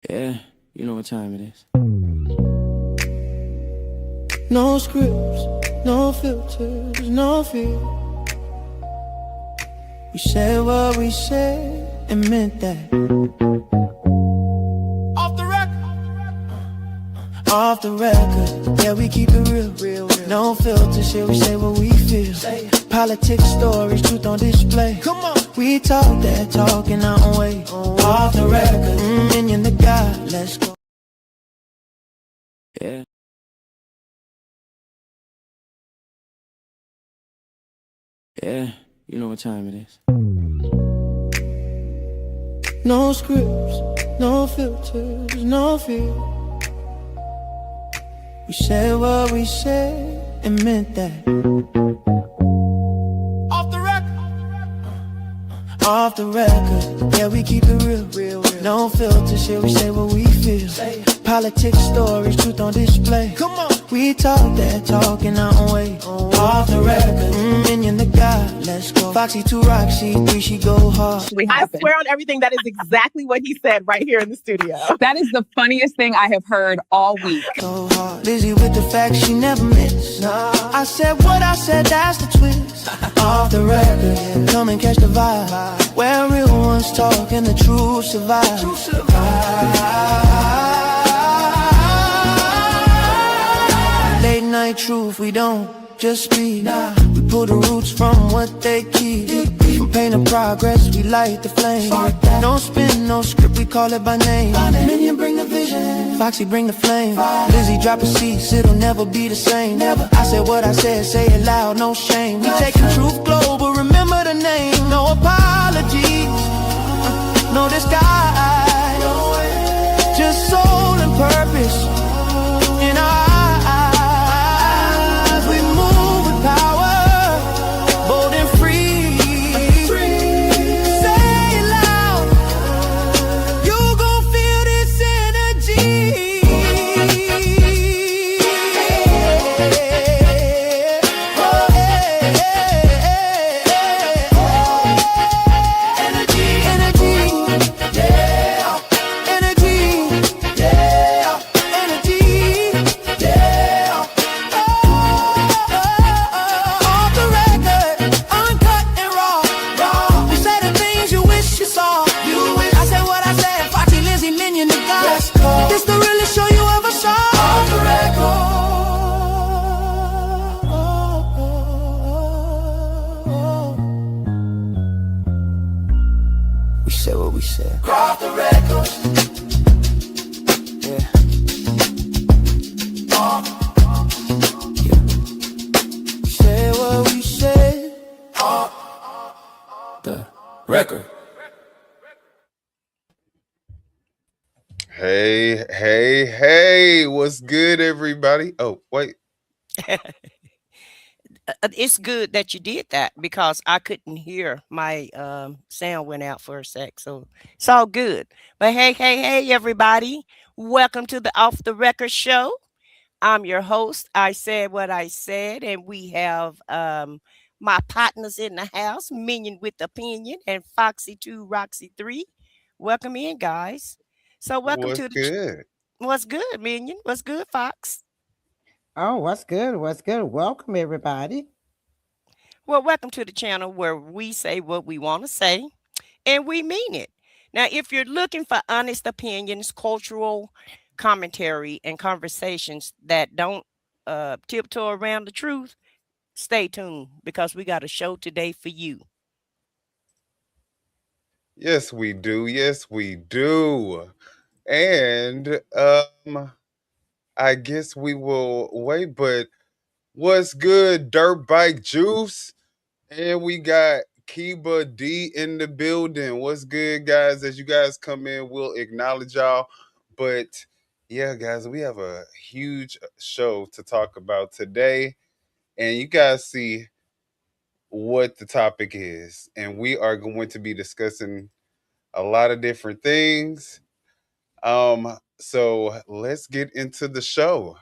Yeah, you know what time it is. No scripts, no filters, no fear. We said what we said and meant that. Off the record. Off the record. Yeah, we keep it real, real, real. No filter shit, we say what we feel. Politics, stories, truth on display. Come on. We talk that talk in our own way. Off the record. Minion the God, let's go. Yeah. Yeah, you know what time it is. No scripts, no filters, no fear. We said what we said and meant that. Off the record. Off the record. Yeah, we keep it real, real, real. No filter shit, we say what we feel. Politics, stories, truth on display. Come on. We talk that talk in our own way. Off the record. Minion the God, let's go. Foxy 2 Roxy 3, she go hard. I swear on everything, that is exactly what he said right here in the studio. That is the funniest thing I have heard all week. So hard. Lizzie with the facts she never miss. I said what I said, that's the twist. Off the record, yeah. Come and catch the vibe. Where real ones talk and the truth survive. Late night truth, we don't just speak. We pull the roots from what they keep. From pain to progress, we light the flame. No spin, no script, we call it by name. Minion bring the vision, Foxy bring the flame. Lizzie drop a seat, it'll never be the same. I said what I said, say it loud, no shame. We taking truth global, remember the name. No apologies, no disguise. Just soul and purpose in our eyes. We move with power, bold and free. Say it loud, you gon' feel this energy. This the realest show you ever saw. Off the record. We said what we said. Off the record. Yeah. Yeah. We said what we said. Off the record. Hey, what's good, everybody? Oh, wait. It's good that you did that because I couldn't hear. My sound went out for a sec, so it's all good. But hey, everybody. Welcome to the Off the Record show. I'm your host. I said what I said, and we have my partners in the house, Minion with Opinion and Foxy 2 Roxy 3. Welcome in, guys. So welcome What's to the good? What's good, Minion? What's good, Fox? Oh, what's good? What's good? Welcome, everybody. Well, welcome to the channel where we say what we want to say and we mean it. Now, if you're looking for honest opinions, cultural commentary, and conversations that don't tiptoe around the truth, stay tuned because we got a show today for you. Yes, we do. Yes, we do. And I guess we will wait, but what's good, Dirt Bike Juice? And we got Kiba D in the building. What's good, guys? As you guys come in, we'll acknowledge y'all. But yeah, guys, we have a huge show to talk about today. And you guys see what the topic is. And we are going to be discussing a lot of different things. So let's get into the show.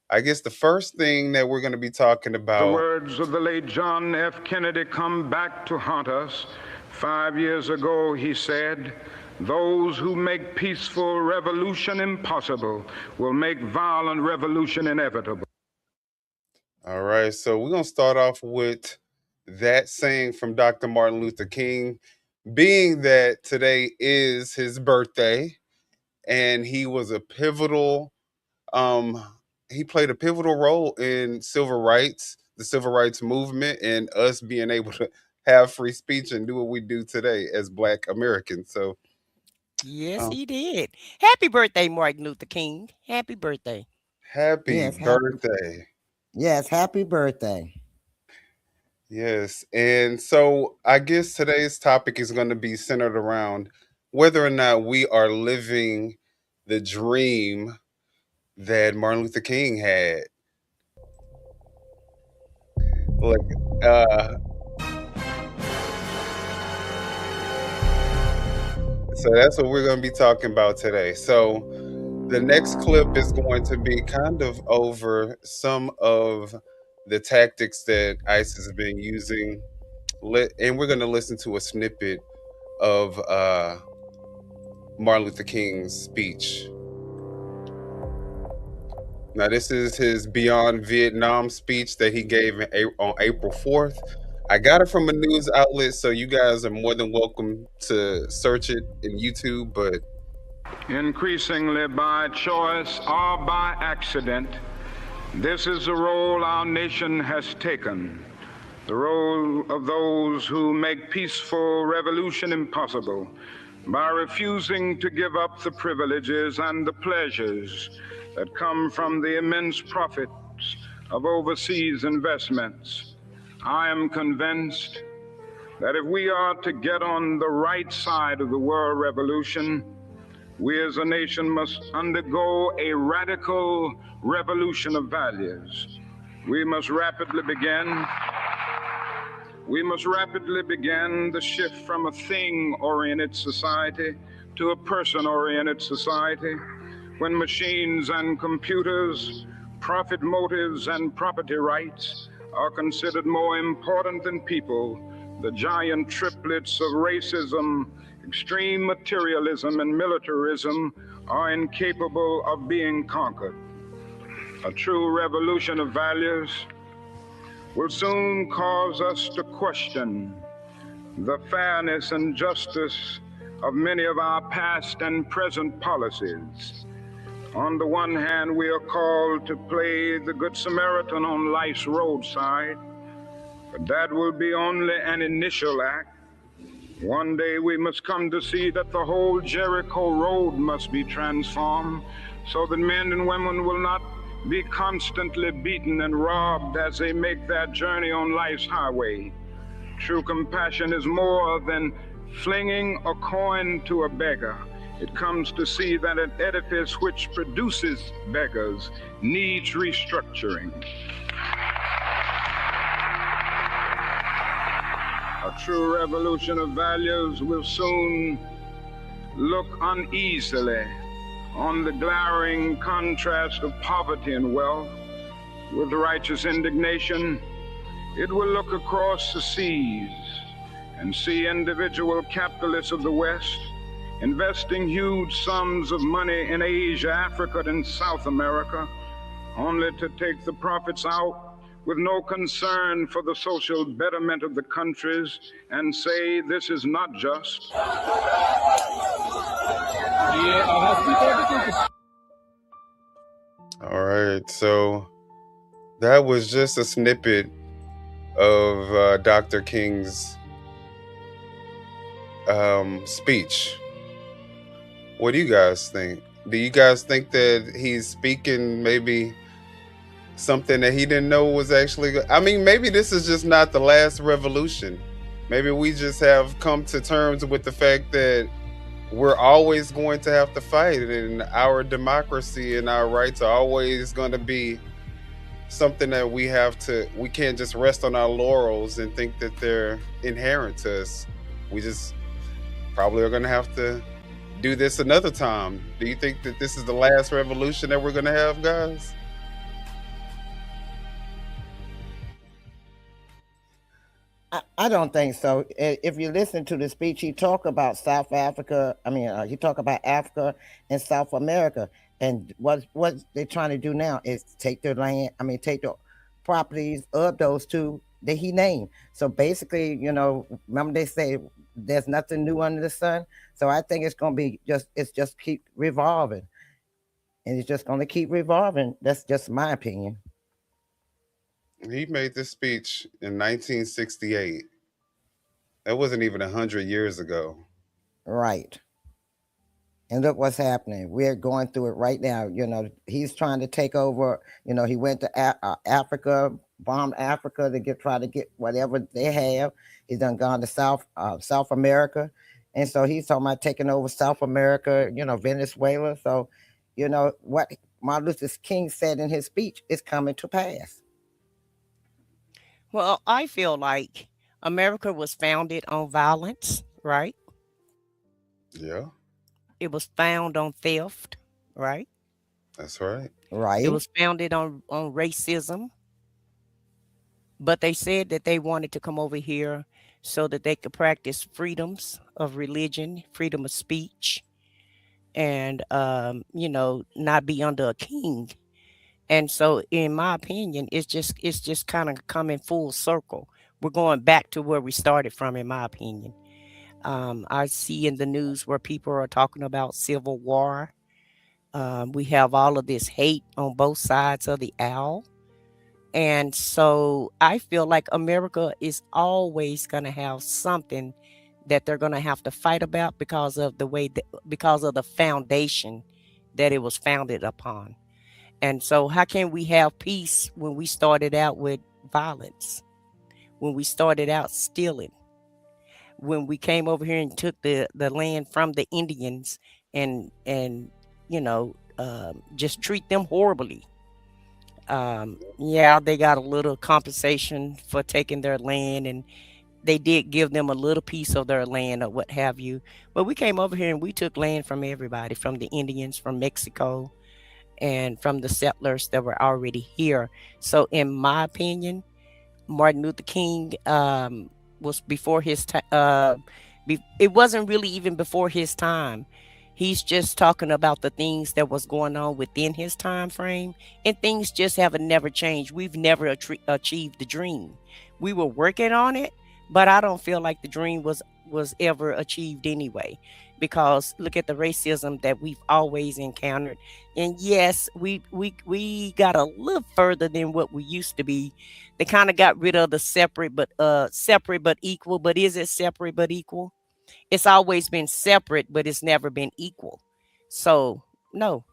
I guess the first thing that we're going to be talking about. The words of the late John F. Kennedy come back to haunt us. 5 years ago, he said, Those who make peaceful revolution impossible will make violent revolution inevitable. All right, so we're gonna start off with that saying from Dr. Martin Luther King, being that today is his birthday, and he was a pivotal, um, he played a pivotal role in civil rights, the civil rights movement, and us being able to have free speech and do what we do today as Black Americans. So, Yes, um, he did. Happy birthday, Martin Luther King. Happy birthday. happy Yes, happy. birthday! Yes, happy birthday. Yes. And so I guess today's topic is going to be centered around whether or not we are living the dream that Martin Luther King had. Like, uh, so that's what we're going to be talking about today. So the next clip is going to be kind of over some of the tactics that ICE has been using. And we're going to listen to a snippet of Martin Luther King's speech. Now, this is his Beyond Vietnam speech that he gave on April 4th. I got it from a news outlet, so you guys are more than welcome to search it in YouTube. But Increasingly by choice or by accident, this is the role our nation has taken, the role of those who make peaceful revolution impossible by refusing to give up the privileges and the pleasures that come from the immense profits of overseas investments. I am convinced that if we are to get on the right side of the world revolution, we as a nation must undergo a radical revolution of values. We must rapidly begin the shift from a thing-oriented society to a person-oriented society. When machines and computers, profit motives and property rights are considered more important than people, the giant triplets of racism, extreme materialism, and militarism are incapable of being conquered. A true revolution of values will soon cause us to question the fairness and justice of many of our past and present policies. On the one hand, we are called to play the Good Samaritan on life's roadside, but that will be only an initial act. One day we must come to see that the whole Jericho road must be transformed so that men and women will not be constantly beaten and robbed as they make their journey on life's highway. True compassion is more than flinging a coin to a beggar. It comes to see that an edifice which produces beggars needs restructuring. A true revolution of values will soon look uneasily on the glaring contrast of poverty and wealth. With righteous indignation, it will look across the seas and see individual capitalists of the West investing huge sums of money in Asia, Africa, and South America, only to take the profits out with no concern for the social betterment of the countries and say this is not just. all right, so that was just a snippet of Dr. King's speech. What do you guys think? Do you guys think that he's speaking maybe something that he didn't know was actually I mean, maybe this is just not the last revolution. Maybe we just have come to terms with the fact that we're always going to have to fight, and our democracy and our rights are always going to be something that we can't just rest on our laurels and think that they're inherent to us. We just probably are going to have to do this another time. Do you think that this is the last revolution that we're going to have, guys? I I don't think so. If you listen to the speech, he talk about South Africa. I mean, he talk about Africa and South America, and what they're trying to do now is take their land. I mean, take the properties of those two that he named. So basically, remember they say there's nothing new under the sun. So I think it's gonna be just keep revolving, and it's just gonna keep revolving. That's just my opinion. He made this speech in 1968. That wasn't even 100 years ago. Right. And look what's happening. We're going through it right now. He's trying to take over. He went to Africa, bombed Africa to try to get whatever they have. He's done gone to South America, and so he's talking about taking over South America. Venezuela. So, what Martin Luther King said in his speech is coming to pass. Well, I feel like America was founded on violence, right? Yeah, It was found on theft, right? that's right. It Right. was founded on racism, but they said that they wanted to come over here so that they could practice freedoms of religion, freedom of speech, and not be under a king. And so, in my opinion, it's just kind of coming full circle. We're going back to where we started from, in my opinion. I see in the news where people are talking about civil war. We have all of this hate on both sides of the aisle. And so I feel like America is always going to have something that they're going to have to fight about because of because of the foundation that it was founded upon. And so how can we have peace when we started out with violence? When we started out stealing? When we came over here and took the land from the Indians and just treat them horribly. Yeah, they got a little compensation for taking their land, and they did give them a little piece of their land or what have you. But we came over here and we took land from everybody, from the Indians, from Mexico, and from the settlers that were already here. So, in my opinion, Martin Luther King was before his time. It wasn't really even before his time. He's just talking about the things that was going on within his time frame, and things just haven't never changed. We've never achieved the dream. We were working on it, but I don't feel like the dream was ever achieved anyway. Because look at the racism that we've always encountered, and yes, we got a little further than what we used to be. They kind of got rid of the separate but equal. But is it separate but equal? It's always been separate, but it's never been equal. So no,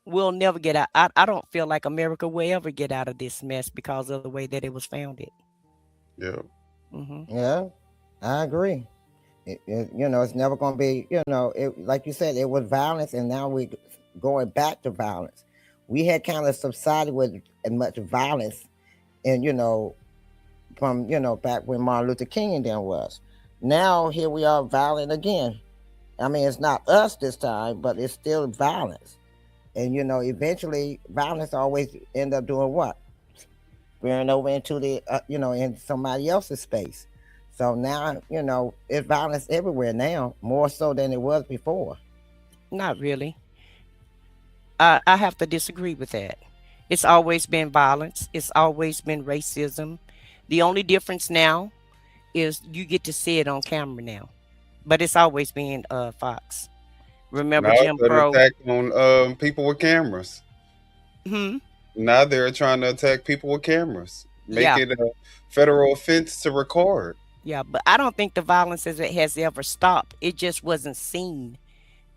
we'll never get out. I don't feel like America will ever get out of this mess because of the way that it was founded. Yeah. Hmm. Yeah, I agree. It's never going to be, like you said, it was violence, and now we're going back to violence. We had kind of subsided with as much violence, and from back when Martin Luther King and them was. Now here we are violent again. I mean, it's not us this time, but it's still violence. And eventually, violence always end up doing what? Veering over into in somebody else's space. So now, it's violence everywhere now, more so than it was before. Not really. I have to disagree with that. It's always been violence. It's always been racism. The only difference now is you get to see it on camera now, but it's always been Fox. Remember Now Jim it's an Crow? attack on people with cameras. Hmm. Now they're trying to attack people with cameras, make Yeah, it a federal offense to record. yeah, but I don't think the violence has ever stopped. It just wasn't seen.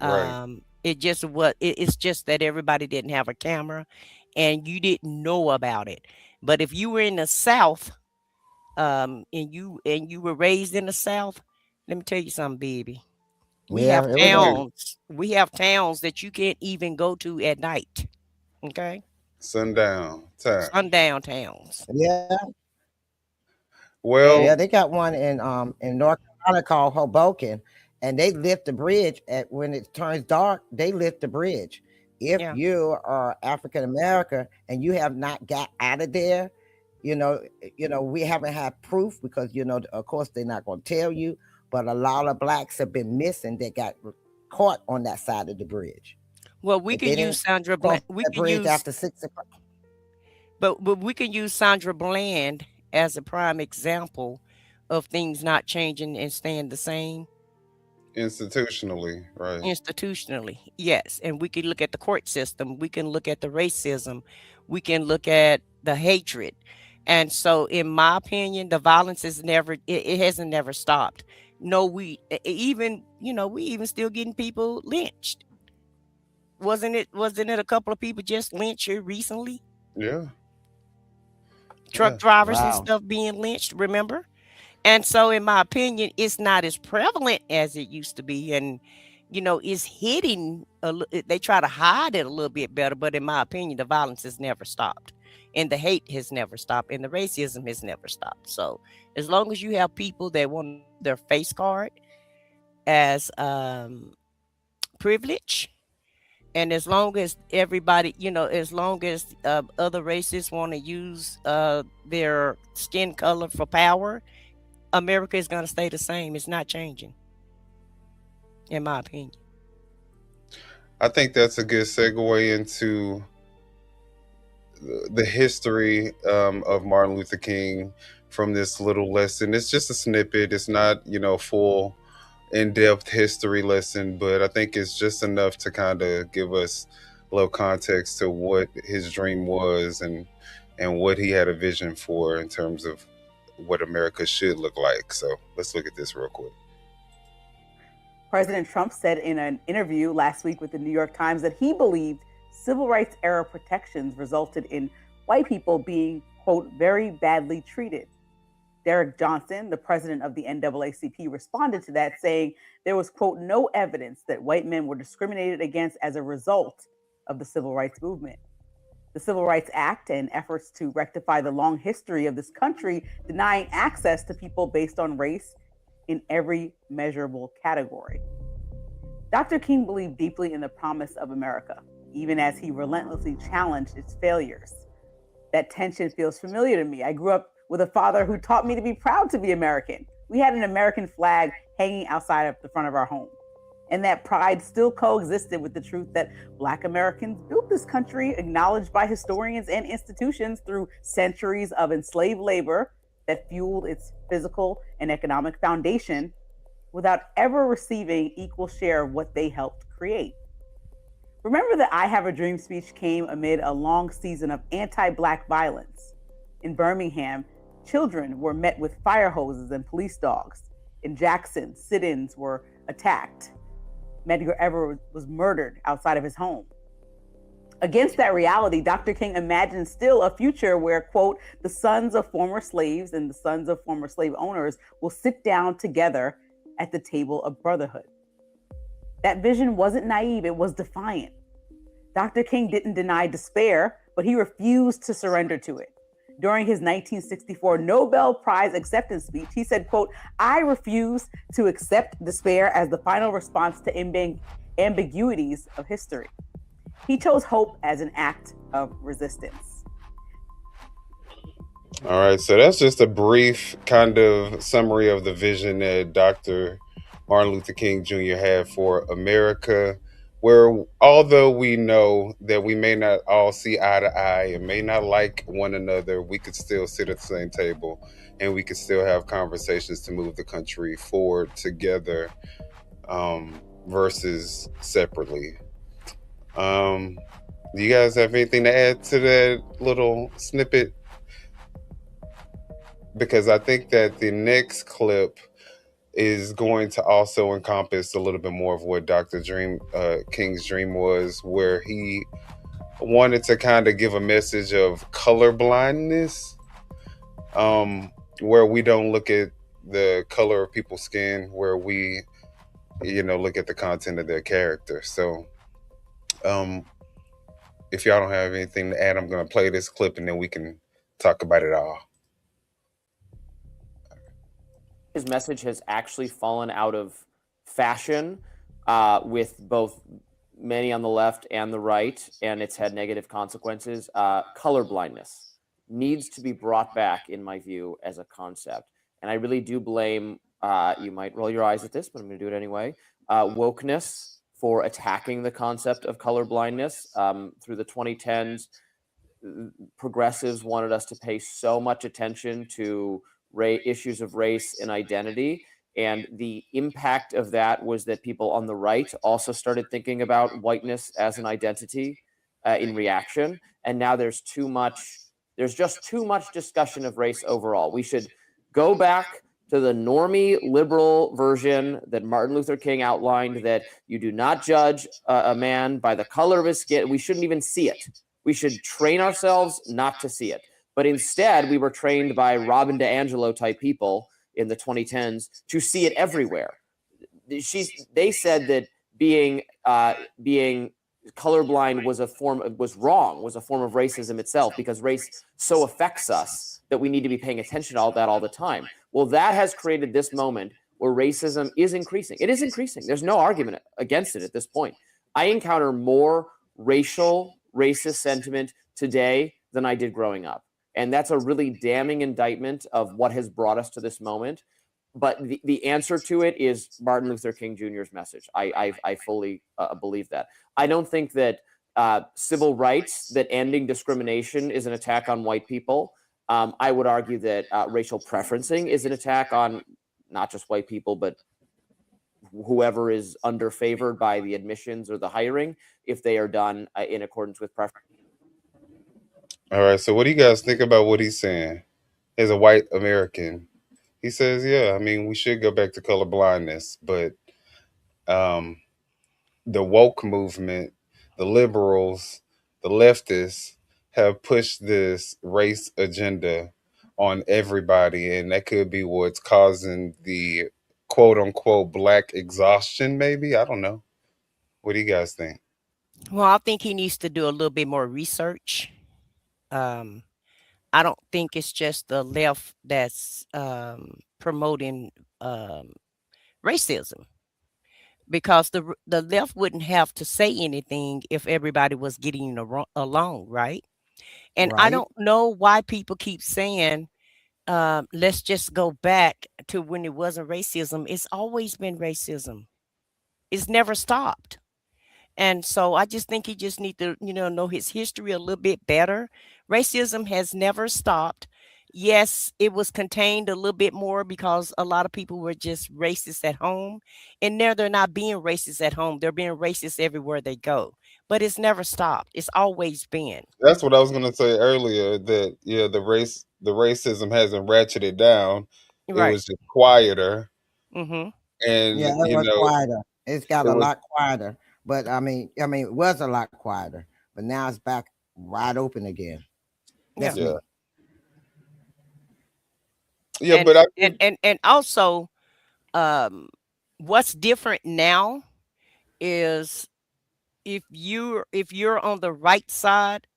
Right. It's just that everybody didn't have a camera, and you didn't know about it. But if you were in the South, and you were raised in the South, let me tell you something, baby. We Yeah, have here we go. You towns. We have towns that you can't even go to at night. Okay, sundown time. sundown towns. Yeah, Well, yeah, they got one in North Carolina called Hoboken, and they lift the bridge at when it turns dark. They lift the bridge. If Yeah, you are African American and you have not got out of there, You know, we haven't had proof because of course, they're not going to tell you. But a lot of blacks have been missing that got caught on that side of the bridge. Well, we If they can didn't use Sandra cross Bland. We that can bridge use, after 6 o'clock. but we can use Sandra Bland as a prime example of things not changing and staying the same Institutionally, right? institutionally. Yes, and we can look at the court system. We can look at the racism. We can look at the hatred. And so, in my opinion, the violence is never. It hasn't never stopped. No, even we even still getting people lynched. Wasn't it a couple of people just lynched here recently? Yeah, Truck yeah. drivers and Wow. stuff being lynched, remember? And so in my opinion, it's not as prevalent as it used to be. And it's hitting they try to hide it a little bit better, but in my opinion, the violence has never stopped. And the hate has never stopped, and the racism has never stopped. So as long as you have people that want to use their face card as privilege, and as long as everybody, as long as other races want to use their skin color for power, America is going to stay the same. It's not changing, in my opinion. I think that's a good segue into the history of Martin Luther King from this little lesson. It's just a snippet. It's not, full in-depth history lesson, but I think it's just enough to kind of give us a little context to what his dream was and what he had a vision for in terms of what America should look like. So let's look at this real quick. President Trump said in an interview last week with the New York Times that he believed civil rights era protections resulted in white people being, quote, very badly treated. Derek Johnson, the president of the NAACP, responded to that, saying there was, quote, no evidence that white men were discriminated against as a result of the civil rights movement. The Civil Rights Act and efforts to rectify the long history of this country denying access to people based on race in every measurable category. Dr. King believed deeply in the promise of America, even as he relentlessly challenged its failures. That tension feels familiar to me. I grew up with a father who taught me to be proud to be American. We had an American flag hanging outside of the front of our home. And that pride still coexisted with the truth that Black Americans built this country, acknowledged by historians and institutions through centuries of enslaved labor that fueled its physical and economic foundation without ever receiving equal share of what they helped create. Remember that I Have a Dream speech came amid a long season of anti-Black violence. In Birmingham, children were met with fire hoses and police dogs. In Jackson, sit-ins were attacked. Medgar Evers was murdered outside of his home. Against that reality, Dr. King imagined still a future where, quote, the sons of former slaves and the sons of former slave owners will sit down together at the table of brotherhood. That vision wasn't naive, it was defiant. Dr. King didn't deny despair, but he refused to surrender to it. During his 1964 Nobel Prize acceptance speech, he said, quote, I refuse to accept despair as the final response to ambiguities of history. He chose hope as an act of resistance. All right, so that's just a brief kind of summary of the vision that Dr. Martin Luther King Jr. had for America, where although we know that we may not all see eye to eye and may not like one another, we could still sit at the same table and we could still have conversations to move the country forward together versus separately. Do you guys have anything to add to that little snippet? Because I think that the next clip is going to also encompass a little bit more of what King's dream was, where he wanted to kind of give a message of color blindness, where we don't look at the color of people's skin, where we, look at the content of their character. So, if y'all don't have anything to add, I'm going to play this clip and then we can talk about it all. His message has actually fallen out of fashion with both many on the left and the right, and it's had negative consequences. Color blindness. needs to be brought back, in my view, as a concept. And I really do blame, you might roll your eyes at this, but I'm going to do it anyway, wokeness for attacking the concept of colorblindness. Through the 2010s, progressives wanted us to pay so much attention to issues of race and identity. And the impact of that was that people on the right also started thinking about whiteness as an identity in reaction. And now there's just too much discussion of race overall. We should go back to the normie liberal version that Martin Luther King outlined, that you do not judge a man by the color of his skin. We shouldn't even see it. We should train ourselves not to see it. But instead, we were trained by Robin DiAngelo type people in the 2010s to see it everywhere. They said that being colorblind was a form of racism itself, because race so affects us that we need to be paying attention to all that all the time. Well, that has created this moment where racism is increasing. It is increasing. There's no argument against it at this point. I encounter more racist sentiment today than I did growing up. And that's a really damning indictment of what has brought us to this moment. But the answer to it is Martin Luther King Jr.'s message. I fully believe that. I don't think that civil rights, that ending discrimination is an attack on white people. I would argue that racial preferencing is an attack on not just white people, but whoever is underfavored by the admissions or the hiring, if they are done in accordance with preference. All right. So what do you guys think about what he's saying as a white American? He says, yeah, I mean, we should go back to color blindness, but um, the woke movement, the liberals, the leftists have pushed this race agenda on everybody, and that could be what's causing the quote unquote black exhaustion, maybe. I don't know. What do you guys think? Well, I think he needs to do a little bit more research. Um, I don't think it's just the left that's promoting um, racism, because the left wouldn't have to say anything if everybody was getting along, right? And I Right. don't know why people keep saying, let's just go back to when it wasn't racism. It's always been racism. It's never stopped. And so I just think he just need to, know his history a little bit better. Racism has never stopped. Yes, it was contained a little bit more because a lot of people were just racist at home. And now they're not being racist at home. They're being racist everywhere they go. But it's never stopped. It's always been. That's what I was gonna say earlier. That yeah, the racism hasn't ratcheted down. It Right. was just quieter, Mm-hmm. Yeah, and it was quieter. It's got it a was lot quieter. But it was a lot quieter. But now it's back wide open again. Yeah. That's me. yeah, yeah. And But I and and and also, um, what's different now is if you're on the right side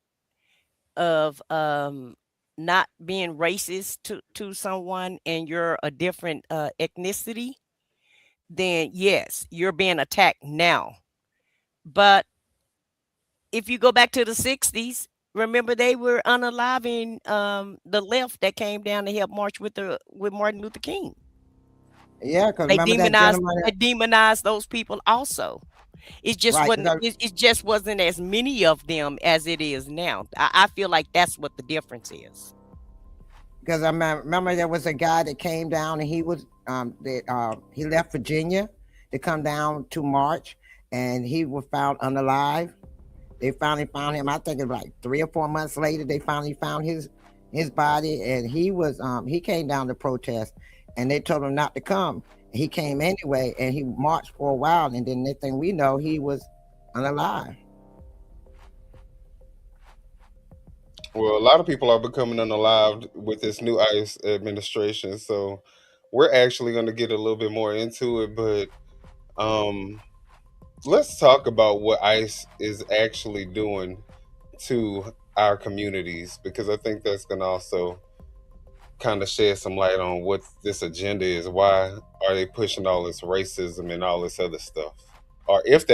of not being racist to someone, and you're a different ethnicity, then yes, you're being attacked now. But if you go back to the 60s, remember they were unaliving the left that came down to help march with Martin Luther King. Yeah, because They remember that demonized gentleman? they demonized those people also. Right. It just wasn't as many of them as it is now. I feel like that's what the difference is. Because I remember there was a guy that came down and he left Virginia to come down to march, and he was found unalive. They finally found him. I think it was like 3 or 4 months later. They finally found his body, and he came down to protest, and they told him not to come. He came anyway, and he marched for a while, and then next thing we know, he was unalive. well, a lot of people are becoming unalived with this new ICE administration, so we're actually going to get a little bit more into it. But um, let's talk about what ICE is actually doing to our communities, because I think that's going to also kind of shed some light on what this agenda is. Why are they pushing all this racism and all this other stuff? Or if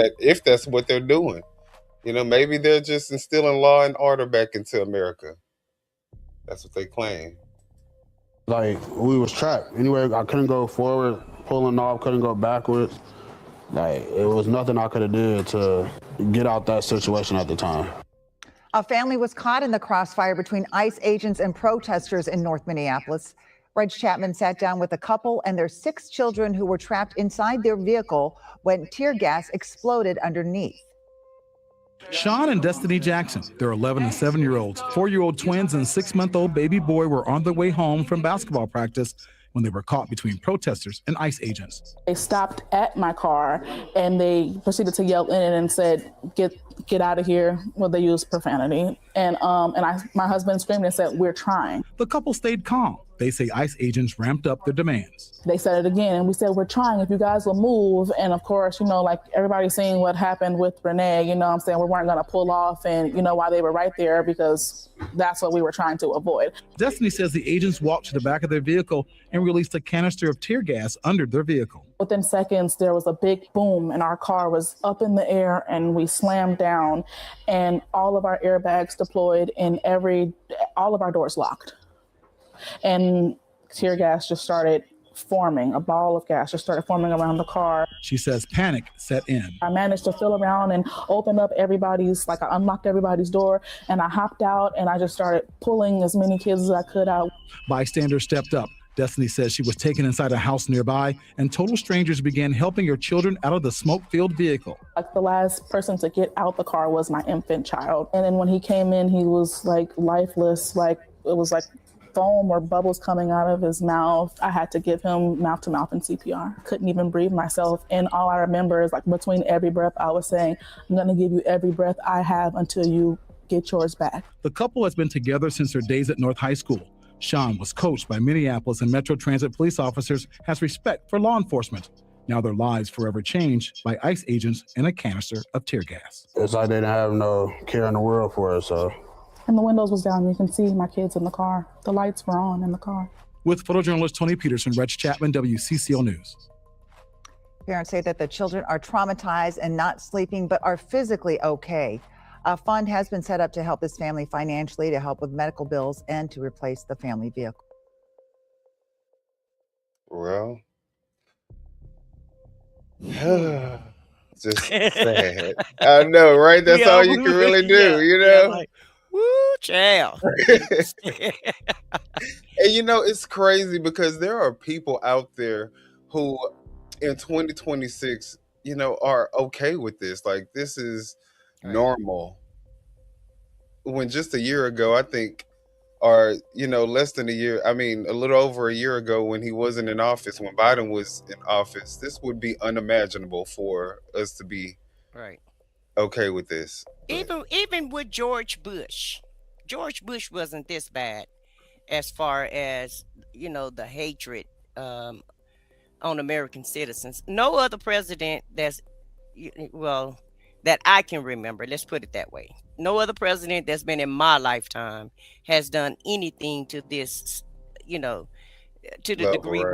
that's what they're doing, maybe they're just instilling law and order back into America. That's what they claim. Like, we was trapped. Anyway, I couldn't go forward, pulling off, couldn't go backwards. Like, it was nothing I could have did to get out that situation at the time. A family was caught in the crossfire between ICE agents and protesters in North Minneapolis. Reg Chapman sat down with a couple and their 6 children who were trapped inside their vehicle when tear gas exploded underneath. Sean and Destiny Jackson, their 11 and 7-year-olds, 4-year-old twins and 6-month-old baby boy were on their way home from basketball practice when they were caught between protesters and ICE agents. They stopped at my car and they proceeded to yell in it and said, get out of here. Well, they used profanity. And my husband screamed and said, we're trying. The couple stayed calm. They say ICE agents ramped up their demands. They said it again, and we said, we're trying, if you guys will move. And of course, like everybody's seeing what happened with Renee, what I'm saying? We weren't gonna pull off and, while they were right there, because that's what we were trying to avoid. Destiny says the agents walked to the back of their vehicle and released a canister of tear gas under their vehicle. Within seconds, there was a big boom and our car was up in the air and we slammed down and all of our airbags deployed and all of our doors locked. And tear gas just started forming, a ball of gas just started forming around the car. She says panic set in. I managed to feel around and open up I unlocked everybody's door and I hopped out and I just started pulling as many kids as I could out. Bystanders stepped up. Destiny says she was taken inside a house nearby and total strangers began helping her children out of the smoke-filled vehicle. The last person to get out the car was my infant child. And then when he came in, he was lifeless, it was foam or bubbles coming out of his mouth. I had to give him mouth-to-mouth and CPR. Couldn't even breathe myself. And all I remember is between every breath, I was saying, I'm gonna give you every breath I have until you get yours back. The couple has been together since their days at North High School. Sean was coached by Minneapolis and Metro Transit police officers, has respect for law enforcement. Now their lives forever changed by ICE agents and a canister of tear gas. It's like they didn't have no care in the world for us, so. And the windows was down. You can see my kids in the car. The lights were on in the car. With photojournalist Tony Peterson, Reg Chapman, WCCO News. Parents say that the children are traumatized and not sleeping, but are physically okay. A fund has been set up to help this family financially, to help with medical bills, and to replace the family vehicle. Well, just sad. I know, right? That's all you can really do, Woo, child. And it's crazy because there are people out there who in 2026, are okay with this. Like, this is normal. When just a year ago, I think, or, less than a year, a little over a year ago when he wasn't in office, when Biden was in office, this would be unimaginable for us to be okay with this. Even with George Bush wasn't this bad as far as, the hatred on American citizens. No other president that I can remember, let's put it that way. No other president that's been in my lifetime has done anything to this, to the degree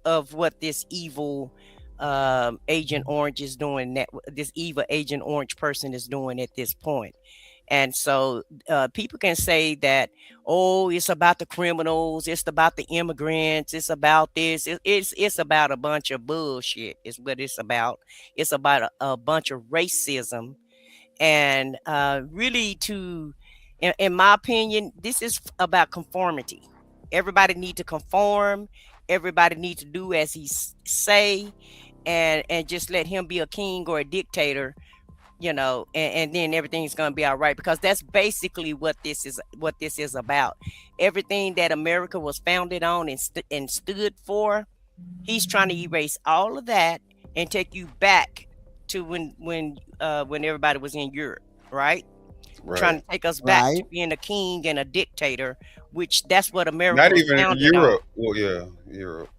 of what this evil Agent Orange is doing, that this evil Agent Orange person is doing at this point. And so people can say that, it's about the criminals, it's about the immigrants, it's about this, it's about a bunch of bullshit is what it's about. It's about a bunch of racism. And really, in my opinion, this is about conformity. Everybody need to conform. Everybody need to do as he say, and just let him be a king or a dictator, and then everything's gonna be all right. Because that's basically what this is about. Everything that America was founded on and stood for, he's trying to erase all of that and take you back to when everybody was in Europe, right? Trying to take us back to being a king and a dictator, which that's what America Not was even founded Europe. on. Well, yeah, Europe.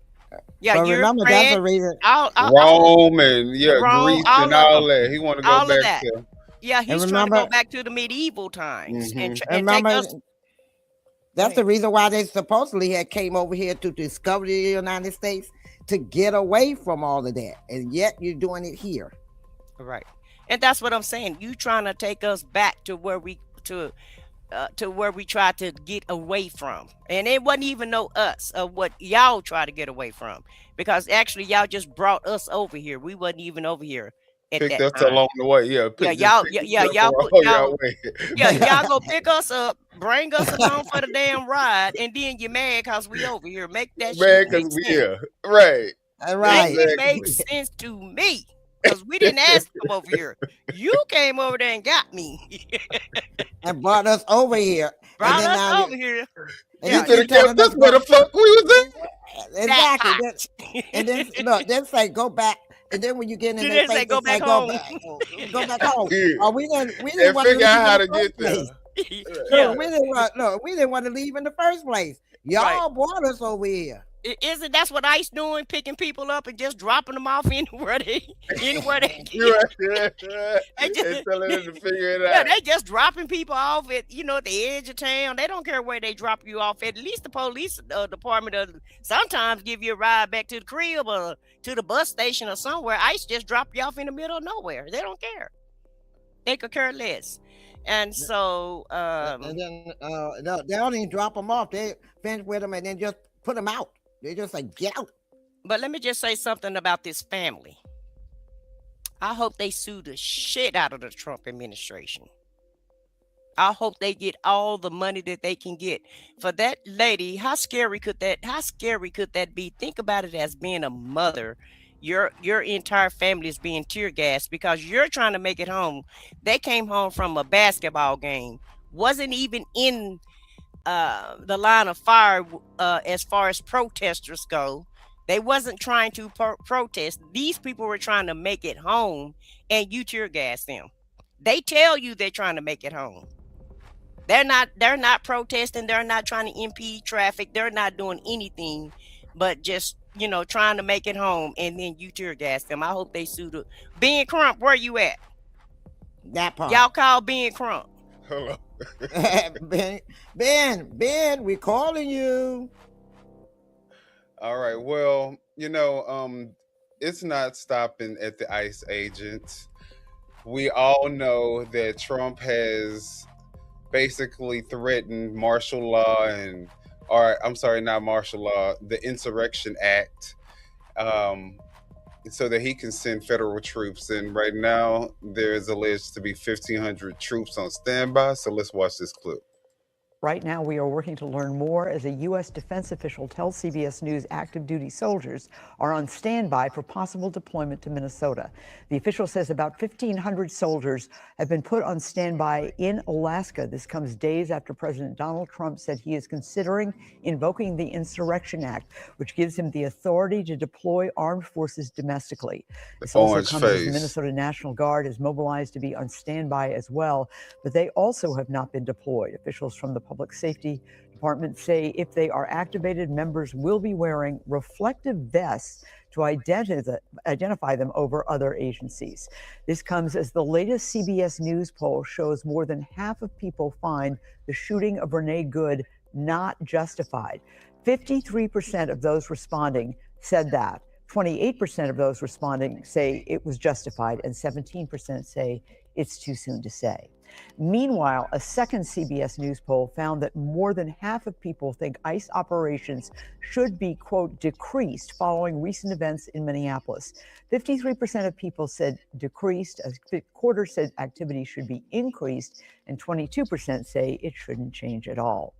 Yeah, But remember, that's the reason. Rome and Rome, Greece all and of all them. that. He want to go All of back that. to. Yeah, he's And trying to go remember- back to the medieval times and take Remember, us. that's the reason why they supposedly had came over here to discover the United States, to get away from all of that, and yet you're doing it here. Right. And that's what I'm saying. You trying to take us back to where to where we tried to get away from. And it wasn't even no us of what y'all try to get away from. Because actually y'all just brought us over here. We wasn't even over here at Picked that us time. along the way. Yeah, Yeah, pick, just y'all, pick yeah, us yeah, up y'all along put y'all y'all, way. yeah, y'all go pick us up, bring us along for the damn ride, and then you mad because we over here. Make that shit Man, make because we sense. here. Right. Make Right. it make Exactly. sense to me. Because we didn't ask to come over here. You came over there and got me. And brought us over here. And Brought then us now over here. and You Yeah, then could you have kept telling us us where the fuck we was at. that exactly. part. And then look, then say go back. And then when you get in Then their they say face, go it's back like go home. back, go back home. Yeah. Oh, we didn't And want to figure leave out in how the to get first place. there. Yeah. Look, we didn't want to leave in the first place. Y'all Right. brought us over here. Isn't that's what ICE doing? Picking people up and just dropping them off anywhere they You right. They just, And telling them to figure it yeah, out. they just dropping people off at at the edge of town. They don't care where they drop you off at. At least the police department sometimes give you a ride back to the crib or to the bus station or somewhere. ICE just drop you off in the middle of nowhere. They don't care. They could care less. And so And then no, they don't even drop them off. They finish with them and then just put them out. They just like get out. but let me just say something about this family. I hope they sue the shit out of the Trump administration. I hope they get all the money that they can get for that lady. How scary could that be? Think about it as being a mother. Your entire family is being tear gassed because you're trying to make it home. They came home from a basketball game, wasn't even in the line of fire as far as protesters go. They wasn't trying to protest. These people were trying to make it home, and you tear gas them. They tell you they're trying to make it home. They're not protesting. They're not trying to impede traffic. They're not doing anything but just, trying to make it home, and then you tear gas them. I hope they sue the Ben Crump. Where you at? That part. Y'all call Ben Crump. Hello. Ben, we calling you. All right. Well, it's not stopping at the ICE agents. We all know that Trump has basically threatened martial law I'm sorry, not martial law, the Insurrection Act, so that he can send federal troops. And right now, there is alleged to be 1,500 troops on standby. So let's watch this clip. Right now, we are working to learn more as a U.S. defense official tells CBS News active duty soldiers are on standby for possible deployment to Minnesota. The official says about 1,500 soldiers have been put on standby in Alaska. This comes days after President Donald Trump said he is considering invoking the Insurrection Act, which gives him the authority to deploy armed forces domestically. This also comes as the Minnesota National Guard is mobilized to be on standby as well, but they also have not been deployed. Officials from the Public Safety Department say if they are activated, members will be wearing reflective vests to identify them over other agencies. This comes as the latest CBS News poll shows more than half of people find the shooting of Renee Good not justified. 53% of those responding said that. 28% of those responding say it was justified, and 17% say it's too soon to say. Meanwhile, a second CBS News poll found that more than half of people think ICE operations should be, quote, decreased following recent events in Minneapolis. 53% of people said decreased, a quarter said activity should be increased, and 22% say it shouldn't change at all.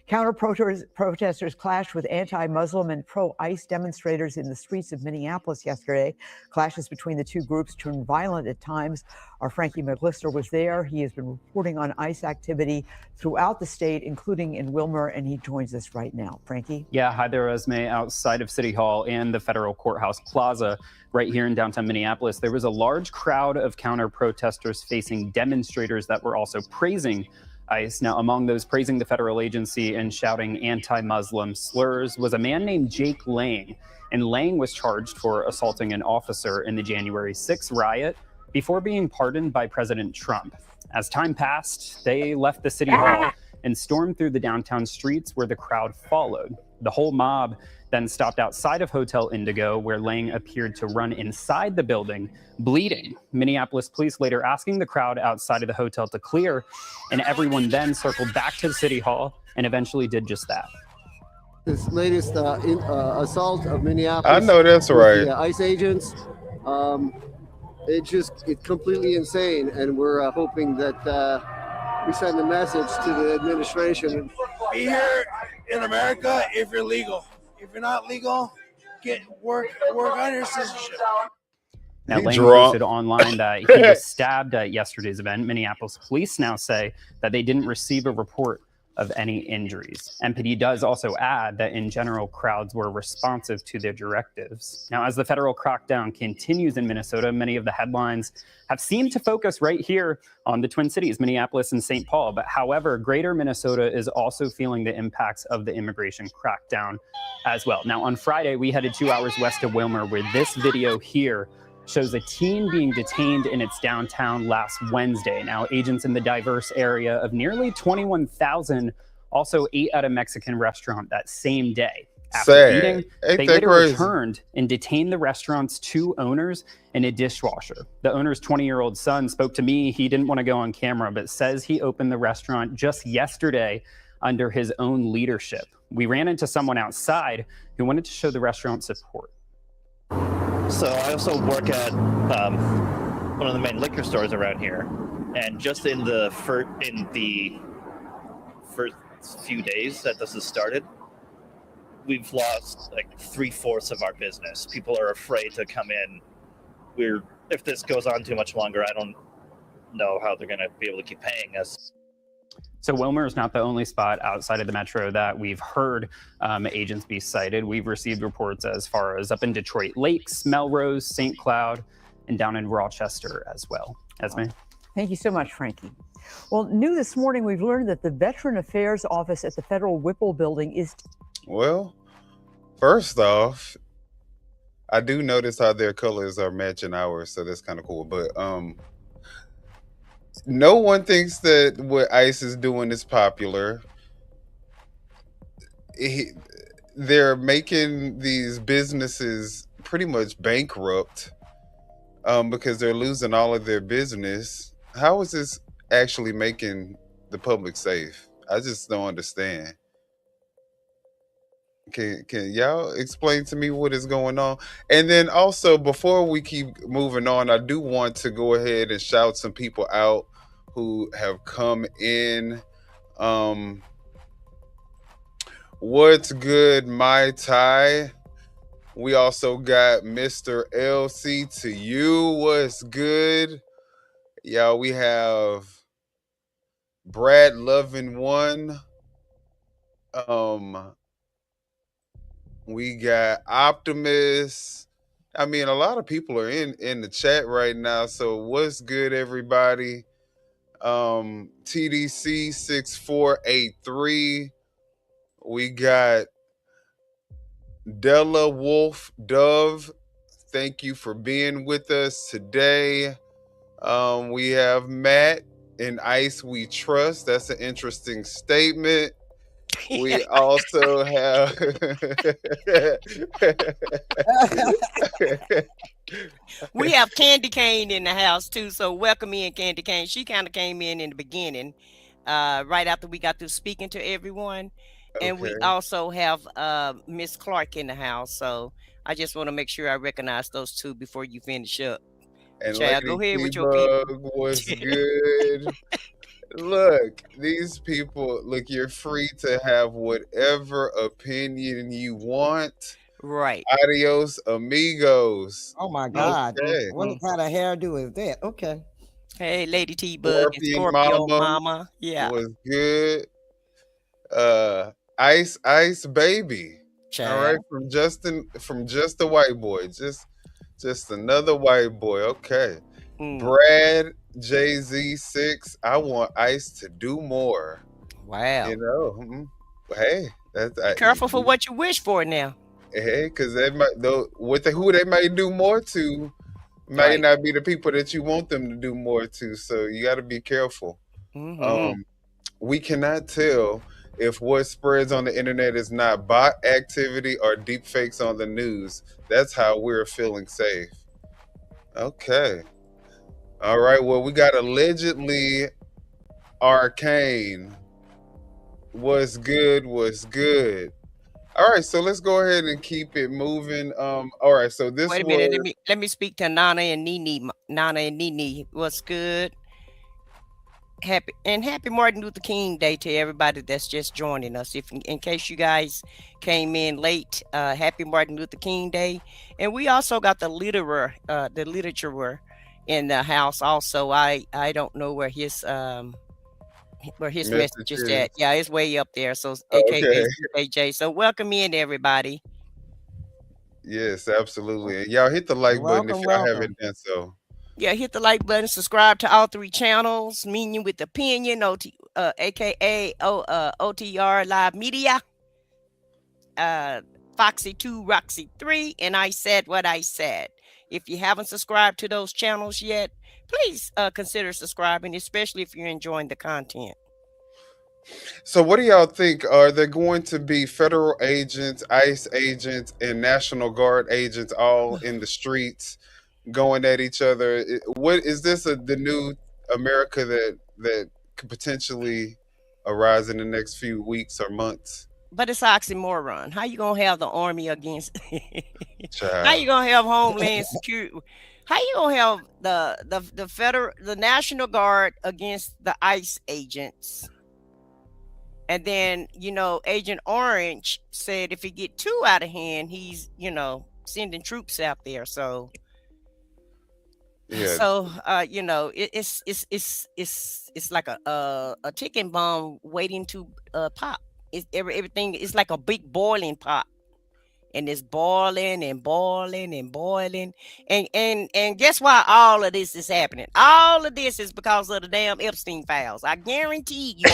Counter-protesters clashed with anti-Muslim and pro-ICE demonstrators in the streets of Minneapolis yesterday. Clashes between the two groups turned violent at times. Our Frankie McLister was there. He has been reporting on ICE activity throughout the state, including in Wilmer, and he joins us right now. Frankie? Yeah, hi there, Esme. Outside of City Hall and the Federal Courthouse Plaza, right here in downtown Minneapolis, there was a large crowd of counter-protesters facing demonstrators that were also praising ICE. Now, among those praising the federal agency and shouting anti-Muslim slurs was a man named Jake Lang. And Lang was charged for assaulting an officer in the January 6th riot before being pardoned by President Trump. As time passed, they left the city hall and stormed through the downtown streets where the crowd followed. The whole mob then stopped outside of Hotel Indigo, where Lang appeared to run inside the building, bleeding. Minneapolis police later asking the crowd outside of the hotel to clear, and everyone then circled back to the City Hall and eventually did just that. This latest assault of Minneapolis. I know that's with right. The ICE agents. It's completely insane, and we're hoping that we send a message to the administration. Be here in America if you're legal. If you're not legal, get work on your citizenship. Now, He Lang drunk. posted online that he was stabbed at yesterday's event. Minneapolis police now say that they didn't receive a report of any injuries. MPD does also add that in general, crowds were responsive to their directives. Now, as the federal crackdown continues in Minnesota, many of the headlines have seemed to focus right here on the Twin Cities, Minneapolis and St. Paul. But however, greater Minnesota is also feeling the impacts of the immigration crackdown as well. Now, on Friday, we headed 2 hours west of Wilmer, where this video here shows a teen being detained in its downtown last Wednesday. Now, agents in the diverse area of nearly 21,000 also ate at a Mexican restaurant that same day. After Sad. eating, Ain't they that later crazy? returned and detained the restaurant's 2 owners and a dishwasher. The owner's 20-year-old son spoke to me. He didn't want to go on camera, but says he opened the restaurant just yesterday under his own leadership. We ran into someone outside who wanted to show the restaurant support. So I also work at one of the main liquor stores around here, and just in the first few days that this has started, we've lost like 3/4 of our business. People are afraid to come in. If this goes on too much longer, I don't know how they're going to be able to keep paying us. So Wilmer is not the only spot outside of the metro that we've heard agents be cited. We've received reports as far as up in Detroit Lakes, Melrose, St. Cloud, and down in Rochester as well. Esme? Thank you so much, Frankie. Well, new this morning, we've learned that the Veteran Affairs Office at the Federal Whipple Building is... Well, first off, I do notice how their colors are matching ours, so that's kind of cool. But no one thinks that what ICE is doing is popular. They're making these businesses pretty much bankrupt because they're losing all of their business. How is this actually making the public safe? I just don't understand. Can y'all explain to me what is going on? And then also, before we keep moving on, I do want to go ahead and shout some people out who have come in. What's good, my Ty? We also got Mr. LC to you. What's good? Y'all, we have Brad Loving One. We got Optimus. I mean, a lot of people are in the chat right now. So what's good, everybody? TDC 6483. We got Della Wolf Dove. Thank you for being with us today. We have Matt, in ICE we trust. That's an interesting statement. We also have we have Candy Cane in the house too, so welcome in, Candy Cane. She kind of came in the beginning, right after we got through speaking to everyone. And we also have Miss Clark in the house, so I just want to make sure I recognize those two before you finish up. And Chad, Lady go ahead with your T-Bug people. was good. Look, these people, look, you're free to have whatever opinion you want. Right. Adios, amigos. Oh my God. Okay. What kind of hairdo is that? Okay. Hey, Lady T-Bug and Scorpion Scorpio Mama Mama. Yeah. was good. Ice Baby. All right, from Just a White Boy. Just another white boy. Okay. Brad JZ6. I want ICE to do more. Wow. You know. Hey, that's Be careful for what you wish for now. Hey, because they might who they might do more to might not be the people that you want them to do more to. So you got to be careful. We cannot tell if what spreads on the internet is not bot activity or deep fakes on the news. That's how we're feeling safe. Okay. All right. Well, we got allegedly arcane. What's good? What's good? All right, so let's go ahead and keep it moving. All right, so this Wait a minute. was Let me speak to Nana and Nene. Nana and Nene, what's good? Happy Martin Luther King Day to everybody that's just joining us. If in case you guys came in late, happy Martin Luther King Day. And we also got the literature in the house also. I don't know where his message is at. Yeah, it's way up there. So okay. AKA CJ. So welcome in everybody. Yes, absolutely. And y'all hit the like button if y'all haven't done so. Yeah, hit the like button, subscribe to all 3 channels, Meaning with Opinion, aka OTR Live Media, Foxy 2, Roxy 3, and I Said What I Said. If you haven't subscribed to those channels yet, please consider subscribing, especially if you're enjoying the content. So what do y'all think? Are there going to be federal agents, ICE agents, and National Guard agents all in the streets going at each other? What is this the new America that could potentially arise in the next few weeks or months? But it's oxymoron. How you gonna have the army against? Child. How you gonna have Homeland Security? How you gonna have the National Guard against the ICE agents? And then, Agent Orange said if he get too out of hand, he's, sending troops out there. So, yeah. So, it's like a ticking bomb waiting to pop. Everything is like a big boiling pot, and it's boiling and boiling and boiling. And guess why all of this is happening? All of this is because of the damn Epstein files. I guarantee you,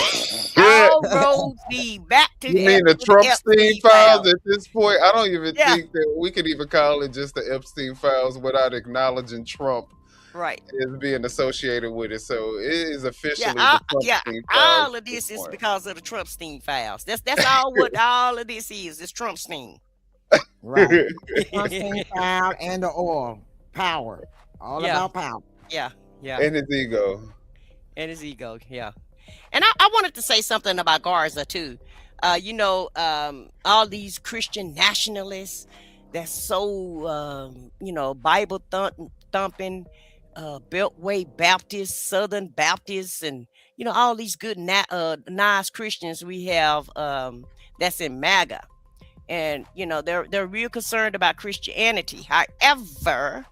all roads lead back to You mean the Trumpstein files at this point? I don't even Yeah. think that we could even call it just the Epstein files without acknowledging Trump right as being associated with it. So it is officially the Trumpstein files. All of this is because of the Trumpstein files. That's all what all of this is. It's Trumpstein. Right. Trumpstein file and the oil. Power. All about power. Yeah. And his ego. Yeah. And I wanted to say something about Garza too. All these Christian nationalists that's so Bible thumping, Beltway Baptists, Southern Baptists, and all these good nice Christians we have that's in MAGA. And they're real concerned about Christianity. However,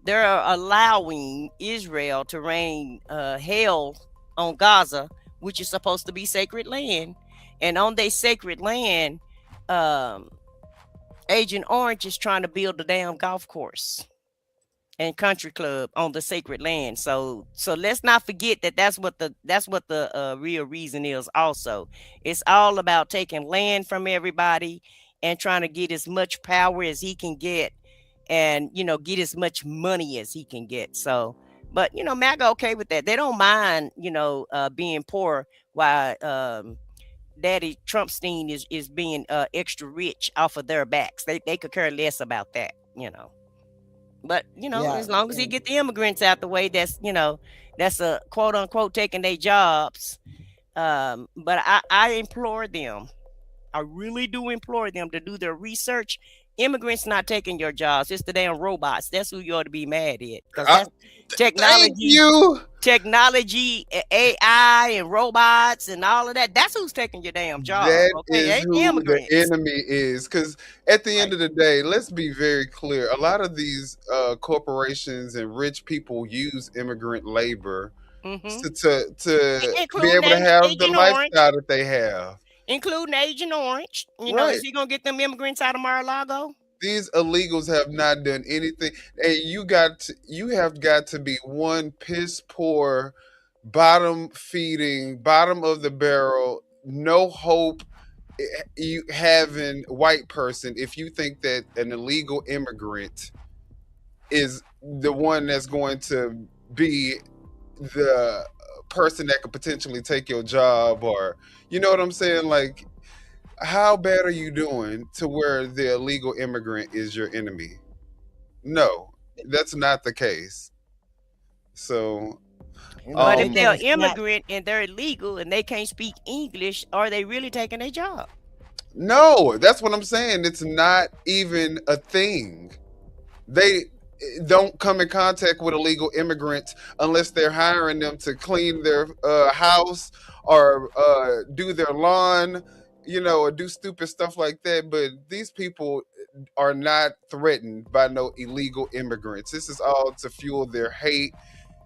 they're allowing Israel to rain hell on Gaza, which is supposed to be sacred land. And on their sacred land, Agent Orange is trying to build a damn golf course and country club on the sacred land. So let's not forget that's what the real reason is. Also, it's all about taking land from everybody and trying to get as much power as he can get, and get as much money as he can get. So, but MAGA okay with that. They don't mind being poor while Daddy Trumpstein is being extra rich off of their backs. They could care less about that. But as long as he get the immigrants out the way, that's a quote unquote taking their jobs. But I implore them, I really do implore them to do their research. Immigrants not taking your jobs. It's the damn robots. That's who you ought to be mad at. Because that's technology, AI, and robots, and all of that. That's who's taking your damn job. That okay, is who the enemy is. Because at the end of the day, let's be very clear. A lot of these corporations and rich people use immigrant labor to be able to have the lifestyle that they have. Including Agent Orange. Is he gonna get them immigrants out of Mar-a-Lago? These illegals have not done anything. And you have got to be one piss poor, bottom of the barrel, no hope you having white person if you think that an illegal immigrant is the one that's going to be the person that could potentially take your job, or you know what I'm saying? Like, how bad are you doing to where the illegal immigrant is your enemy? No, that's not the case. So, You know, But they if think they're it's not. immigrant and they're illegal and they can't speak English, are they really taking a job? no, that's what I'm saying. It's not even a thing. They don't come in contact with illegal immigrants unless they're hiring them to clean their house or do their lawn, you know, or do stupid stuff like that. But these people are not threatened by no illegal immigrants. This is all to fuel their hate,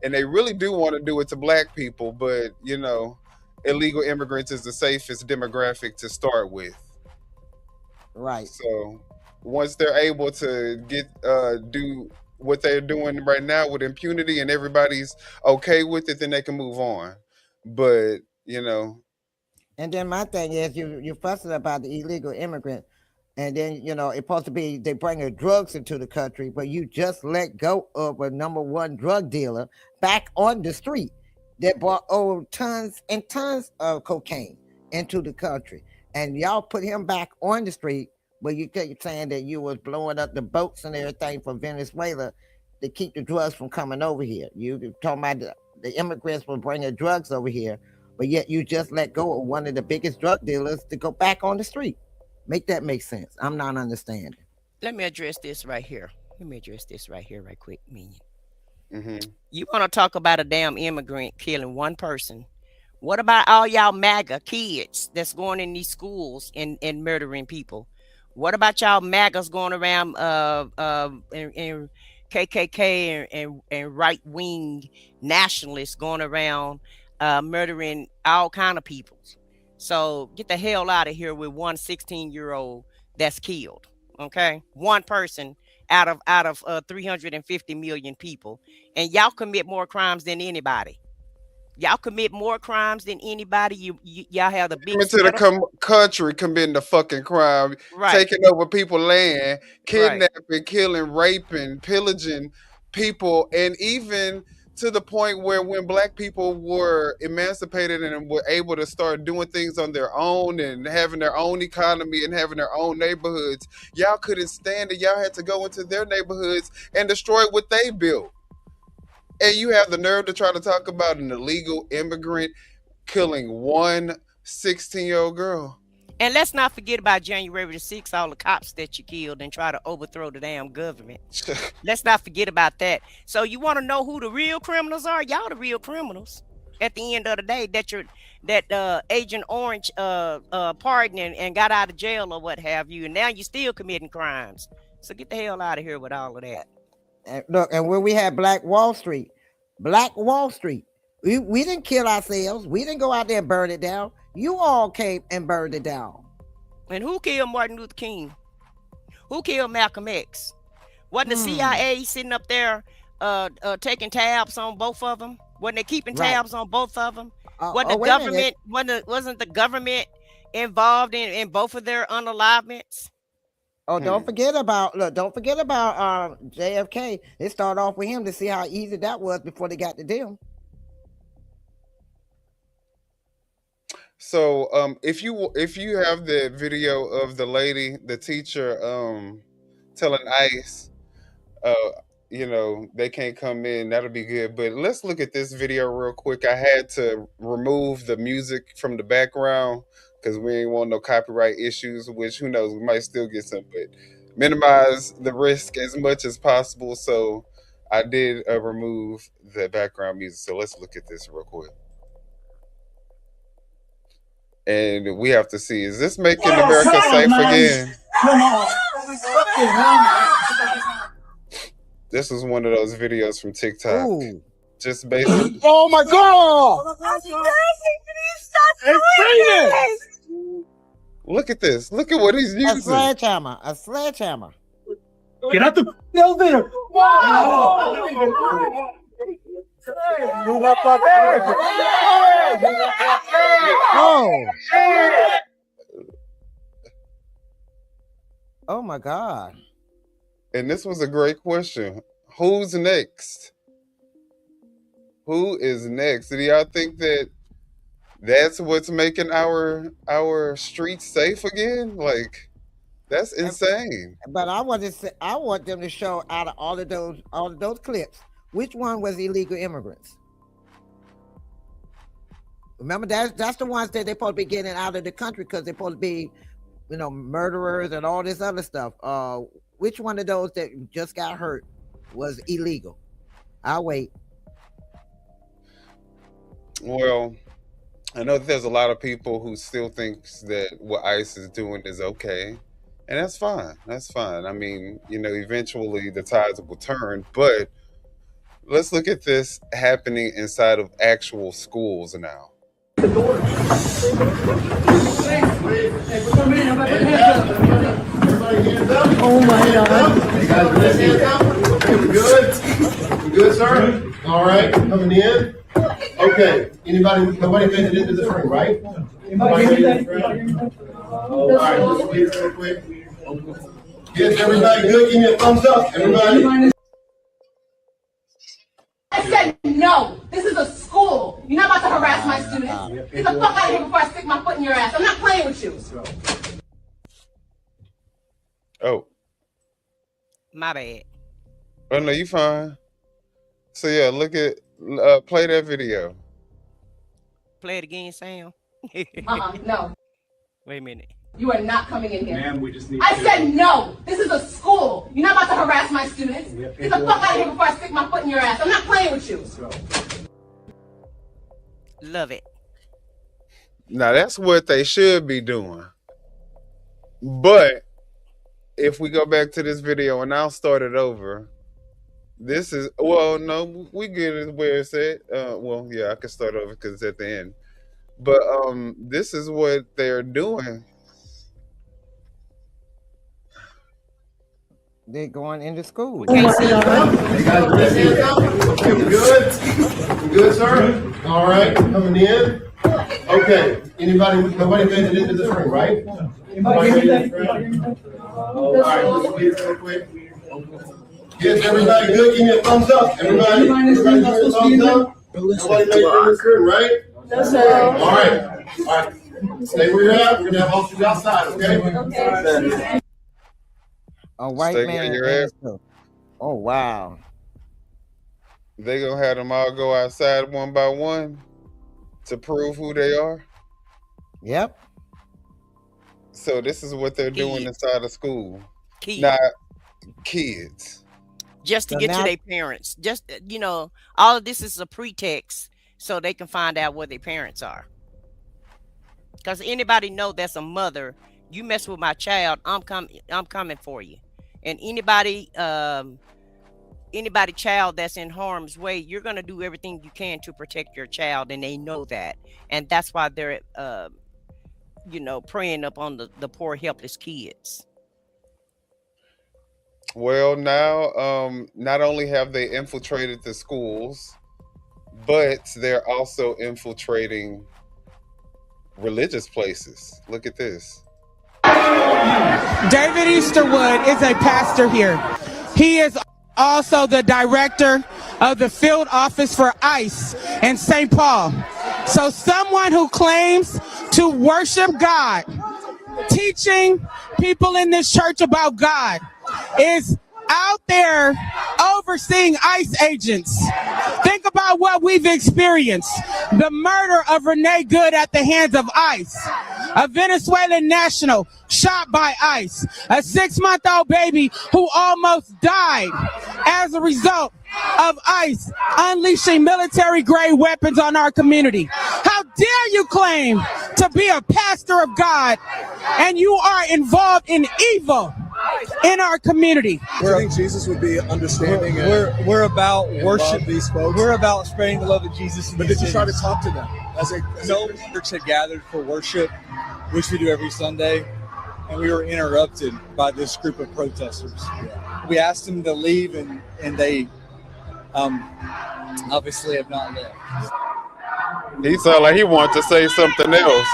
and they really do want to do it to black people. But you know, illegal immigrants is the safest demographic to start with. Right. So once they're able to get do what they're doing right now with impunity and everybody's okay with it, then they can move on. But you know, And then my thing is, you fussing about the illegal immigrant, and then it's supposed to be they bringing drugs into the country, but you just let go of a number one drug dealer back on the street that brought tons and tons of cocaine into the country, and y'all put him back on the street. But you keep saying that you was blowing up the boats and everything for Venezuela to keep the drugs from coming over here. You talking about the immigrants were bringing drugs over here, but yet you just let go of one of the biggest drug dealers to go back on the street. Make that make sense? I'm not understanding. Let me address this right here. Let me address this right here, right quick, Minion. hmm You want to talk about a damn immigrant killing one person? What about all y'all MAGA kids that's going in these schools and murdering people? What about y'all MAGAs going around and KKK and right wing nationalists going around murdering all kind of people? So get the hell out of here with one 16-year-old that's killed. Okay, one person out of 350 million people, and y'all commit more crimes than anybody. Y'all commit more crimes than anybody. Y'all have the coming biggest to the pedo. country, committing the fucking crime, Right, taking over people's land, right. kidnapping, killing, raping, pillaging people, and even to the point where when black people were emancipated and were able to start doing things on their own and having their own economy and having their own neighborhoods, y'all couldn't stand it. Y'all had to go into their neighborhoods and destroy what they built. And you have the nerve to try to talk about an illegal immigrant killing one 16-year-old girl. And let's not forget about January the 6th, all the cops that you killed and try to overthrow the damn government. Let's not forget about that. So you want to know who the real criminals are? Y'all the real criminals. At the end of the day, that Agent Orange pardoned and got out of jail or what have you, and now you're still committing crimes. So get the hell out of here with all of that. And look, and when we had Black Wall Street, we didn't kill ourselves. We didn't go out there and burn it down. You all came and burned it down. And who killed Martin Luther King? Who killed Malcolm X? Wasn't the CIA sitting up there taking tabs on both of them? Wasn't they keeping tabs on both of them? Wasn't the government involved in both of their unalivements? Oh, don't forget about JFK. It started off with him to see how easy that was before they got to them. So if you have the video of the lady, the teacher, telling ICE, you know, they can't come in, that'll be good. But let's look at this video real quick. I had to remove the music from the background because we ain't want no copyright issues, which who knows, we might still get some, but minimize the risk as much as possible. So I did remove the background music. So let's look at this real quick. And we have to see, is this making America safe again? This is one of those videos from TikTok. Ooh. Just basically. Oh my God! Look at this. Look at what he's using. A sledgehammer. Get out the elevator! Oh my God. And this was a great question. Who's next? Who is next? Do y'all think that that's what's making our streets safe again? Like, that's insane. But I want them to show out of all of those clips, which one was illegal immigrants. Remember, that's the ones that they're supposed to be getting out of the country because they're supposed to be, murderers and all this other stuff. Which one of those that just got hurt was illegal? I'll wait. Well, I know that there's a lot of people who still thinks that what ICE is doing is okay. And that's fine. That's fine. I mean, eventually the tides will turn, but let's look at this happening inside of actual schools now. Oh my God. Hey guys, we good? We good, sir? All right, coming in. Okay, nobody made it into the ring, right? Nobody made it into the ring? All right, just wait real quick. Yes, everybody good? Give me a thumbs up, everybody. I said no. This is a school. You're not about to harass my students. Get the fuck out of here before I stick my foot in your ass. I'm not playing with you. Oh. My bad. Oh, no, you fine. So, yeah, play that video. Play it again, Sam. No. Wait a minute. You are not coming in here. Ma'am, we just need I said no. This is a school. You're not about to harass my students. Get the fuck out of here before I stick my foot in your ass. I'm not playing with you. Love it. Now, that's what they should be doing. But if we go back to this video and I'll start it over, this is, no, we get it where it's at. Yeah, I can start over because it's at the end. But this is what they're doing. They're going into school. Hey guys, we good? We good, sir? All right, coming in. Okay, nobody made it into the ring, right? Nobody made it into the ring? All right, just wait real quick. Yes, everybody good? Give me a thumbs up. Everybody give me a thumbs up. Nobody made it in this ring, right? Yes, sir. All right. Stay where you're at. We're gonna have officers outside, okay? A white Stay man. where you're at. Oh wow. They gonna have them all go outside one by one to prove who they are. Yep. So this is what they're doing inside of school. Kids. Not kids. Just to So get to now- their parents. Just, all of this is a pretext so they can find out where their parents are. Because anybody know that's a mother, you mess with my child, I'm coming for you. And anybody child that's in harm's way, you're going to do everything you can to protect your child, and they know that. And that's why they're preying up on the poor helpless kids. Well, now, not only have they infiltrated the schools, but they're also infiltrating religious places. Look at this. David Easterwood is a pastor here. He is also the director of the field office for ICE in St. Paul. So someone who claims to worship God, teaching people in this church about God, is out there overseeing ICE agents. Think about what we've experienced. The murder of Renee Good at the hands of ICE. A Venezuelan national shot by ICE. A 6-month-old baby who almost died as a result of ICE unleashing military-grade weapons on our community. How dare you claim to be a pastor of God and you are involved in evil in our community? Do you think Jesus would be understanding? We're about worship these folks. We're about spreading the love of Jesus. But did you try to talk to them? No, church had gathered for worship, which we do every Sunday, and we were interrupted by this group of protesters. We asked them to leave, and they obviously have not left. He sounded like he wanted to say something else.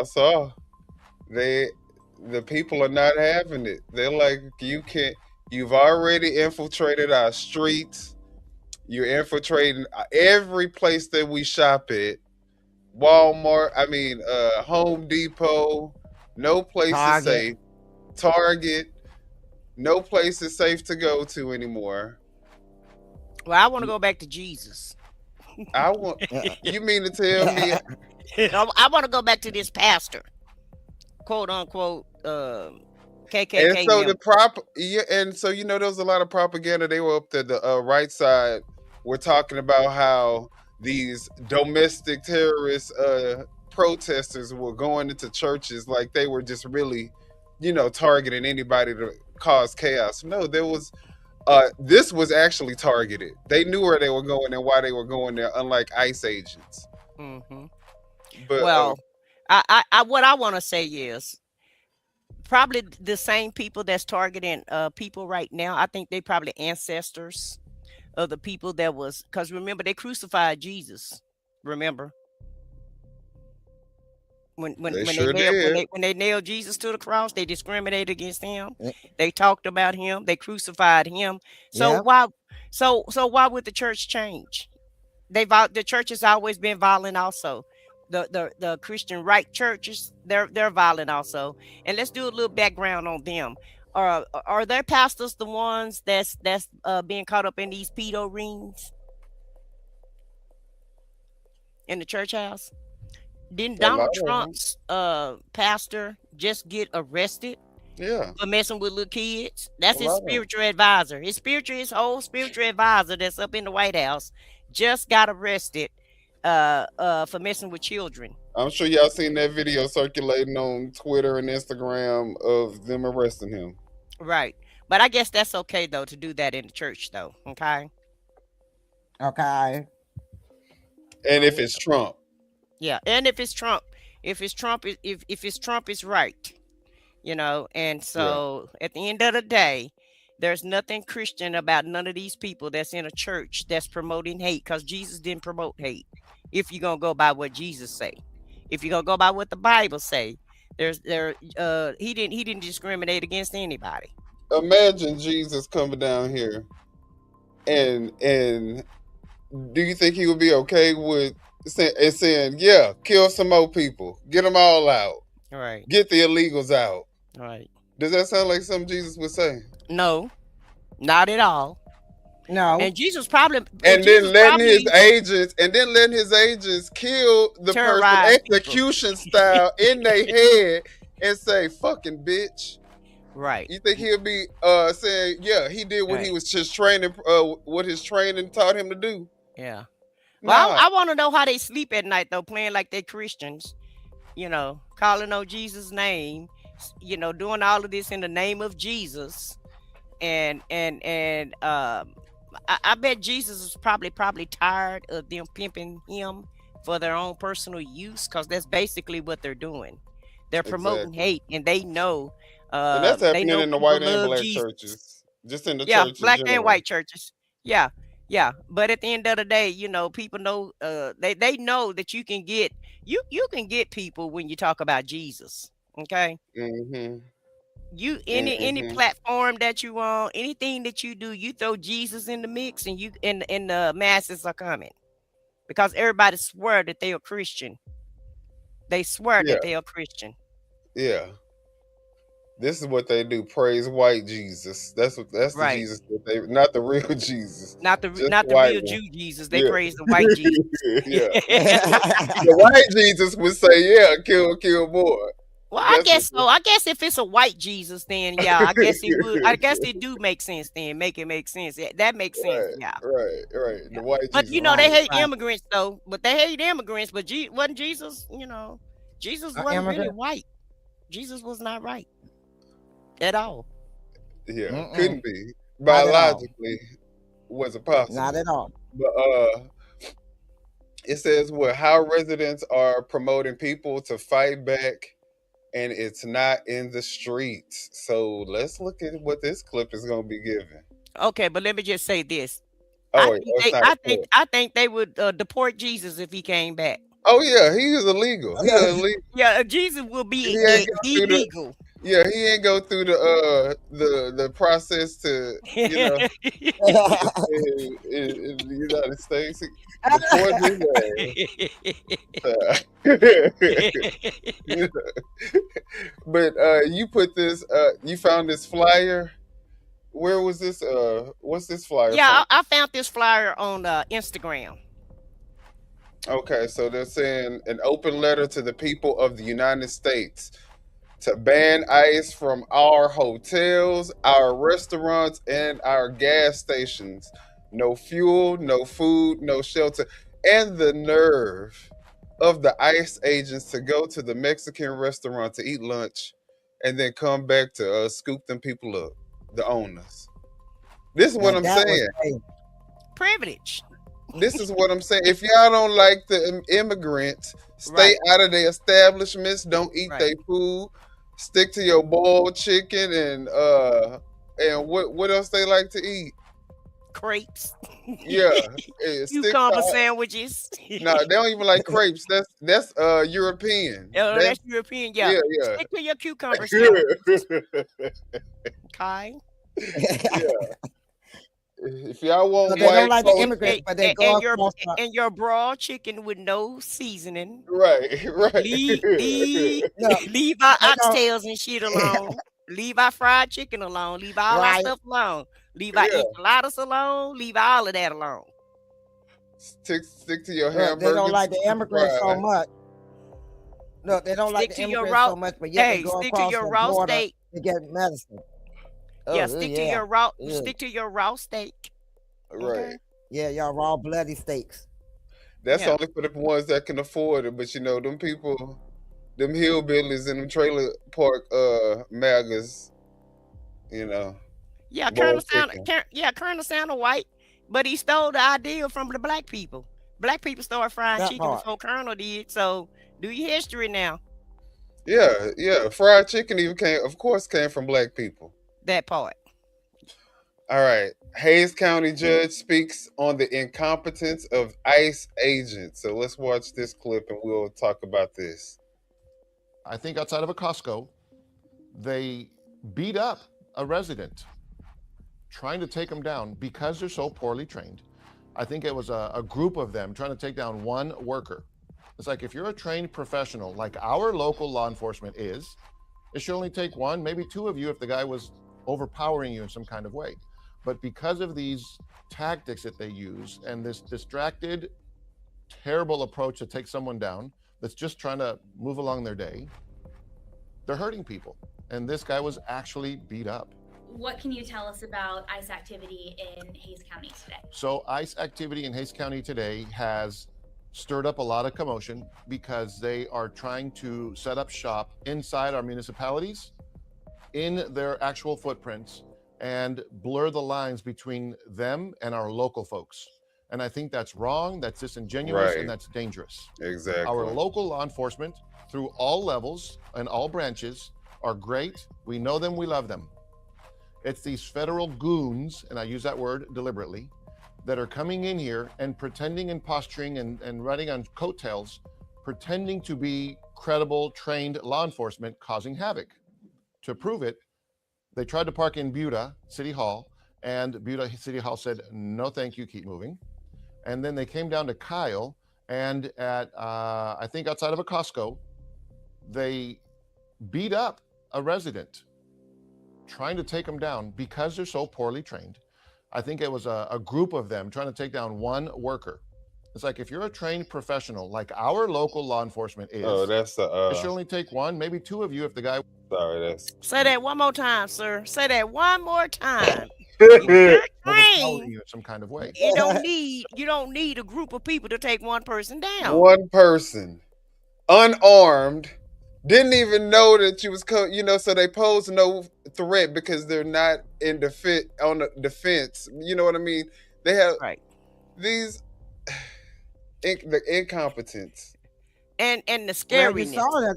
y'all saw, they the people are not having it. They're like, you've already infiltrated our streets. You're infiltrating every place that we shop at. Walmart, Home Depot, no place is Target. safe. Target, no place is safe to go to anymore. Well, I want to go back to Jesus. I want you mean to tell me I want to go back to this pastor, quote unquote, and KKK so the member. and so there was a lot of propaganda. They were up to the right side. We're talking about how these domestic terrorist protesters were going into churches like they were just really, targeting anybody to cause chaos. No, there was this was actually targeted. They knew where they were going and why they were going there, unlike ICE agents. Mm-hmm. But Well, what I want to say is probably the same people that's targeting people right now. I think they probably ancestors of the people that was, because remember they crucified Jesus. Remember when they when sure did. they nailed Jesus to the cross, they discriminated against him. They talked about him. They crucified him. So Yeah. why would the church change? The church has always been violent also. The Christian right churches, they're violent also. And let's do a little background on them. Are their pastors the ones that's being caught up in these pedo rings in the church house? Didn't A lot Donald of them. Trump's pastor just get arrested Yeah. for messing with little kids? That's A his lot of them. spiritual advisor. His whole spiritual advisor that's up in the White House just got arrested for messing with children. I'm sure y'all seen that video circulating on Twitter and Instagram of them arresting him. Right. But I guess that's okay though to do that in the church though. Okay. Okay. And if it's Trump. Yeah. And if it's Trump, if it's Trump is right, and so at the end of the day, there's nothing Christian about none of these people that's in a church that's promoting hate, because Jesus didn't promote hate. If you're gonna go by what Jesus say, if you're gonna go by what the Bible say, he didn't discriminate against anybody. Imagine Jesus coming down here and do you think he would be okay with saying, yeah, kill some more people, get them all out, All right. get the illegals out? All right. Does that sound like something Jesus would say? No, not at all. No. And Jesus probably and then letting his agents kill the person terrorize execution style in their head and say fucking bitch. Right. You think he'll be saying, yeah, he did what he was just training, what his training taught him to do? Yeah. Nah. Well, I want to know how they sleep at night though, playing like they're Christians, calling on Jesus' name, doing all of this in the name of Jesus, and I bet Jesus is probably tired of them pimping him for their own personal use, because that's basically what they're doing. They're promoting hate, and they know. And that's happening in the white and black Jesus. churches, just in the Yeah, church black in and general. white churches. Yeah. But at the end of the day, people know. They know that you can get people when you talk about Jesus. Okay. Mm-hmm. Any platform that you on, anything that you do, you throw Jesus in the mix, and the masses are coming, because everybody swear that they are Christian. They swear that they are Christian. Yeah. This is what they do. Praise white Jesus. That's the Jesus that they, not the real Jesus. Not the white real one. Jew Jesus. They praise the white Jesus. Yeah. The white Jesus would say, yeah, kill more. Well, I guess so. I guess if it's a white Jesus, then yeah, I guess it would. I guess it do make sense. Then make it make sense. Yeah, that makes sense. Yeah. Right. Yeah. The white but Jesus. They hate immigrants though. But they hate immigrants. But wasn't Jesus? Jesus wasn't really white. Jesus was not right at all. Yeah, couldn't be. Biologically, wasn't possible. Not at all. But it says how residents are promoting people to fight back, and it's not in the streets. So let's look at what this clip is going to be giving. Okay, but let me just say this. I think they would deport Jesus if he came back. Oh yeah, he is illegal. He illegal. Yeah, Jesus will He be ain't go through the. illegal. Yeah, he ain't go through the process to in the United States. The point is but you put this you found this flyer. Where was this what's this flyer Yeah, from? I found this flyer on Instagram. Okay, so they're saying an open letter to the people of the United States to ban ICE from our hotels, our restaurants, and our gas stations. No fuel, no food, no shelter. And the nerve of the ICE agents to go to the Mexican restaurant to eat lunch and then come back to scoop them people up, the owners. This is what Now I'm that was saying. Privilege. This is what I'm saying. If y'all don't like the immigrants, stay out of their establishments. Don't eat their food. Stick to your boiled chicken and what else they like to eat? Crepes. Yeah, Cucumber sandwiches. No, they don't even like crepes. That's European. Oh, that's European. Yeah. Yeah. Stick to your cucumber sandwiches. Okay. Yeah. If y'all want So they don't like the immigrants, but they go across and your broiled chicken with no seasoning. Right. Leave our oxtails and shit alone. Leave our fried chicken alone. Leave all our stuff alone. Leave our enchiladas alone. Leave all of that alone. Stick to your hamburgers. They don't like the immigrants so much. No, they don't like the immigrants so much, but yet they go stick across to your the raw border steak. to get medicine. Yeah, stick to your raw. Stick to your raw steak. Right. Okay. Yeah, y'all raw bloody steaks. That's only for the ones that can afford it. But them people, them hillbillies and them trailer park MAGAs, Yeah, Colonel sounded white, but he stole the idea from the black people. Black people started frying chicken before Colonel did. So do your history now. Yeah. Fried chicken came from black people. That part. All right. Hayes County judge speaks on the incompetence of ICE agents. So let's watch this clip and we'll talk about this. I think outside of a Costco, they beat up a resident trying to take him down because they're so poorly trained. I think it was a group of them trying to take down one worker. It's like, if you're a trained professional, like our local law enforcement is, it should only take one, maybe two of you if the guy was overpowering you in some kind of way. But because of these tactics that they use and this distracted, terrible approach to take someone down that's just trying to move along their day, they're hurting people. And this guy was actually beat up. What can you tell us about ICE activity in Hayes County today? So ICE activity in Hayes County today has stirred up a lot of commotion because they are trying to set up shop inside our municipalities in their actual footprints and blur the lines between them and our local folks. And I think that's wrong, that's disingenuous, and that's dangerous. Exactly. Our local law enforcement, through all levels and all branches, are great. We know them, we love them. It's these federal goons, and I use that word deliberately, that are coming in here and pretending and posturing and riding on coattails, pretending to be credible, trained law enforcement, causing havoc. To prove it, they tried to park in Buda City Hall, and Buda City Hall said, no, thank you, keep moving. And then they came down to Kyle, and at, I think outside of a Costco, they beat up a resident trying to take him down because they're so poorly trained. I think it was a group of them trying to take down one worker. It's like, if you're a trained professional, like our local law enforcement is, it should only take one, maybe two of you if the guy... Sorry, that's... Say that one more time, sir. Say that one more time. You're trained. You in some kind of way. You don't need a group of people to take one person down. One person, unarmed, didn't even know that you was, so they pose no threat because they're not on the defense. You know what I mean? They have these the incompetence and the scariness.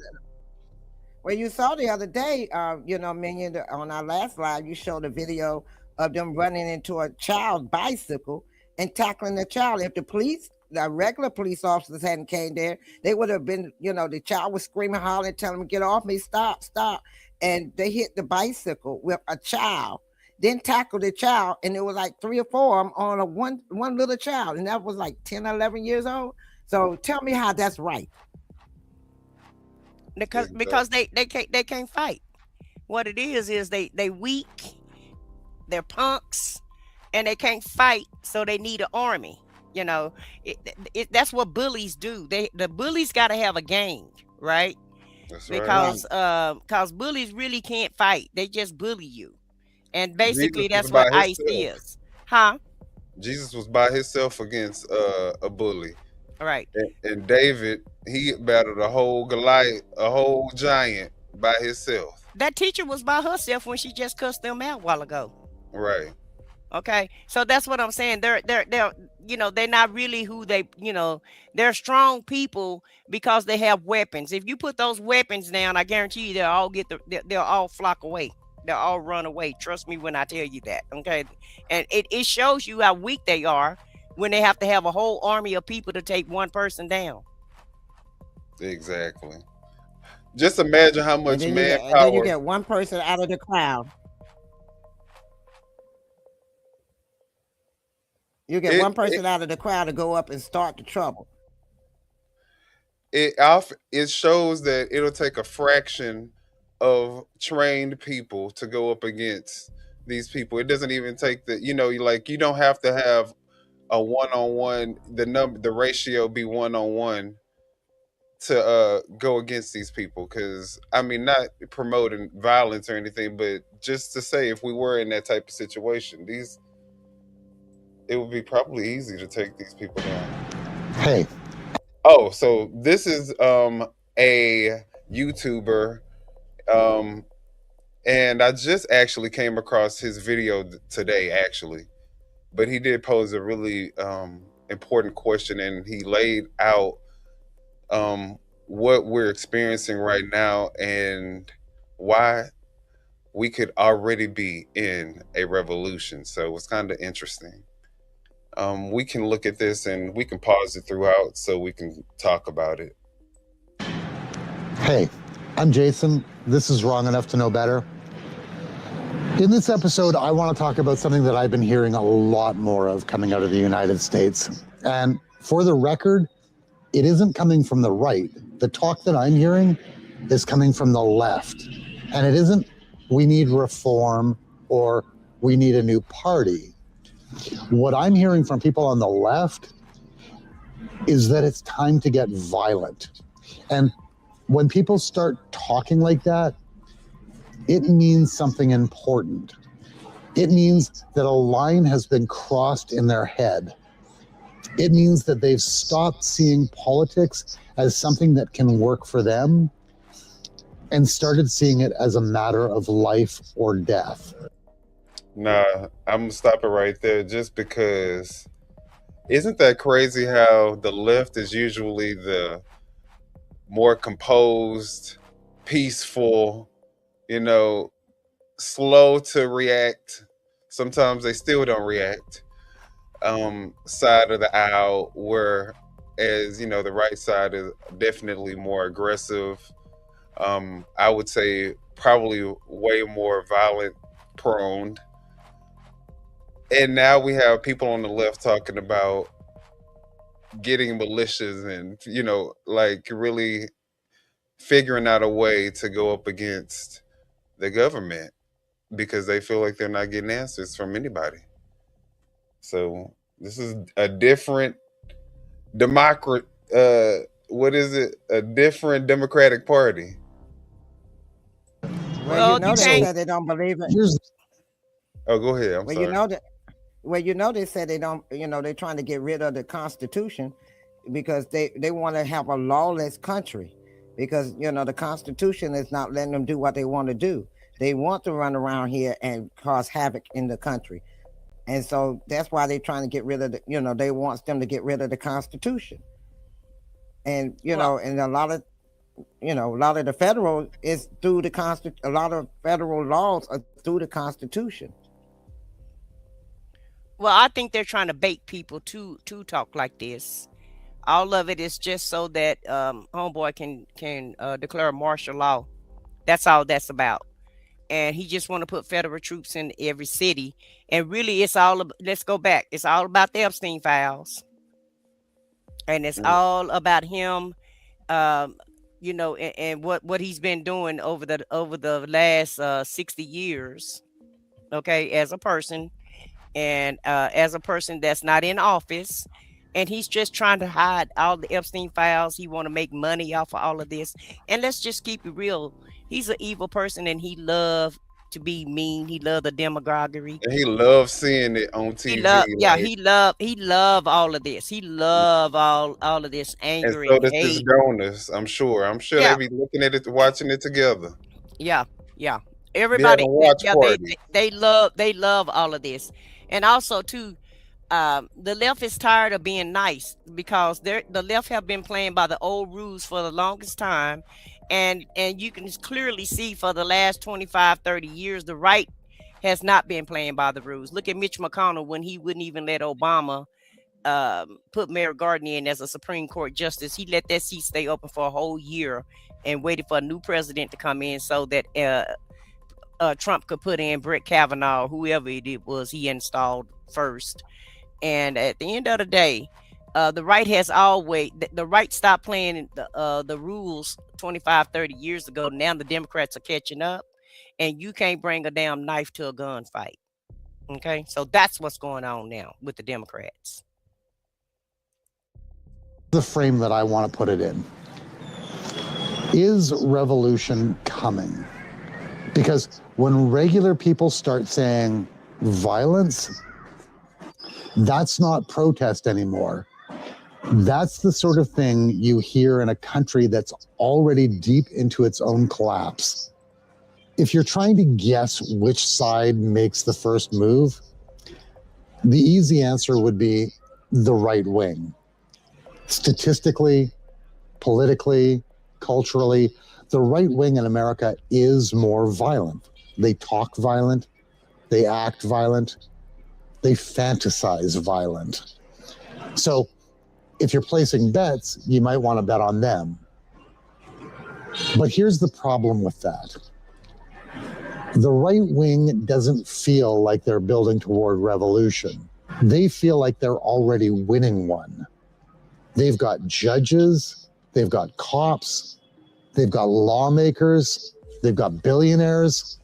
Well, you saw the other day, Minion, on our last live, you showed a video of them running into a child bicycle and tackling the child. If the police the regular police officers hadn't came there, they would have been, the child was screaming, hollering, telling him, get off me, stop. And they hit the bicycle with a child, then tackled the child, and it was like 3 or 4 of them on a one little child, and that was like 10 or 11 years old. So tell me how that's right. Because they can't fight. What it is they weak, they're punks, and they can't fight, so they need an army. That's what bullies do. The bullies got to have a gang, right? That's Because bullies really can't fight. They just bully you, and basically that's what ICE is, huh? Jesus was by himself against a bully. Right. And David, he battled a whole Goliath, a whole giant by himself. That teacher was by herself when she just cussed them out a while ago. Right. Okay. So that's what I'm saying. They're not really who they, they're strong people because they have weapons. If you put those weapons down, I guarantee you they'll all flock away. They'll all run away. Trust me when I tell you that. Okay. And it shows you how weak they are when they have to have a whole army of people to take one person down. Exactly. Just imagine how much manpower. Then you get one person out of the crowd. You get one person out of the crowd to go up and start the trouble. It shows that it'll take a fraction of trained people to go up against these people. It doesn't even take you don't have to have a one-on-one, the ratio be one-on-one to go against these people. Because not promoting violence or anything, but just to say, if we were in that type of situation, it would be probably easy to take these people down. Hey. Oh, so this is a YouTuber, and I just actually came across his video today, actually. But he did pose a really important question, and he laid out what we're experiencing right now and why we could already be in a revolution. So it's kind of interesting. We can look at this and we can pause it throughout so we can talk about it. Hey, I'm Jason. This is Wrong Enough to Know Better. In this episode, I want to talk about something that I've been hearing a lot more of coming out of the United States. And for the record, it isn't coming from the right. The talk that I'm hearing is coming from the left. And it isn't, we need reform or we need a new party. What I'm hearing from people on the left is that it's time to get violent. And when people start talking like that, it means something important. It means that a line has been crossed in their head. It means that they've stopped seeing politics as something that can work for them and started seeing it as a matter of life or death. Nah, I'm gonna stop it right there just because isn't that crazy how the left is usually the more composed, peaceful, slow to react. Sometimes they still don't react. Side of the aisle, whereas the right side is definitely more aggressive. I would say probably way more violent prone. And now we have people on the left talking about getting militias and really figuring out a way to go up against the government because they feel like they're not getting answers from anybody. So this is a different a different Democratic Party. Well, they said they don't believe it. Oh, go ahead. I'm sorry. They said they don't, they're trying to get rid of the Constitution because they want to have a lawless country because, the Constitution is not letting them do what they want to do. They want to run around here and cause havoc in the country. And so that's why they're trying to get rid of they want them to get rid of the Constitution. And, and a lot of the federal is through the Constitution. A lot of federal laws are through the Constitution. Well, I think they're trying to bait people to talk like this All of it is just so that homeboy can declare martial law. That's all that's about. And he just want to put federal troops in every city. And really, it's all. Let's go back. It's all about the Epstein files, and it's all about him. Um, and what he's been doing over the last 60 years. Okay, as a person, and as a person that's not in office, and he's just trying to hide all the Epstein files. He want to make money off of all of this. And let's just keep it real. He's an evil person, and he love to be mean. He love the demagoguery. And he loves seeing it on He TV. love, yeah, Like, he love all of this. He love all of this and anger so and does his hate. donors, I'm sure. I'm sure they Yeah, be looking at it, watching it together. yeah, yeah. Be having Everybody, watch yeah, parties. they love all of this. And also too, the left is tired of being nice because the left have been playing by the old rules for the longest time. And you can clearly see for the last 25, 30 years, the right has not been playing by the rules. Look at Mitch McConnell when he wouldn't even let Obama put Merrick Garden in as a Supreme Court justice. He let that seat stay open for a whole year and waited for a new president to come in so that Trump could put in Brett Kavanaugh, whoever it was he installed first. And at the end of the day, the right has always the right stopped playing the rules 25, 30 years ago. Now the Democrats are catching up, and you can't bring a damn knife to a gunfight. Okay, so that's what's going on now with the Democrats. The frame that I want to put it in is revolution coming? Because when regular people start saying violence, that's not protest anymore. That's the sort of thing you hear in a country that's already deep into its own collapse. If you're trying to guess which side makes the first move, the easy answer would be the right wing. Statistically, politically, culturally, the right wing in America is more violent. They talk violent, they act violent, they fantasize violent. So if you're placing bets, you might want to bet on them. But here's the problem with that. The right wing doesn't feel like they're building toward revolution. They feel like they're already winning one. They've got judges, they've got cops, they've got lawmakers, they've got billionaires,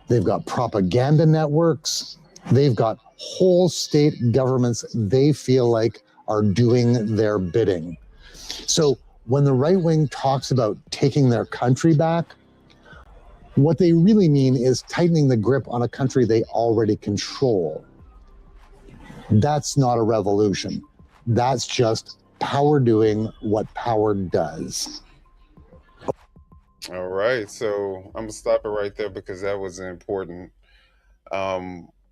they've got propaganda networks, they've got whole state governments they feel like are doing their bidding. So when the right wing talks about taking their country back, what they really mean is tightening the grip on a country they already control. That's not a revolution. That's just power doing what power does. All right, so I'm gonna stop it right there because that was an important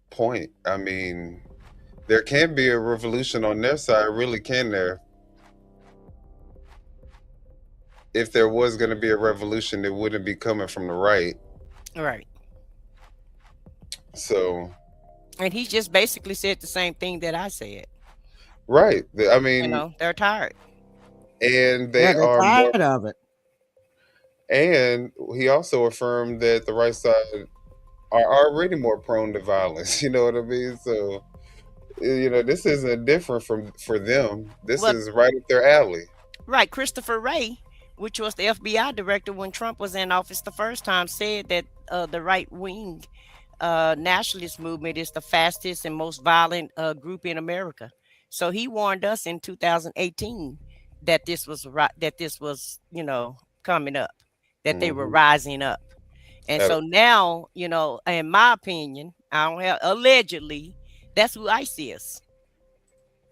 point. I mean, there can be a revolution on their side, really, can there? If there was going to be a revolution, it wouldn't be coming from the right. Right. So. And he just basically said the same thing that I said. Right. I mean, they're tired. And they're tired of it. And he also affirmed that the right side are already more prone to violence. You know what I mean? So, this isn't different for them. This is right up their alley. Right. Christopher Wray, which was the FBI director when Trump was in office the first time, said that the right wing nationalist movement is the fastest and most violent group in America. So he warned us in 2018 that this was coming up, that they were rising up. And so now, in my opinion, allegedly, that's who ICE is.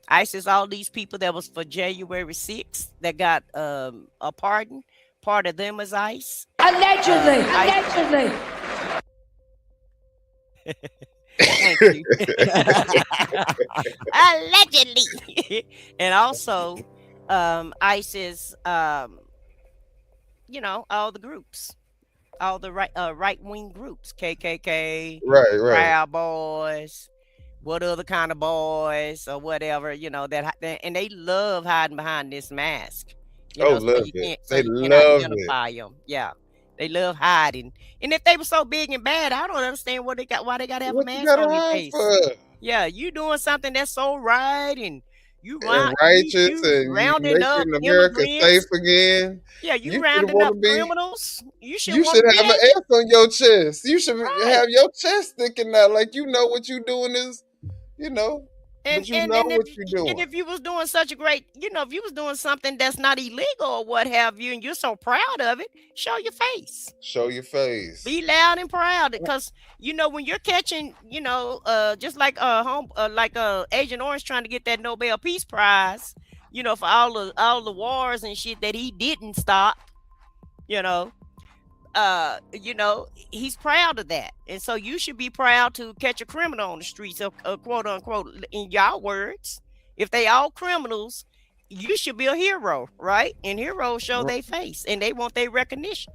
ICE is all these people that was for January 6th that got a pardon. Part of them is ICE. Allegedly. Thank you. Allegedly. And also, ICE is, all the groups, all the right wing groups, KKK, right, Proud Boys, what other kind of boys or whatever, and they love hiding behind this mask, Oh, so love you it. can't so They you can't love it. identify them. Yeah. They love hiding. And if they were so big and bad, I don't understand why they gotta have a What you mask got on their around face. for? Yeah, you doing something that's so right, and you And round you righteous, you and you rounding up making America safe immigrants. again. Yeah, you You should rounding want up to be. criminals. You should You want should to have an be S on your chest. You should right. have your chest sticking out, like you know what you doing is, you know, And but you and know and if what you're and doing. if you was doing such a great, if you was doing something that's not illegal or what have you, and you're so proud of it, show your face. Show your face. Be loud and proud, because when you're catching, just like Agent Orange trying to get that Nobel Peace Prize, for all the wars and shit that he didn't stop, you know, he's proud of that, and so you should be proud to catch a criminal on the streets, of quote unquote, in y'all words. If they all criminals, you should be a hero, right? And heroes show their face, and they want their recognition.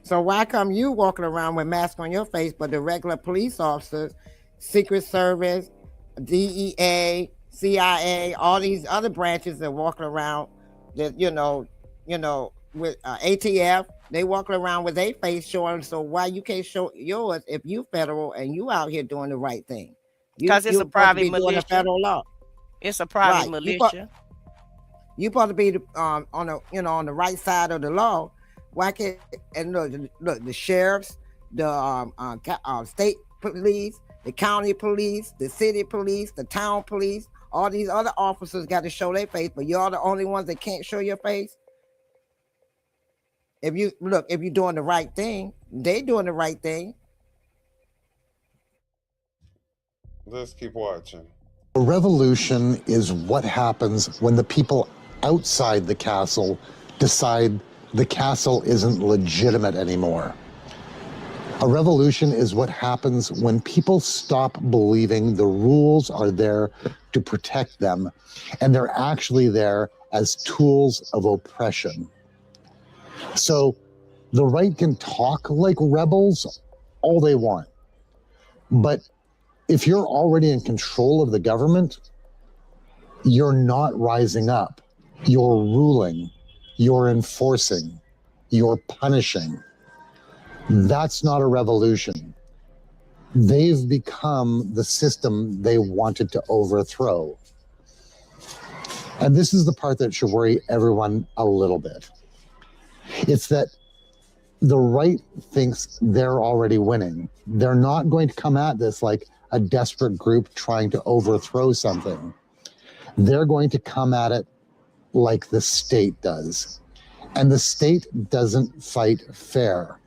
So why come you walking around with mask on your face, but the regular police officers, Secret Service, DEA, CIA, all these other branches are walking around that with ATF, they walking around with their face showing. So why you can't show yours if you federal and you out here doing the right thing? Because it's a private militia. Doing the federal law. It's a private militia. You supposed to be on the right side of the law. Why can't look the sheriffs, the state police, the county police, the city police, the town police, all these other officers got to show their face, but you're the only ones that can't show your face? If you're doing the right thing, they doing the right thing. Let's keep watching. A revolution is what happens when the people outside the castle decide the castle isn't legitimate anymore. A revolution is what happens when people stop believing the rules are there to protect them, and they're actually there as tools of oppression. So the right can talk like rebels all they want, but if you're already in control of the government, you're not rising up. You're ruling, you're enforcing, you're punishing. That's not a revolution. They've become the system they wanted to overthrow. And this is the part that should worry everyone a little bit. It's that the right thinks they're already winning. They're not going to come at this like a desperate group trying to overthrow something. They're going to come at it like the state does. And the state doesn't fight fair.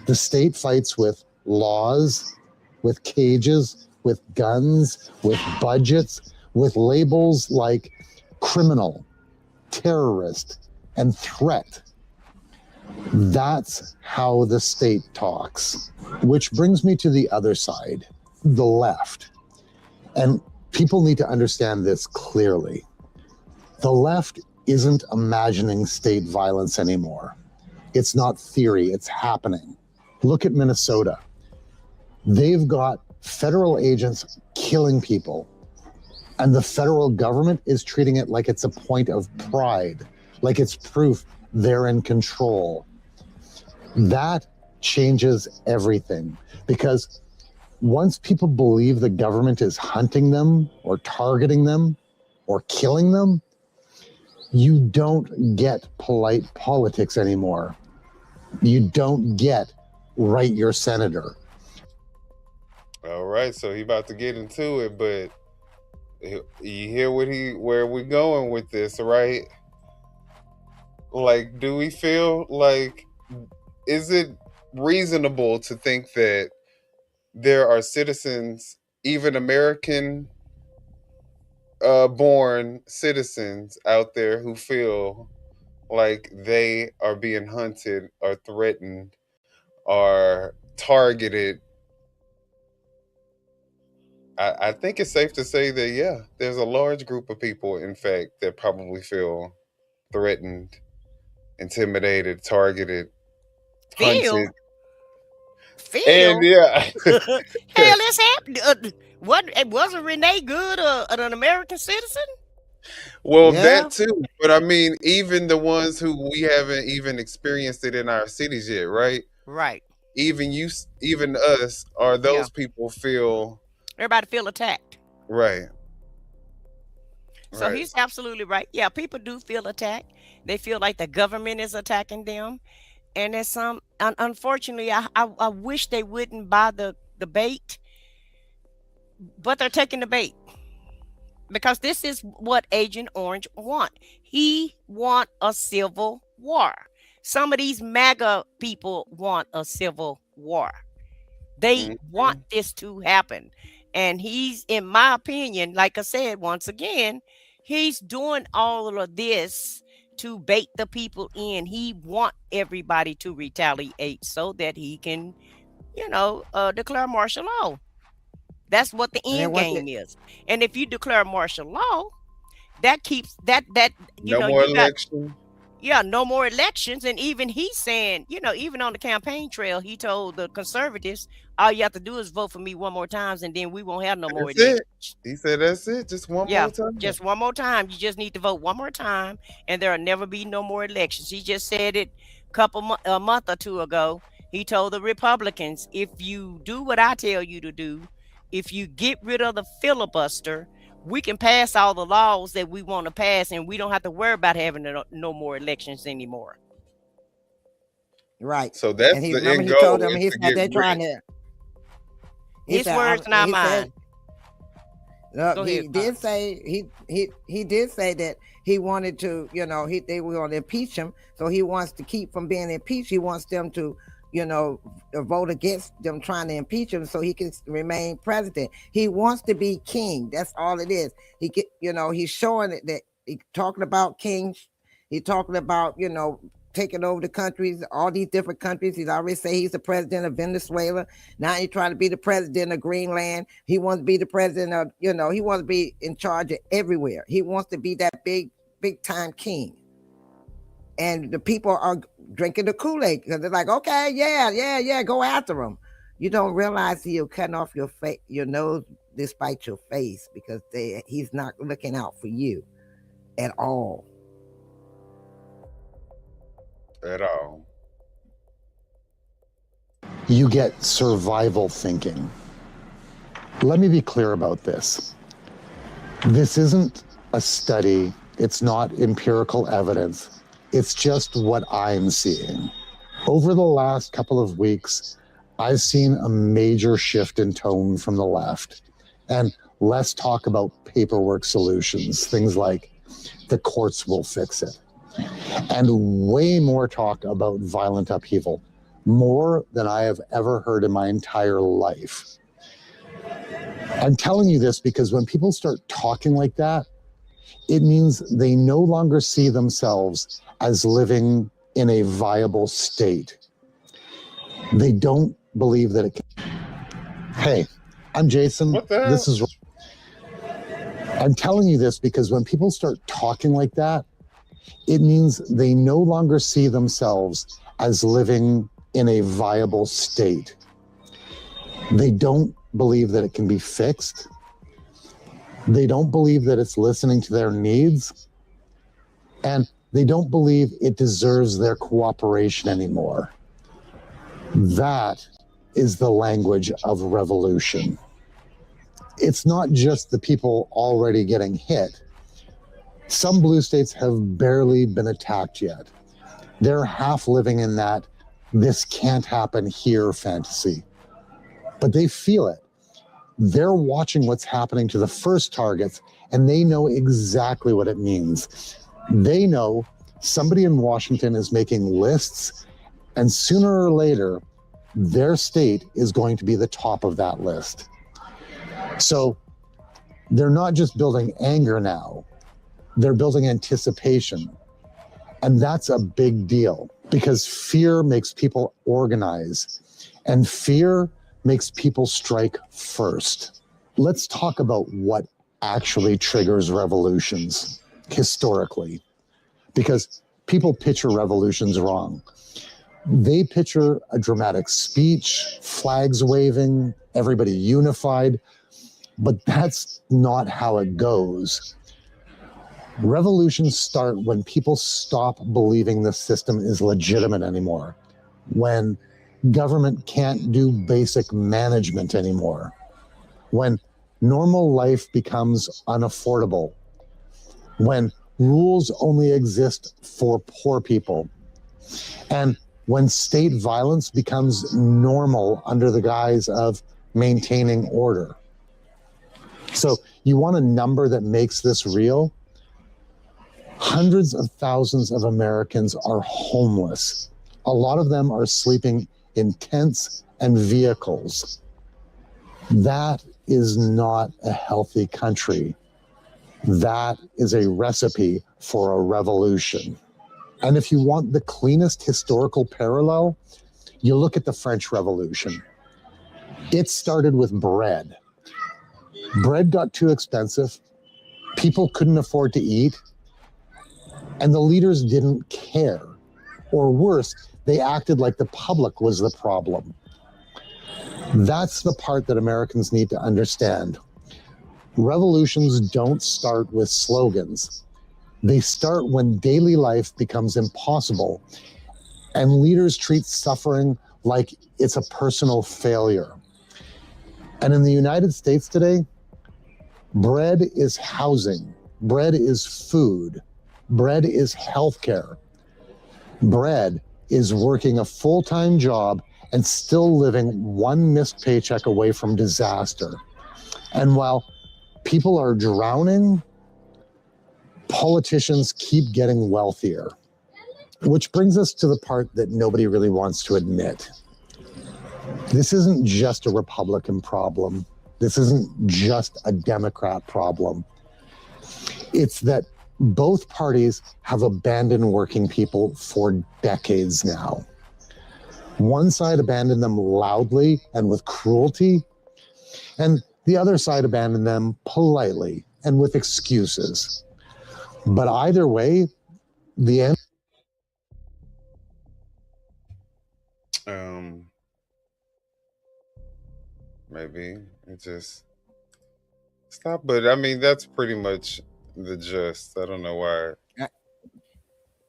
The state fights with laws, with cages, with guns, with budgets, with labels like criminal, terrorist, and threat. That's how the state talks. Which brings me to the other side, the left. And people need to understand this clearly. The left isn't imagining state violence anymore. It's not theory, it's happening. Look at Minnesota. They've got federal agents killing people, and the federal government is treating it like it's a point of pride, like it's proof they're in control. That changes everything, because once people believe the government is hunting them or targeting them or killing them, you don't get polite politics anymore. You don't get write your senator. All right, so he about to get into it, but you hear where we going with this, right? Like, do we feel like, is it reasonable to think that there are citizens, even American born citizens out there, who feel like they are being hunted or threatened or targeted? I think it's safe to say that, yeah, there's a large group of people, in fact, that probably feel threatened, intimidated, targeted, hunted. And yeah. Hell, it's happening. Wasn't Renee Good an American citizen? Well, Yeah. that too. But I mean, even the ones who we haven't even experienced it in our cities yet, right? Right. Even even us, are Yeah. those people feel Everybody feel attacked. right? So Right. he's absolutely right. Yeah, people do feel attacked. They feel like the government is attacking them. And there's some, unfortunately, I wish they wouldn't buy the bait, but they're taking the bait. Because this is what Agent Orange want. He want a civil war. Some of these MAGA people want a civil war. They want this to happen. And he's, in my opinion, like I said, once again, he's doing all of this to bait the people in. He want everybody to retaliate so that he can, declare martial law. That's what the end game is. And if you declare martial law, that keeps that No more you got election. no more elections. And even he's saying, even on the campaign trail, he told the conservatives, all you have to do is vote for me one more time, and then we won't have no more That's elections. it. He said that's it. Just one more time. Just one more time. You just need to vote one more time, and there'll never be no more elections. He just said it a month or two ago. He told the Republicans, if you do what I tell you to do, if you get rid of the filibuster, we can pass all the laws that we want to pass, and we don't have to worry about having no more elections anymore. Right. So that's and he, the remember end he goal. told them, is he to said get they're rid. trying to. His words, not mine. Look, he did say he did say that he wanted to, they were going to impeach him, so he wants to keep from being impeached. He wants them to, vote against them trying to impeach him so he can remain president. He wants to be king. That's all it is. He's showing it that he's talking about kings. He's talking about, taking over the countries, all these different countries. He's already said he's the president of Venezuela. Now he's trying to be the president of Greenland. He wants to be the president of, he wants to be in charge of everywhere. He wants to be that big time king. And the people are drinking the Kool-Aid because they're like, okay, yeah, go after him. You don't realize he'll cut off your nose despite your face because he's not looking out for you at all. At all. You get survival thinking. Let me be clear about this. This isn't a study. It's not empirical evidence. It's just what I'm seeing. Over the last couple of weeks, I've seen a major shift in tone from the left, and less talk about paperwork solutions, things like the courts will fix it, and way more talk about violent upheaval, more than I have ever heard in my entire life. I'm telling you this because when people start talking like that, it means they no longer see themselves as living in a viable state. They don't believe that it can. Hey, I'm Jason. What the hell? This is. I'm telling you this because when people start talking like that, it means they no longer see themselves as living in a viable state. They don't believe that it can be fixed. They don't believe that it's listening to their needs. And they don't believe it deserves their cooperation anymore. That is the language of revolution. It's not just the people already getting hit. Some blue states have barely been attacked yet. They're half living in that this can't happen here fantasy. But they feel it. They're watching what's happening to the first targets, and they know exactly what it means. They know somebody in Washington is making lists, and sooner or later, their state is going to be the top of that list. So they're not just building anger now, they're building anticipation. And that's a big deal because fear makes people organize, and fear makes people strike first. Let's talk about what actually triggers revolutions historically, because people picture revolutions wrong. They picture a dramatic speech, flags waving, everybody unified, but that's not how it goes. Revolutions start when people stop believing the system is legitimate anymore, when government can't do basic management anymore, when normal life becomes unaffordable, when rules only exist for poor people, and when state violence becomes normal under the guise of maintaining order. So you want a number that makes this real? Hundreds of thousands of Americans are homeless. A lot of them are sleeping in tents and vehicles. That is not a healthy country. That is a recipe for a revolution. And if you want the cleanest historical parallel, you look at the French Revolution. It started with bread. Bread got too expensive. People couldn't afford to eat. And the leaders didn't care. Or worse, they acted like the public was the problem. That's the part that Americans need to understand. Revolutions don't start with slogans. They start when daily life becomes impossible and leaders treat suffering like it's a personal failure. And in the United States today, bread is housing, bread is food, bread is healthcare. Bread is working a full-time job and still living one missed paycheck away from disaster. And while people are drowning, politicians keep getting wealthier. Which brings us to the part that nobody really wants to admit. This isn't just a Republican problem. This isn't just a Democrat problem. It's that both parties have abandoned working people for decades now. One side abandoned them loudly and with cruelty, and the other side abandoned them politely and with excuses. But either way, the end. Maybe it just stop. But I mean, that's pretty much the gist. I don't know why.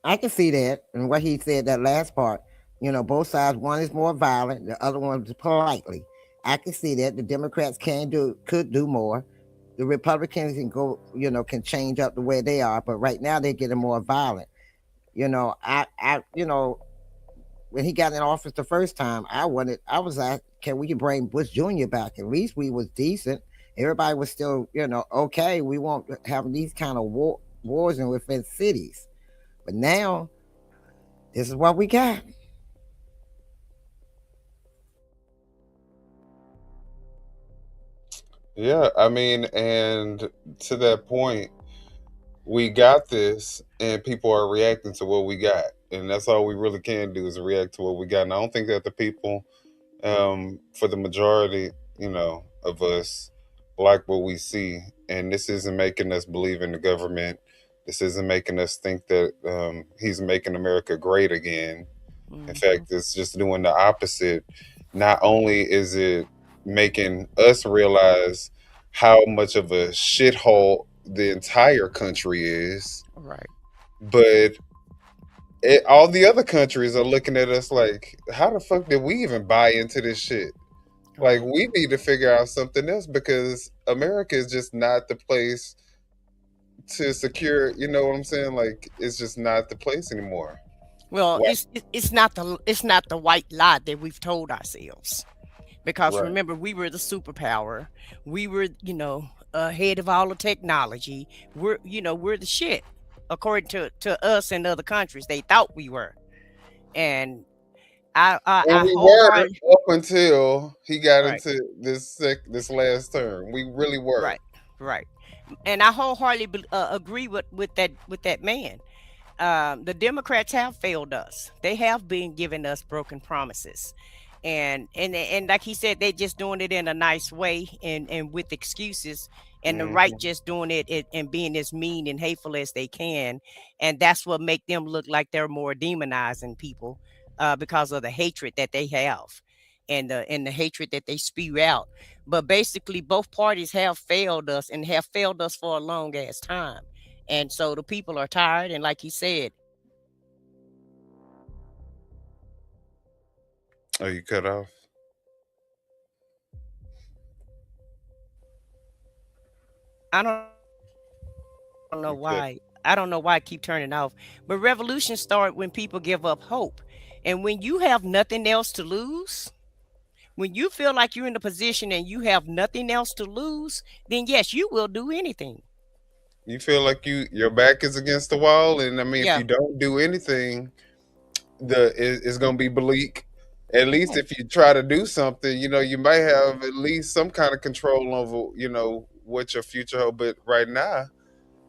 I can see that, and what he said that last part. Both sides. One is more violent, the other one is politely. I can see that the Democrats could do more. The Republicans can go, can change up the way they are, but right now they're getting more violent. When he got in office the first time, I was like, can we bring Bush Jr. back? At least we was decent. Everybody was still, okay. We won't have these kind of wars within cities. But now, this is what we got. Yeah, I mean, and to that point, we got this, and people are reacting to what we got, and that's all we really can do is react to what we got. And I don't think that the people, for the majority, of us, like what we see, and this isn't making us believe in the government. This isn't making us think that he's making America great again. In fact, it's just doing the opposite. Not only is it making us realize how much of a shithole the entire country is, Right. but all the other countries are looking at us like, how the fuck did we even buy into this shit? Like, we need to figure out something else because America is just not the place to secure. You know what I'm saying? Like, it's just not the place anymore. Well, it's not the white lie that we've told ourselves, because Right. remember, we were the superpower. We were, ahead of all the technology. We're the shit, according to us and other countries. They thought we were, and And I we were wholeheartedly. up until he got Right. into this last term. We really were. Right. And I wholeheartedly agree with that man. The Democrats have failed us. They have been giving us broken promises, and like he said, they just doing it in a nice way and with excuses, and the right Mhm. just doing it and being as mean and hateful as they can, and that's what make them look like they're more demonizing people. because of the hatred that they have and the hatred that they spew out. But basically, both parties have failed us and have failed us for a long ass time. And so the people are tired. And like he said, Oh, you cut off? I don't know You cut. why. I don't know why I keep turning off. But revolutions start when people give up hope. And when you have nothing else to lose, when you feel like you're in a position and you have nothing else to lose, then yes, you will do anything. You feel like your back is against the wall, and I mean, if Yeah. you don't do anything, it's gonna be bleak. At least Yeah. if you try to do something, you might have at least some kind of control over, what your future holds. But right now,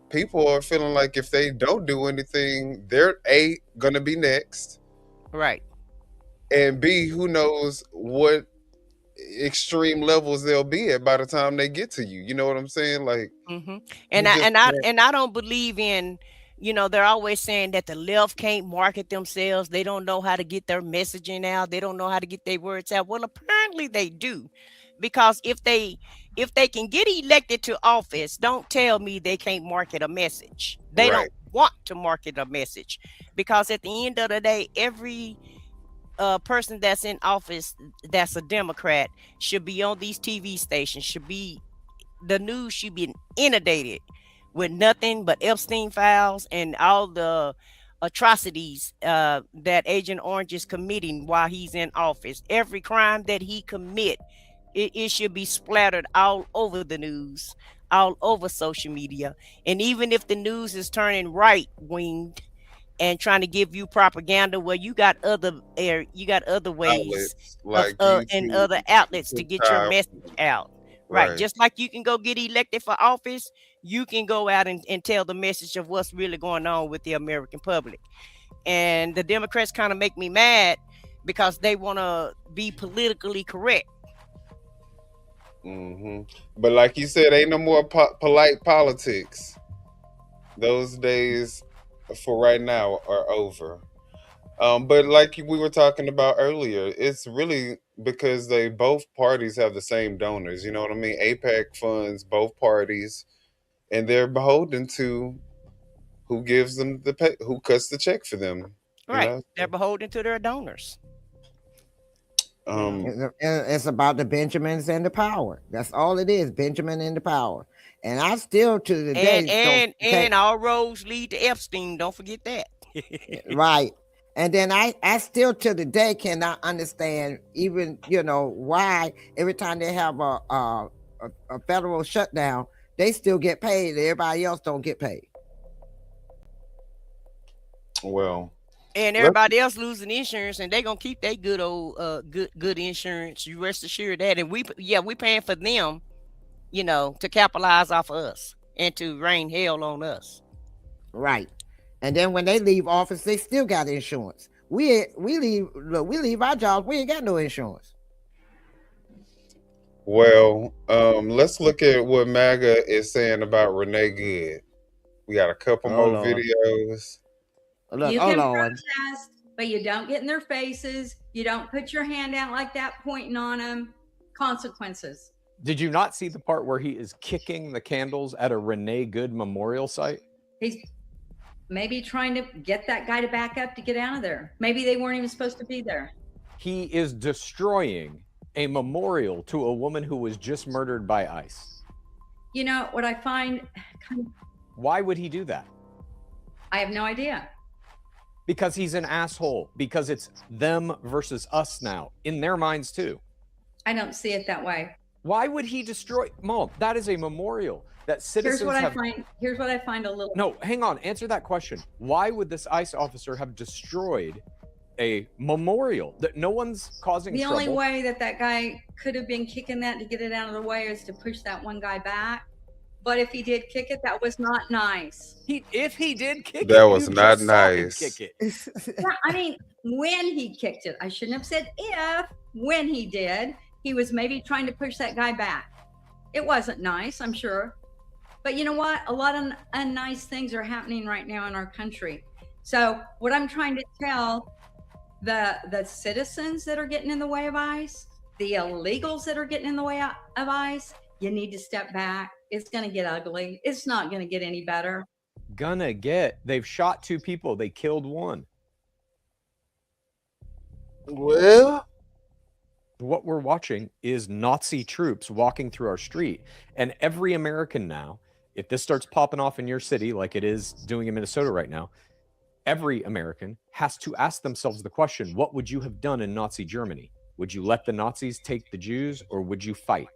people are feeling like if they don't do anything, they're A, gonna be next, Right. and B, who knows what extreme levels they'll be at by the time they get to you. You know what I'm saying? Like, hmm you And I just and I can't. and I don't believe in, they're always saying that the left can't market themselves. They don't know how to get their messaging out. They don't know how to get their words out. Well, apparently they do, because if they can get elected to office, don't tell me they can't market a message. They Right. don't want to market a message, because at the end of the day, every person that's in office that's a Democrat should be on these TV stations, should be the news should be inundated with nothing but Epstein files and all the atrocities that Agent Orange is committing while he's in office. Every crime that he commit, it should be splattered all over the news, all over social media. And even if the news is turning right winged and trying to give you propaganda, well, you got other ways Outlets of like and YouTube, other outlets to get your TikTok. message out. Right. Right. Just like you can go get elected for office, you can go out and tell the message of what's really going on with the American public. And the Democrats kind of make me mad because they want to be politically correct. But like you said, ain't no more polite politics. Those days, for right now, are over. But like we were talking about earlier, it's really because both parties have the same donors. You know what I mean? APAC funds both parties, and they're beholden to who gives them who cuts the check for them. You Right. know. They're beholden to their donors. It's about the Benjamins and the power. That's all it is, Benjamin and the power. And I still to the day And all roads lead to Epstein. Don't forget that. right. And then I still to the day cannot understand even why every time they have a federal shutdown, they still get paid. Everybody else don't get paid. Well, and everybody else losing insurance, and they're gonna keep their good old good insurance. You rest assured that. And we paying for them, to capitalize off of us and to rain hell on us. Right. And then when they leave office, they still got insurance. We leave our jobs, we ain't got no insurance. Well, let's look at what MAGA is saying about Renee Good. We got a couple more Lord. videos. Look, you can protest, but you don't get in their faces. You don't put your hand out like that, pointing on them. Consequences. Did you not see the part where he is kicking the candles at a Renee Good memorial site? He's maybe trying to get that guy to back up to get out of there. Maybe they weren't even supposed to be there. He is destroying a memorial to a woman who was just murdered by ICE. You know what I find kind of... Why would he do that? I have no idea. Because he's an asshole. Because it's them versus us now, in their minds too. I don't see it that way. Why would he destroy? Mom, that is a memorial that citizens Here's what I find a little... No, hang on. Answer that question. Why would this ICE officer have destroyed a memorial that no one's causing trouble? The only way that guy could have been kicking that to get it out of the way is to push that one guy back. But if he did kick it, that was not nice. If he did kick that it, was not nice. Kick it. Yeah, I mean, when he kicked it, I shouldn't have said if. When he did, he was maybe trying to push that guy back. It wasn't nice, I'm sure. But you know what? A lot of unnice things are happening right now in our country. So what I'm trying to tell the citizens that are getting in the way of ICE, the illegals that are getting in the way of ICE, you need to step back. It's going to get ugly. It's not going to get any better. They've shot 2 people. They killed 1. Well, what we're watching is Nazi troops walking through our street. And every American now, if this starts popping off in your city like it is doing in Minnesota right now, every American has to ask themselves the question, what would you have done in Nazi Germany? Would you let the Nazis take the Jews, or would you fight?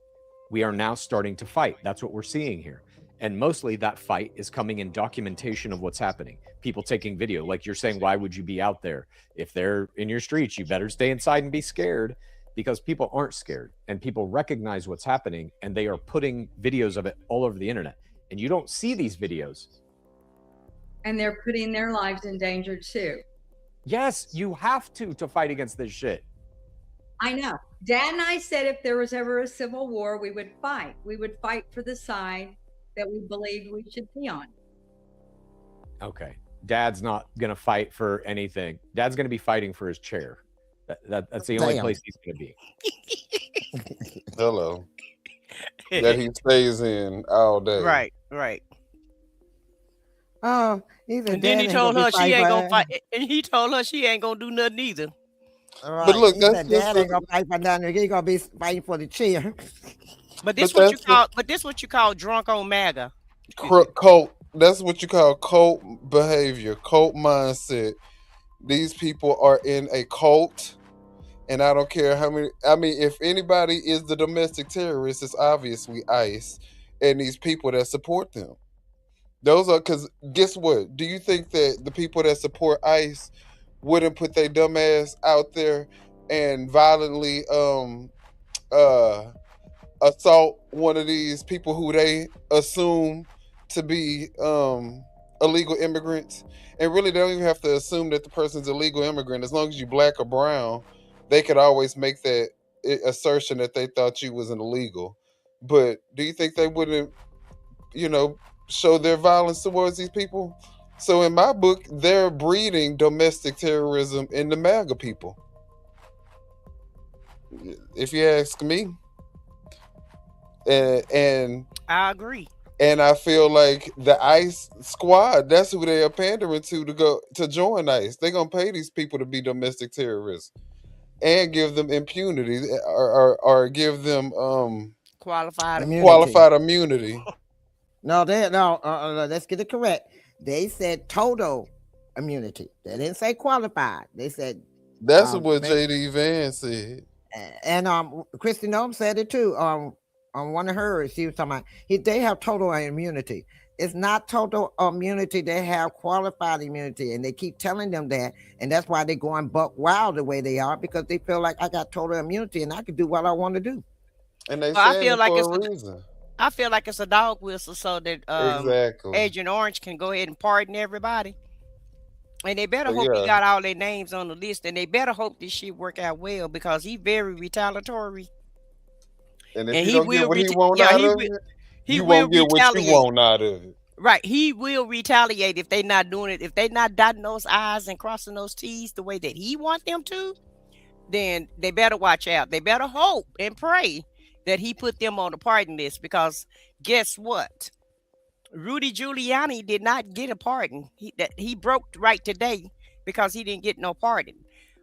We are now starting to fight. That's what we're seeing here. And mostly that fight is coming in documentation of what's happening. People taking video. Like you're saying, why would you be out there? If they're in your streets, you better stay inside and be scared, because people aren't scared and people recognize what's happening, and they are putting videos of it all over the internet. And you don't see these videos. And they're putting their lives in danger too. Yes, you have to fight against this shit. I know. Dad and I said if there was ever a civil war, we would fight. We would fight for the side that we believed we should be on. Okay. Dad's not going to fight for anything. Dad's going to be fighting for his chair. That's the only place he's going to be. Hello. That he stays in all day. Right, right. Oh, even and then he told her she ain't gonna fight, and he told her she ain't gonna do nothing either. Right. But look, Dad ain't gonna fight for nothing. He gonna be fighting for the chair. But this what you call. But this what you call drunk on MAGA. Cult. That's what you call cult behavior, cult mindset. These people are in a cult, and I don't care how many. I mean, if anybody is the domestic terrorist, it's obviously ICE and these people that support them. Those are, because guess what? Do you think that the people that support ICE wouldn't put their dumb ass out there and violently assault one of these people who they assume to be illegal immigrants? And really, they don't even have to assume that the person's a legal immigrant. As long as you black or brown, they could always make that assertion that they thought you was an illegal. But do you think they wouldn't, show their violence towards these people? So in my book, they're breeding domestic terrorism in the MAGA people, if you ask me. And I agree. And I feel like the ICE squad, that's who they are pandering to go to join ICE. They're gonna pay these people to be domestic terrorists and give them impunity or give them qualified immunity. No, let's get it correct. They said total immunity. They didn't say qualified. They said that's what JD Vance said. And Christy Nome said it too. On one of hers, she was talking about they have total immunity. It's not total immunity. They have qualified immunity, and they keep telling them that, and that's why they're going buck wild the way they are, because they feel like I got total immunity and I can do what I want to do. And they I feel like it's a reason. I feel like it's a dog whistle so that exactly. Agent Orange can go ahead and pardon everybody. And they better hope he got all their names on the list, and they better hope this shit work out well, because he's very retaliatory. And if he don't get what he want out of it, you won't get what you want out of it. Right. He will retaliate if they not doing it. If they not dotting those I's and crossing those T's the way that he want them to, then they better watch out. They better hope and pray that he put them on the pardon list, because guess what? Rudy Giuliani did not get a pardon. He broke right today because he didn't get no pardon.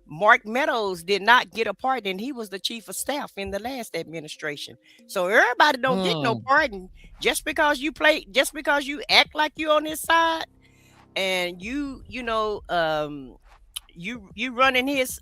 Mark Meadows did not get a pardon. He was the chief of staff in the last administration. So everybody don't get no pardon just because you act like you on his side, and you running his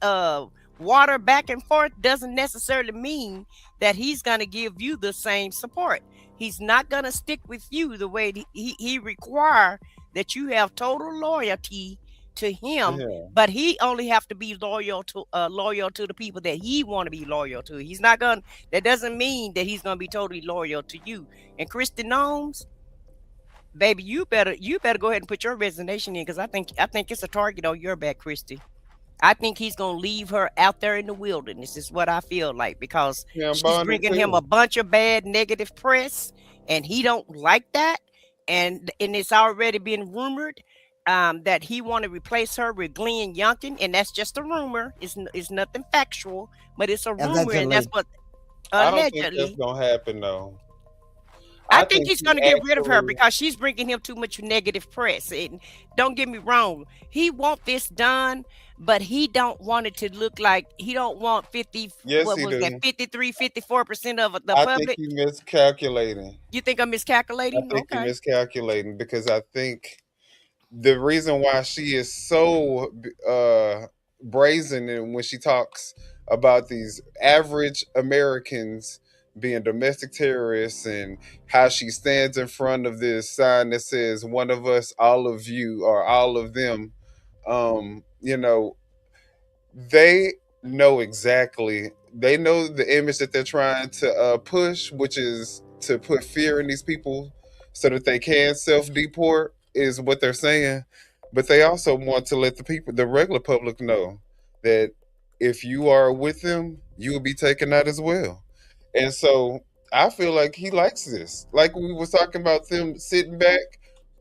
water back and forth doesn't necessarily mean that he's going to give you the same support. He's not going to stick with you the way he require that you have total loyalty to him, but he only have to be loyal to the people that he want to be loyal to. He's not going. That doesn't mean that he's going to be totally loyal to you. And Christy Gnomes, baby, you better go ahead and put your resignation in, because I think it's a target on your back, Christy. I think he's going to leave her out there in the wilderness, is what I feel like, because she's bringing him a bunch of bad negative press, and he don't like that. And it's already been rumored that he want to replace her with Glenn Youngkin, and that's just a rumor. It's nothing factual, but it's a rumor, and that's Allegedly. what I don't think that's allegedly. gonna happen though. I I think think he's he going to get rid of her actually. because she's bringing him too much negative press. And don't get me wrong, he want this done, but he don't want it to look like he don't want 50. Yes, What he was that? do. 53, 54% of the I think public. you miscalculating. You think I'm I miscalculating? think you're Okay. miscalculating because I think the reason why she is so brazen and when she talks about these average Americans being domestic terrorists and how she stands in front of this sign that says one of us, all of you, or all of them, you know, they know exactly. They know the image that they're trying to push, which is to put fear in these people so that they can self-deport, is what they're saying. But they also want to let the people, the regular public, know that if you are with them, you will be taken out as well. And so I feel like he likes this. Like we was talking about them sitting back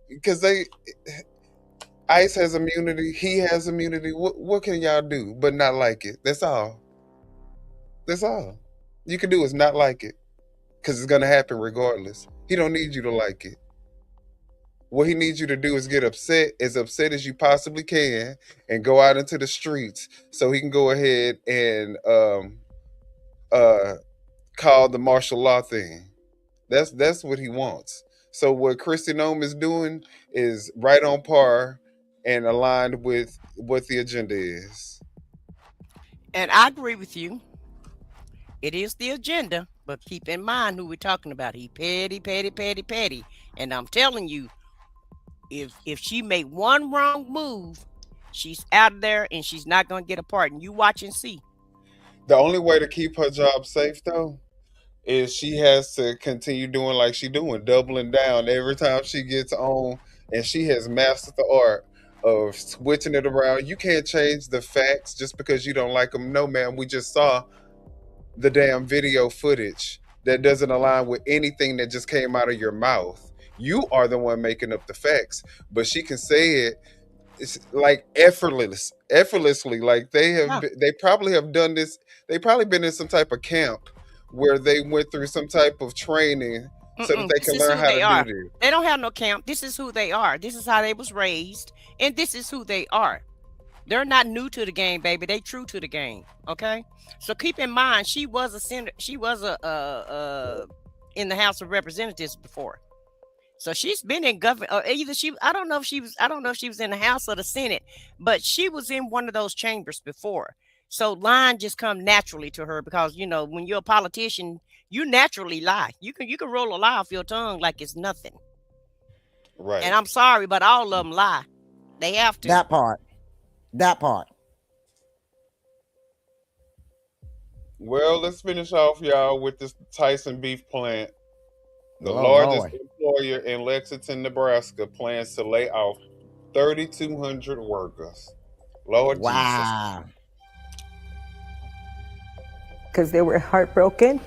because they ICE has immunity. He has immunity. What can y'all do but not like it? That's all. That's all. You can do is not like it because it's gonna happen regardless. He don't need you to like it. What he needs you to do is get as upset as you possibly can, and go out into the streets so he can go ahead and uh call the martial law thing. That's what he wants. So what Christy Nome is doing is right on par and aligned with what the agenda is. And I agree with you. It is the agenda, but keep in mind who we're talking about. He petty, petty, petty, petty. And I'm telling you, if she make one wrong move, she's out of there and she's not gonna get a pardon. You watch and see. The only way to keep her job safe though is she has to continue doing like she doing, doubling down every time she gets on, and she has mastered the art of switching it around. You can't change the facts just because you don't like them. No, ma'am, we just saw the damn video footage that doesn't align with anything that just came out of your mouth. You are the one making up the facts, but she can say it. It's like effortlessly. Like Yeah. they probably have done this. They probably been in some type of camp where they went through some type of training so that they This can is learn who how to they do are. this. They don't have no camp. This is who they are. This is how they was raised, and this is who they are. They're not new to the game, baby. They true to the game. Okay. So keep in mind, she was a senator. She was a in the House of Representatives before. So she's been in government, or either she. I don't know if she was. I don't know if she was in the House or the Senate, but she was in one of those chambers before. So line just come naturally to her because when you're a politician, you naturally lie. You can roll a lie off your tongue like it's nothing. Right. And I'm sorry, but all of them lie. They have to. That part. That part. Well, let's finish off, y'all, with this Tyson beef plant. The Oh largest Lord. employer in Lexington, Nebraska, plans to lay off 3,200 workers. Lord Jesus. Wow. Because they were heartbroken.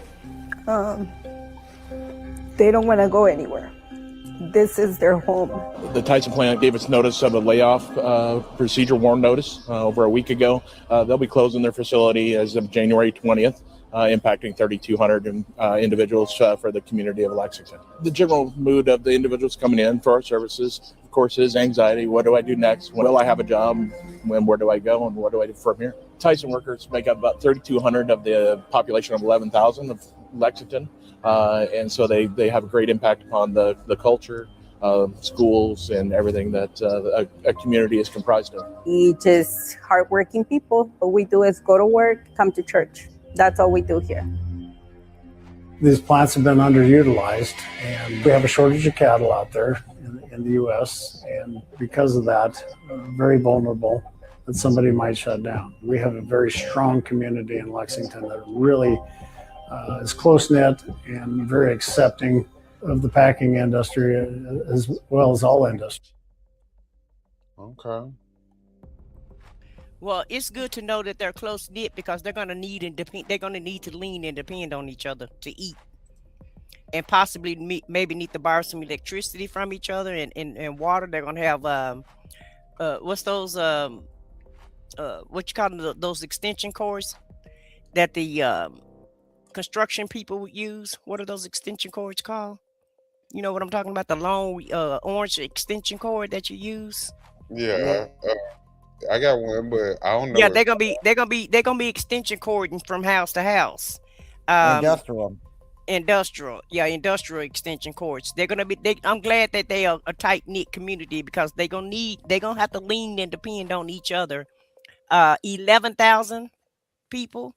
They don't want to go anywhere. This is their home. The Tyson plant gave us notice of a layoff procedure warn notice over a week ago. They'll be closing their facility as of January 20th, impacting 3,200 individuals for the community of Lexington. The general mood of the individuals coming in for our services, of course, is anxiety. What do I do next? Will I have a job? Where do I go? And what do I do from here? Tyson workers make up about 3,200 of the population of 11,000 of Lexington. And so they have a great impact upon the culture, schools, and everything that a community is comprised of. Just hardworking people. What we do is go to work, come to church. That's all we do here. These plants have been underutilized, and we have a shortage of cattle out there in the U.S., and because of that, very vulnerable that somebody might shut down. We have a very strong community in Lexington that really is close-knit and very accepting of the packing industry as well as all industries. Okay. Well, it's good to know that they're close knit because they're gonna need to lean and depend on each other to eat, and possibly maybe need to borrow some electricity from each other and water. They're gonna have what's those what you call them, those extension cords that the construction people would use. What are those extension cords called? You know what I'm talking about? The long orange extension cord that you use. Yeah, I got one, but I don't know Yeah, it. they're gonna be extension cording from house to house. Um, Industrial. industrial, yeah, industrial extension cords. They're gonna be. I'm glad that they are a tight knit community because they're gonna have to lean and depend on each other. 11,000 people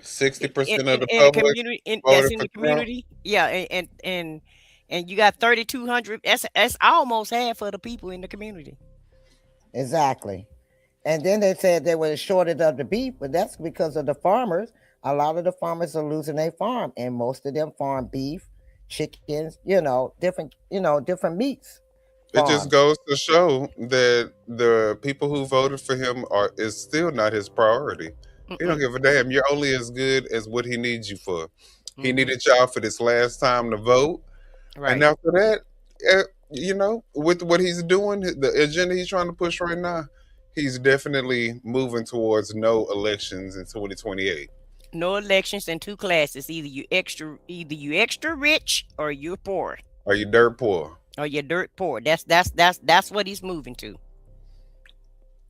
60% of the in a public community that's voted in for the Trump. community. Yeah, and you got 3,200. That's almost half of the people in the community. Exactly. And then they said there was a shortage of the beef, but that's because of the farmers. A lot of the farmers are losing their farm, and most of them farm beef, chickens, different meats. It just Farms. goes to show that the people who voted for him is still not his priority. He don't Mm-mm. give a damn. You're only as good as what he needs you for. He Mhm. needed y'all for this last time to vote, and Right. after that, with what he's doing, the agenda he's trying to push right now, he's definitely moving towards no elections in 2028. No elections and two classes. Either you extra rich or you're poor. Are you dirt poor? Or you're dirt poor. That's what he's moving to.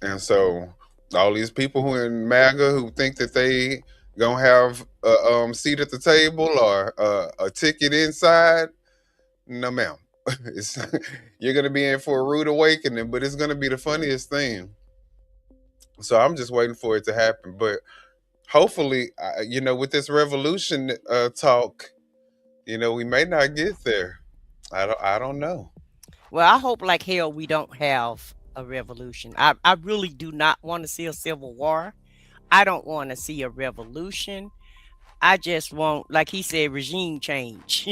And so all these people who in MAGA who think that they gonna have a seat at the table or a ticket inside, no ma'am. It's, you're gonna be in for a rude awakening, but it's gonna be the funniest thing. So I'm just waiting for it to happen. But hopefully, with this revolution talk, we may not get there. I don't know. Well, I hope like hell we don't have a revolution. I really do not want to see a civil war. I don't want to see a revolution. I just want, like he said, regime change.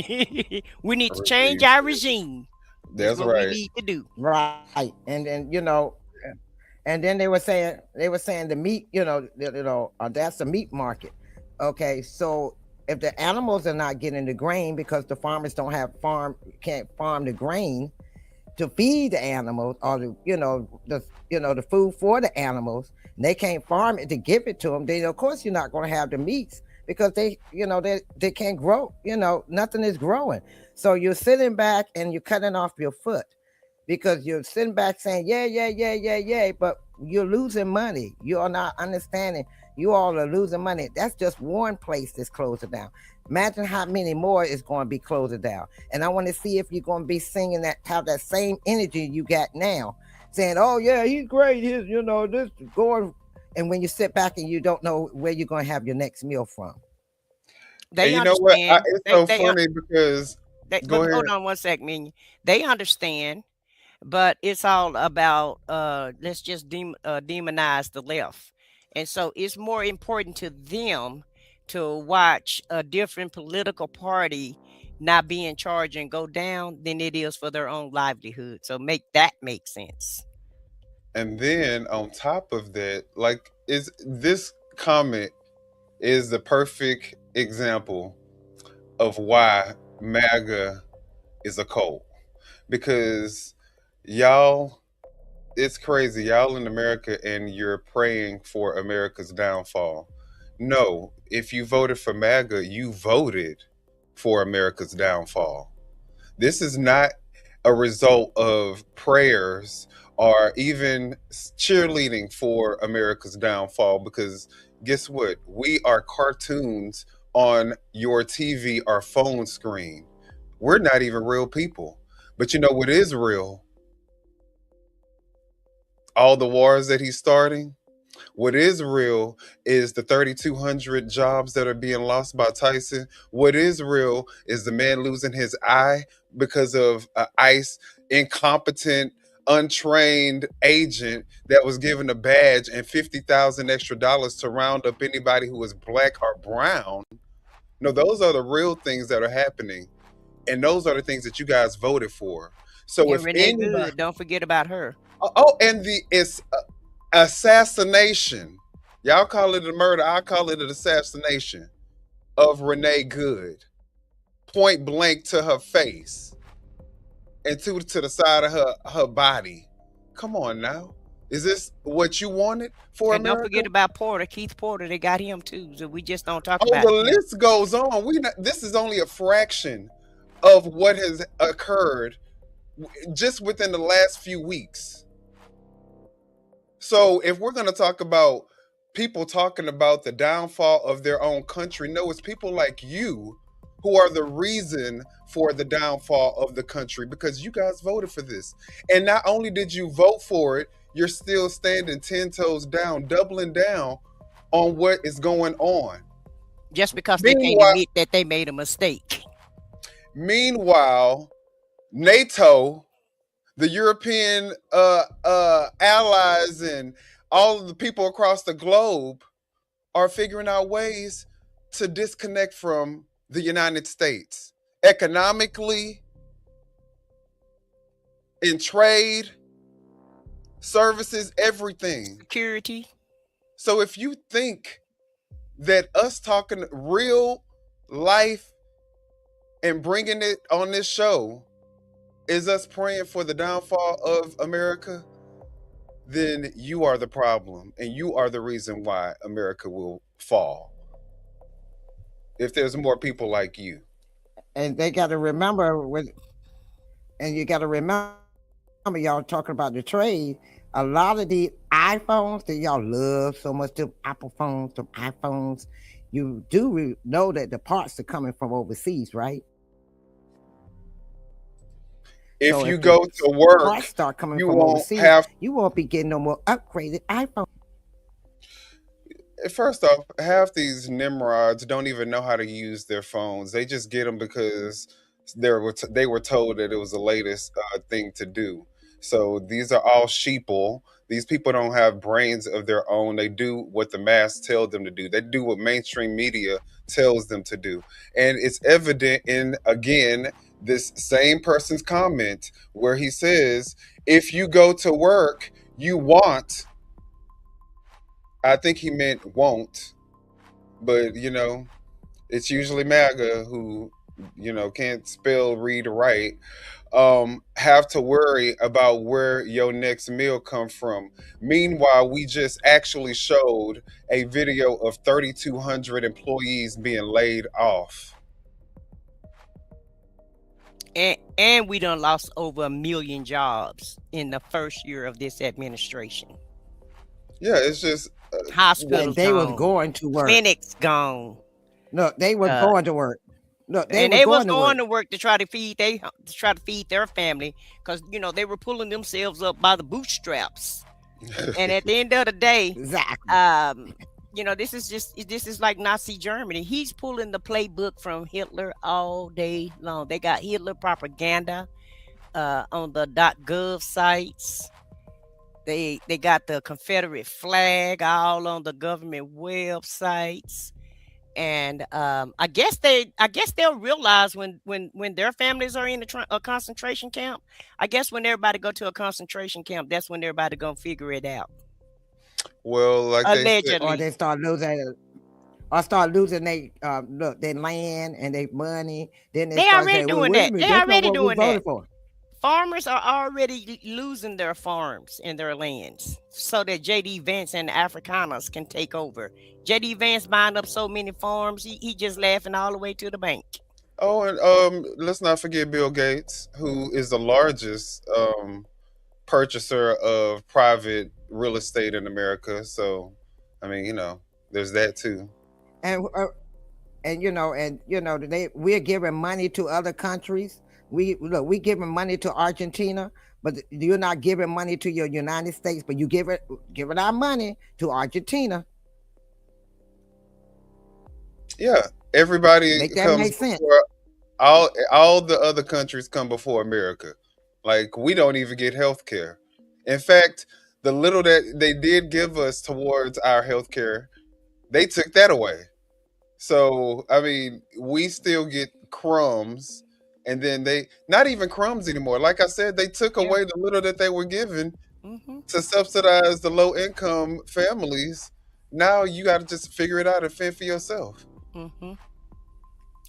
We need to change our regime. Is That's what we right. need to do. Right. And then they were saying the meat, that's the meat market. Okay, so if the animals are not getting the grain because the farmers can't farm the grain to feed the animals or the food for the animals, and they can't farm it to give it to them, then of course you're not going to have the meats because they can't grow. Nothing is growing. So you're sitting back and you're cutting off your foot because you're sitting back saying, yeah, but you're losing money. You are not understanding. You all are losing money. That's just one place that's closing down. Imagine how many more is going to be closing down. And I want to see if you're going to be singing have that same energy you got now, saying, oh yeah, he's great. This is going. And when you sit back and you don't know where you're going to have your next meal from. And They you know what? understand. It's so funny because go But hold ahead. on one sec, Minion. They understand, but it's all about let's just demonize the left. And so it's more important to them to watch a different political party not be in charge and go down than it is for their own livelihood. So make sense. And then on top of that, like, is this comment is the perfect example of why MAGA is a cult. Because y'all, it's crazy. Y'all in America and you're praying for America's downfall. No, if you voted for MAGA, you voted for America's downfall. This is not a result of prayers or even cheerleading for America's downfall because guess what? We are cartoons on your TV or phone screen. We're not even real people. But you know what is real? All the wars that he's starting. What is real is the 3,200 jobs that are being lost by Tyson. What is real is the man losing his eye because of an ICE incompetent, untrained agent that was given a badge and 50,000 extra dollars to round up anybody who is black or brown. No, those are the real things that are happening, and those are the things that you guys voted for. So And if Renee anybody, Good, don't forget about her. and it's assassination. Y'all call it a murder. I call it an assassination of Renee Good. Point blank to her face. and two to the side of her body. Come on now. Is this what you wanted for And don't America? forget about Porter, Keith Porter. They got him too. So we just don't talk Oh, about the him. list goes on. This is only a fraction of what has occurred just within the last few weeks. So if we're going to talk about people talking about the downfall of their own country, no, it's people like you who are the reason for the downfall of the country, because you guys voted for this. And not only did you vote for it, you're still standing 10 toes down, doubling down on what is going on. Just because they can't admit that they made a mistake. Meanwhile, NATO, the European allies, and all of the people across the globe are figuring out ways to disconnect from the United States economically, in trade, services, everything. Security. So if you think that us talking real life and bringing it on this show is us praying for the downfall of America, then you are the problem and you are the reason why America will fall. If there's more people like you. And they got to remember you got to remember, y'all talking about the trade. A lot of the iPhones that y'all love so much, the Apple phones, the iPhones, you do know that the parts are coming from overseas, right? If So you go to work, parts start coming you from won't overseas, have. you won't be getting no more upgraded iPhone. First off, half these Nimrods don't even know how to use their phones. They just get them because they were told that it was the latest thing to do. So these are all sheeple. These people don't have brains of their own. They do what the mass tell them to do. They do what mainstream media tells them to do. And it's evident in, again, this same person's comment where he says, if you go to work, you want. I think he meant won't, but it's usually MAGA who, can't spell, read, or write, have to worry about where your next meal come from. Meanwhile, we just actually showed a video of 3,200 employees being laid off. And we done lost over 1 million jobs in the first year of this administration. Yeah, it's just hospitals they gone. was going to work. Clinics gone. No, they was going to work. No, they was going to work to try to feed their family, because they were pulling themselves up by the bootstraps. And at the end of the day, exactly. This is like Nazi Germany. He's pulling the playbook from Hitler all day long. They got Hitler propaganda on the .gov sites. They got the Confederate flag all on the government websites. And I guess they'll realize when their families are in a concentration camp. I guess when everybody go to a concentration camp, that's when everybody gonna figure it out. Well, like allegedly, or they start losing their land and their money. Then they start already saying, doing that. They already doing that. For. Farmers are already losing their farms and their lands so that J.D. Vance and the Afrikaners can take over. J.D. Vance buying up so many farms, he just laughing all the way to the bank. Oh, and let's not forget Bill Gates, who is the largest purchaser of private real estate in America. So, I mean, there's that too. And we're giving money to other countries. We giving money to Argentina, but you're not giving money to your United States, but you giving our money to Argentina. Yeah, everybody make that comes make sense. Before, all the other countries come before America. Like, we don't even get health care. In fact, the little that they did give us towards our health care, they took that away. So, I mean, we still get crumbs. And then they, not even crumbs anymore. Like I said, they took away the little that they were given to subsidize the low income families. Now you got to just figure it out and fend for yourself.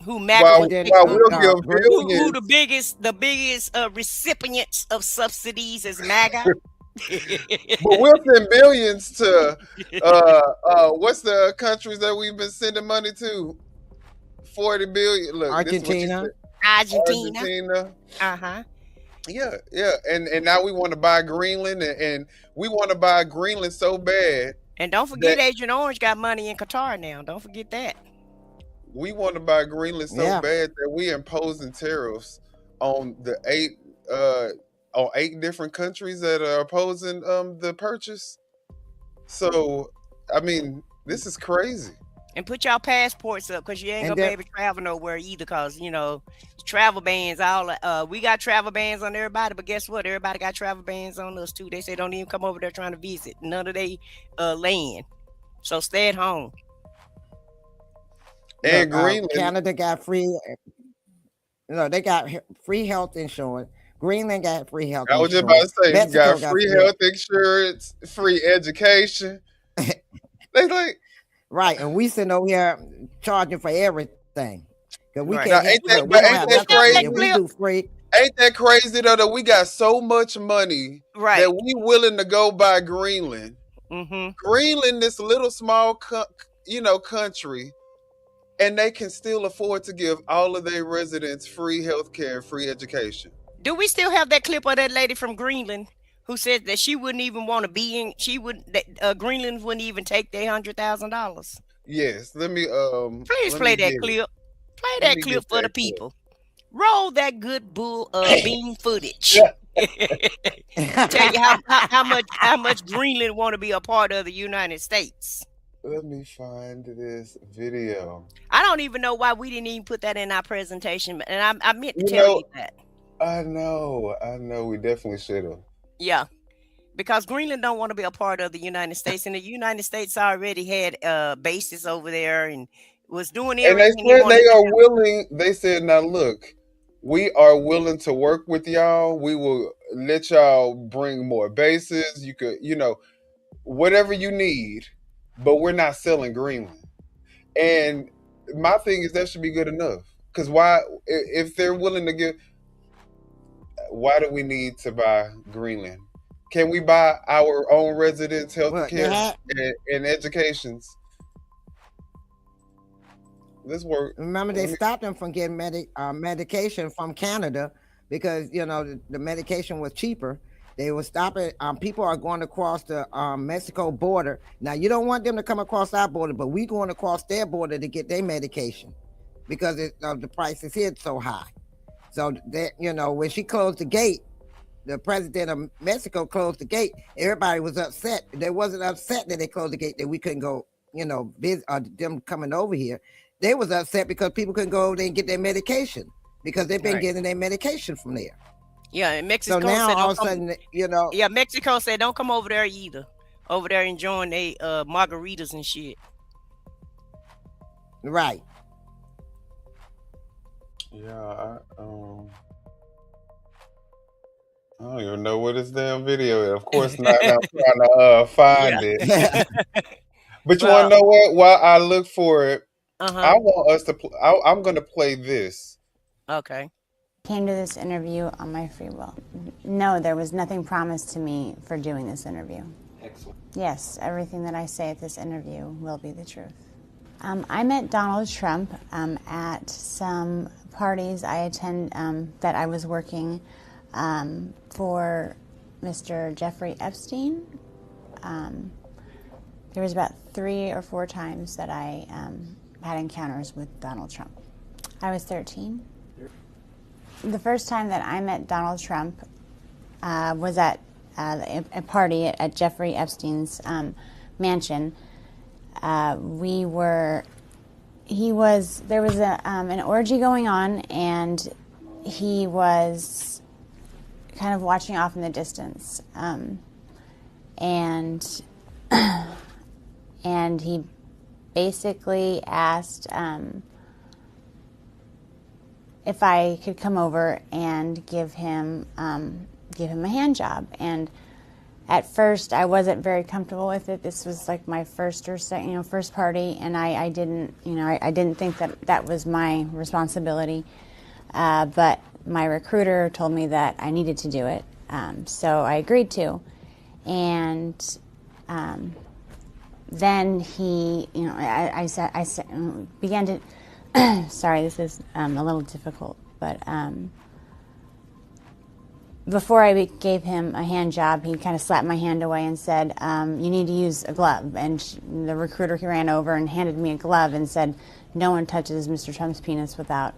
Who While macro But then, we'll give who billions. the biggest recipients of subsidies is MAGA. But we'll send billions to what's the countries that we've been sending money to? 40 billion. Look, this is what you Argentina. said. Argentina. Argentina. Uh-huh. Yeah. And now we want to buy Greenland and we want to buy Greenland so bad And don't that forget Agent Orange got money in Qatar now. Don't forget that. we want to buy Greenland so Yeah. bad that we imposing tariffs on the on 8 different countries that are opposing the purchase. So I mean, this is crazy. And put y'all passports up because you ain't And gonna be then, able to travel nowhere either because travel bans we got travel bans on everybody, but guess what? Everybody got travel bans on us too. They say don't even come over there trying to visit none of they land. So stay at home. And look, Greenland, Canada got free. They got free health insurance. Greenland got free health I was just about insurance. to say, you Mexico got got free free health insurance, free education. They like, right, and we sitting over here charging for everything because we Right. now, can't. ain't We don't that have nothing crazy? free, and we do free. Ain't that crazy though that we got so much money Right. that we willing to go buy Greenland? Mm-hmm. Greenland, this little small, country, and they can still afford to give all of their residents free health care, free education. Do we still have that clip of that lady from Greenland who said that she wouldn't even want to be in? Greenland wouldn't even take their $100,000. Yes, let me Please let play me that get it. clip. Play Let that me clip get for the that clip. people. Roll that good bull bean footage. Tell you how much Greenland want to be a part of the United States. Let me find this video. I don't even know why we didn't even put that in our presentation, and I meant to You tell know, you that. I know, we definitely should have. Yeah, because Greenland don't want to be a part of the United States, and the United States already had bases over there and was doing And they everything they said wanted they to are do. willing. They said, now look, we are willing to work with y'all. We will let y'all bring more bases. You could, whatever you need, but we're not selling Greenland. And my thing is that should be good enough. Because why, if they're willing to give, why do we need to buy Greenland? Can we buy our own residents' health Well, they care had. and educations? This work. Remember, they stopped them from getting medication from Canada because the medication was cheaper. They were stopping. People are going across the Mexico border. Now you don't want them to come across our border, but we going across their border to get their medication because the prices here so high. So that when she closed the gate, the president of Mexico closed the gate. Everybody was upset. They wasn't upset that they closed the gate that we couldn't go. Visit them coming over here. They was upset because people couldn't go over there and get their medication because they've been getting their medication from there. Yeah, and Mexico So now said all of a sudden, yeah, Mexico said don't come over there either. Over there enjoying they margaritas and shit. Right. Yeah, I don't even know what this damn video is. Of course not. I'm trying to find it. But you want to know what? While I look for it, I want us to. I'm going to play this. Okay. Came to this interview on my free will. No, there was nothing promised to me for doing this interview. Excellent. Yes, everything that I say at this interview will be the truth. I met Donald Trump at some parties I attend that I was working for Mr. Jeffrey Epstein. There was about 3 or 4 times that I had encounters with Donald Trump. I was 13. The first time that I met Donald Trump was at a party at Jeffrey Epstein's mansion. There was an orgy going on, and he was kind of watching off in the distance, and he basically asked if I could come over and give him a hand job. And At first, I wasn't very comfortable with it. This was like my first or second, first party, and I didn't, I didn't think that that was my responsibility. But my recruiter told me that I needed to do it, so I agreed to. And then he, I began to. Sorry, this is a little difficult, but. Before I gave him a hand job, he kind of slapped my hand away and said, you need to use a glove. And the recruiter ran over and handed me a glove and said, no one touches Mr. Trump's penis without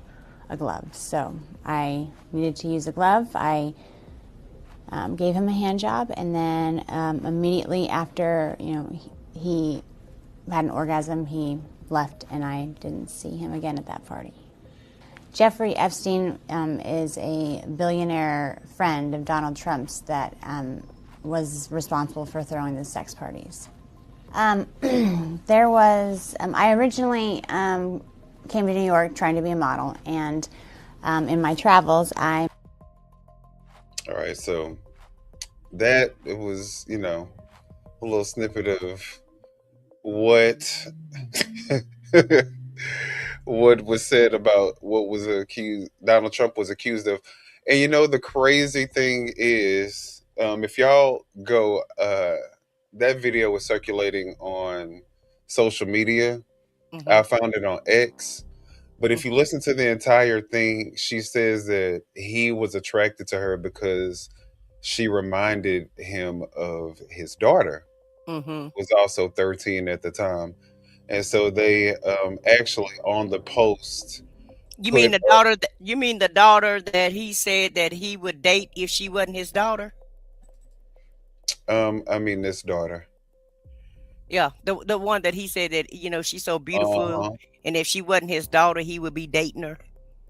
a glove. So I needed to use a glove. I gave him a hand job, and then immediately after, he had an orgasm, he left, and I didn't see him again at that party. Jeffrey Epstein is a billionaire friend of Donald Trump's that was responsible for throwing the sex parties. There was, I originally came to New York trying to be a model, and in my travels, All right, so that was, a little snippet of what what was said about what was accused Donald Trump was accused of. And the crazy thing is, if y'all go, that video was circulating on social media. I found it on X. But if you listen to the entire thing, she says that he was attracted to her because she reminded him of his daughter, who was also 13 at the time. And so they actually on the post. You mean the daughter? You mean the daughter that he said that he would date if she wasn't his daughter? I mean this daughter. Yeah, the one that he said that she's so beautiful, and if she wasn't his daughter, he would be dating her.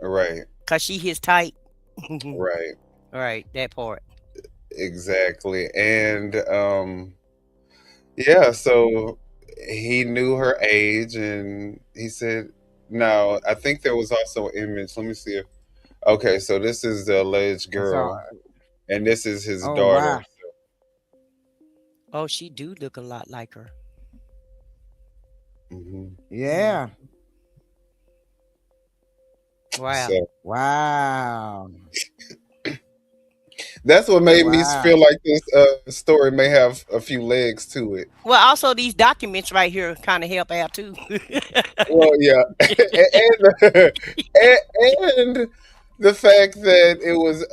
Right. Cause she his type. Right. Right, that part. Exactly. And yeah, so he knew her age, and he said, now I think there was also an image. Let me see if okay, so this is the alleged girl, and this is his daughter. Wow. Oh, she do look a lot like her. Yeah. Wow. So, Wow. that's what made me feel like this story may have a few legs to it. Well, also these documents right here kind of help out too. Well, yeah, and the fact that it was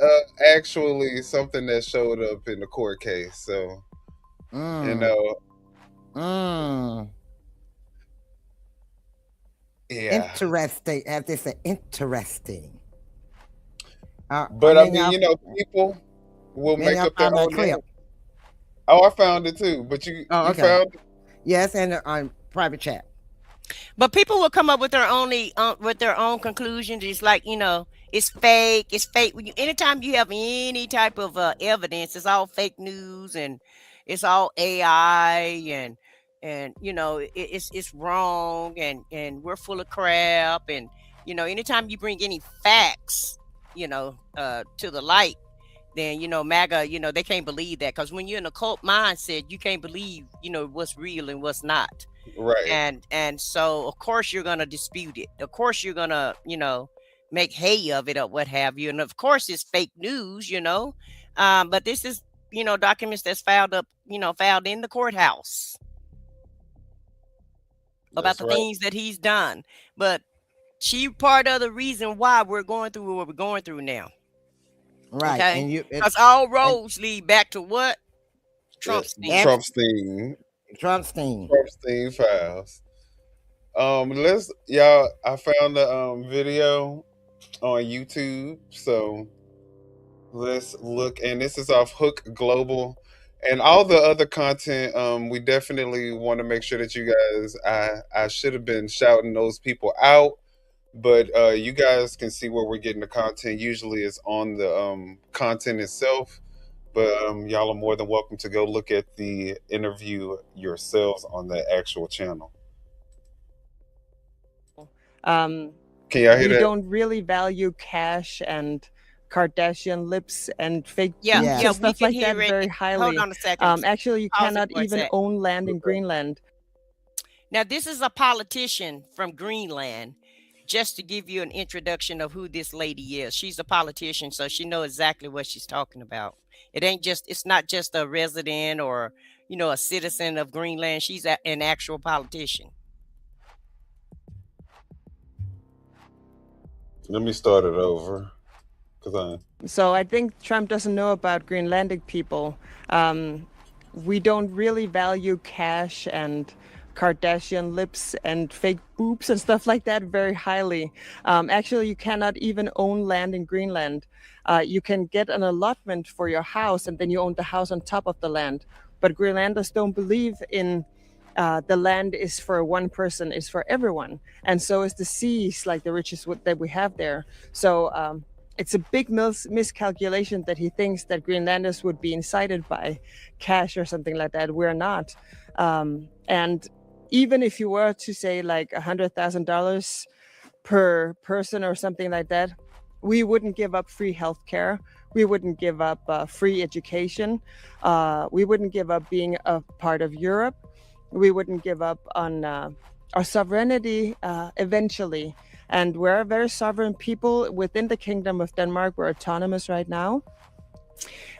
actually something that showed up in the court case. So, yeah, interesting. As they say, interesting. But I mean, people will make up their own clip. Oh, I found it too. But you found it? Yes, and on private chat. But people will come up with their own conclusions. It's like, it's fake. It's fake. Anytime you have any type of evidence, it's all fake news and it's all AI and it's wrong and we're full of crap. And anytime you bring any facts, to the light, then MAGA, they can't believe that, because when you're in a cult mindset, you can't believe what's real and what's not. Right. And so of course you're gonna dispute it. Of course you're gonna make hay of it or what have you. And of course it's fake news, but this is documents that's filed in the courthouse about the things that he's done. But she part of the reason why we're going through what we're going through now. Right. Okay. Because all roads lead back to what? Trumpstein. Trumpstein files. I found the video on YouTube. So let's look, and this is off Hook Global. And all the other content, we definitely want to make sure that you guys, I should have been shouting those people out, but you guys can see where we're getting the content. Usually it's on the content itself, but y'all are more than welcome to go look at the interview yourselves on the actual channel. Can y'all hear we that? don't really value cash and Kardashian lips and fake Yeah, boobs yeah, and we stuff can like that hear it. very Hold highly. on a second. Actually, you Pause it cannot for a even sec. own land in Greenland. Now, this is a politician from Greenland. Just to give you an introduction of who this lady is, she's a politician, so she knows exactly what she's talking about. It's not just a resident or, a citizen of Greenland. She's an actual politician. Let me start it over. So I think Trump doesn't know about Greenlandic people. We don't really value cash and Kardashian lips and fake boobs and stuff like that very highly. Actually, you cannot even own land in Greenland. You can get an allotment for your house and then you own the house on top of the land. But Greenlanders don't believe in the land is for one person, is for everyone. And so is the seas, like the riches that we have there. So it's a big miscalculation that he thinks that Greenlanders would be incited by cash or something like that. We're not. And even if you were to say like $100,000 per person or something like that, we wouldn't give up free healthcare. We wouldn't give up free education. We wouldn't give up being a part of Europe. We wouldn't give up on our sovereignty eventually. And we're a very sovereign people within the Kingdom of Denmark. We're autonomous right now.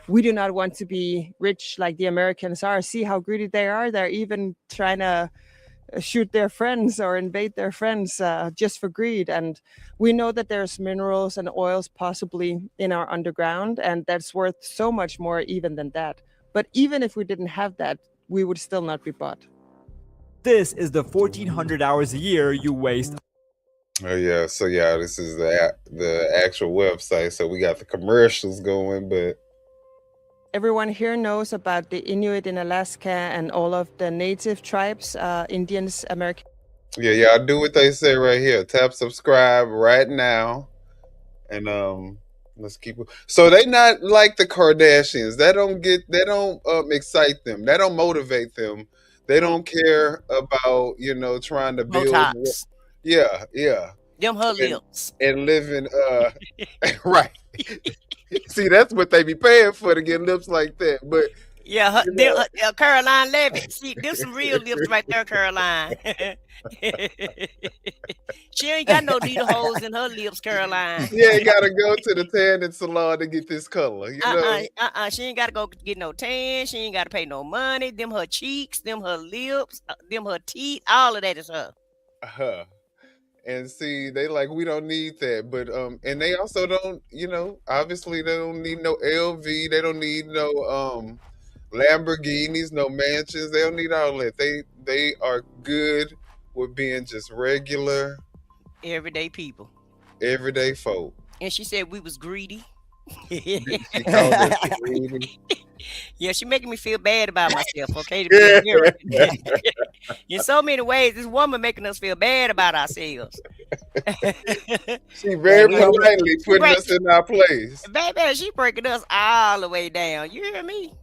We do not want to be rich like the Americans are. See how greedy they are. They're even trying to shoot their friends or invade their friends just for greed. And we know that there's minerals and oils possibly in our underground, and that's worth so much more even than that. But even if we didn't have that, we would still not be bought. This is the 1,400 hours a year you waste. Oh yeah, so yeah, this is the actual website. So we got the commercials going, but everyone here knows about the Inuit in Alaska and all of the native tribes, Indians, American. Yeah, y'all do what they say right here. Tap subscribe right now, and let's keep it. So they not like the Kardashians. They don't excite them. They don't motivate them. They don't care about trying to build. Botox. Yeah. Them her lips. And living right. See, that's what they be paying for, to get lips like that. But yeah, Caroline Levitt. See, there's some real lips right there, Caroline. She ain't got no needle holes in her lips, Caroline. She ain't gotta go to the tanning salon to get this color. She ain't gotta go get no tan. She ain't gotta pay no money. Them her cheeks, them her lips, them her teeth. All of that is her. And see, they like, we don't need that. But and they also don't, obviously they don't need no LV. They don't need no Lamborghinis, no mansions. They don't need all that. They are good with being just regular, everyday people, everyday folk. And she said we was greedy. She called us greedy. Yeah, she making me feel bad about myself. Okay, to be a mirror. In so many ways, this woman making us feel bad about ourselves. She very politely putting us in our place. Baby, she breaking us all the way down. You hear me?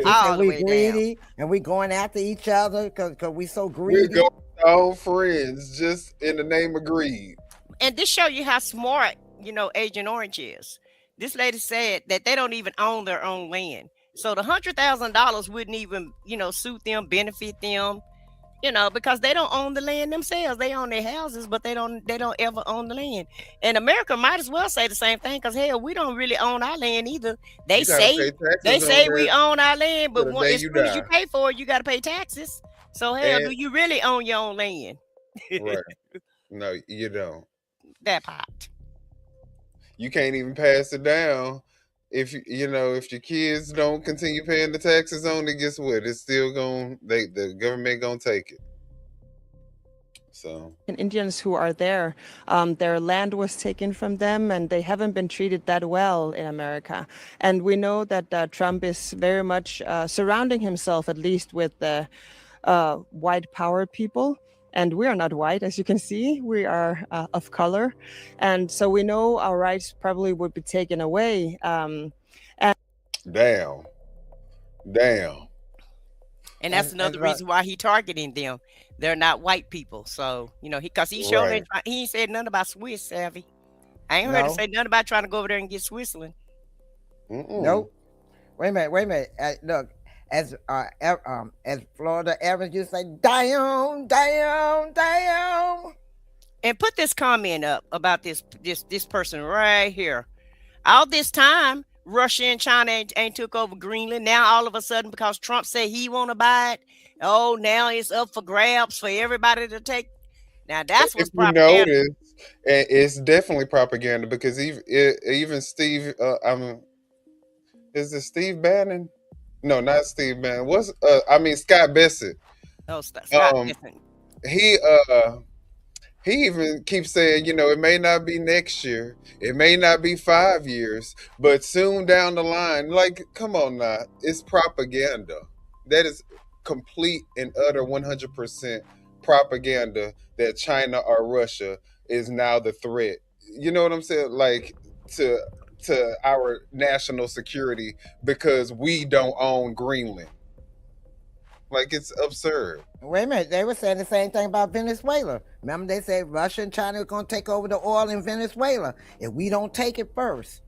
All the way greedy down. And we going after each other because we so greedy. We go with our own friends just in the name of greed. And this show you how smart, Agent Orange is. This lady said that they don't even own their own land. So the $100,000 wouldn't even, suit them, benefit them, because they don't own the land themselves. They own their houses, but they don't ever own the land. And America might as well say the same thing, because hell, we don't really own our land either. They say we own our land, but as soon as you pay for it, you got to pay taxes. So hell, do you really own your own land? Right. No, you don't. That part. You can't even pass it down. If if your kids don't continue paying the taxes on it, guess what? It's still the government gonna take it. So Indians who are there, their land was taken from them, and they haven't been treated that well in America. And we know that Trump is very much surrounding himself, at least with the white power people. And we are not white, as you can see. We are of color. And so we know our rights probably would be taken away. Damn. And that's another reason why he targeting them. They're not white people. So, because he showed he ain't said nothing about Swiss, savvy. I ain't heard her No, say nothing about trying to go over there and get Switzerland. nope. Wait a minute. Wait a minute. Look, as Florida Evans used to say, damn, damn, damn. And put this comment up about this person right here. All this time, Russia and China ain't took over Greenland. Now all of a sudden, because Trump said he won't buy it, oh, now it's up for grabs for everybody to take. Now that's If what's you propaganda. notice, it's definitely propaganda because even Steve, is it Steve Bannon? No, not Steve Bannon. I mean Scott Bassett. Oh, Scott, Um, listen. he he even keeps saying, it may not be next year, it may not be 5 years, but soon down the line. Like, come on now, it's propaganda. That is complete and utter 100% propaganda that China or Russia is now the threat. You know what I'm saying? Like to our national security because we don't own Greenland. Like it's absurd. Wait a minute. They were saying the same thing about Venezuela. Remember, they said Russia and China are going to take over the oil in Venezuela if we don't take it first.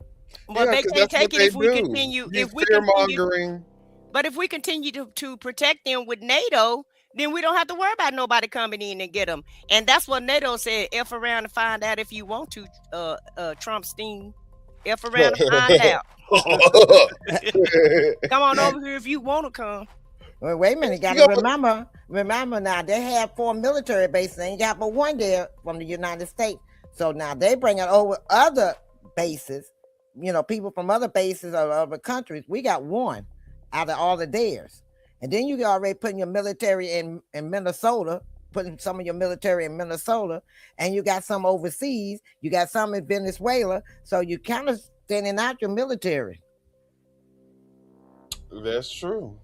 Well, Yeah, they because can't that's what take it they if we do. continue. These If we fear continue, mongering. but if we continue to protect them with NATO, then we don't have to worry about nobody coming in and get them. And that's what NATO said. F around and find out if you want to, Trump Steen. F around and find out. Come on over here if you want to come. Well, wait a minute. You got to remember now, they have 4 military bases. They ain't got but one there from the United States. So now they bringing over other bases, people from other bases of other countries. We got one out of all of theirs. And then you already putting your military in Minnesota, putting some of your military in Minnesota, and you got some overseas. You got some in Venezuela. So you kind of sending out your military. That's true.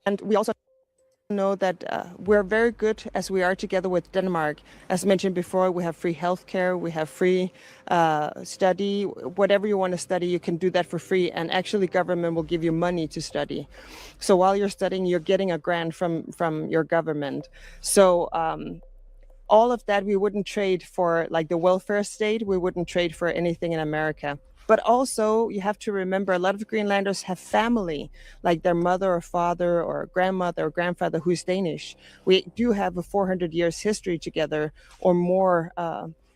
And we also know that we're very good as we are together with Denmark. As mentioned before, we have free healthcare, we have free study. Whatever you want to study, you can do that for free. And actually, government will give you money to study. So while you're studying, you're getting a grant from your government. So all of that we wouldn't trade for, like the welfare state. We wouldn't trade for anything in America. But also, you have to remember, a lot of Greenlanders have family, like their mother or father or grandmother or grandfather who's Danish. We do have a 400 years history together or more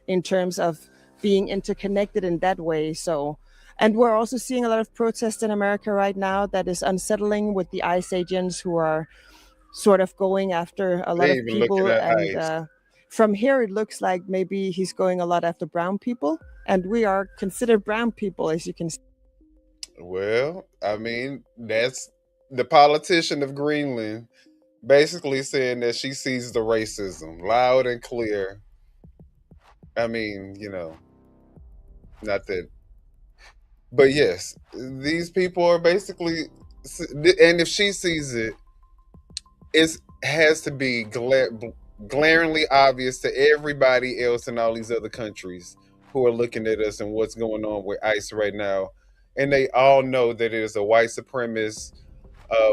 in terms of being interconnected in that way. So, and we're also seeing a lot of protests in America right now that is unsettling with the ICE agents who are sort of going after a lot They of even looking people. at And ICE. from here, it looks like maybe he's going a lot after brown people. And we are considered brown people, as you can see. Well, I mean, that's the politician of Greenland basically saying that she sees the racism loud and clear. I mean, not that, but yes, these people are basically, and if she sees it, it has to be glaringly obvious to everybody else in all these other countries who are looking at us and what's going on with ICE right now. And they all know that it is a white supremacist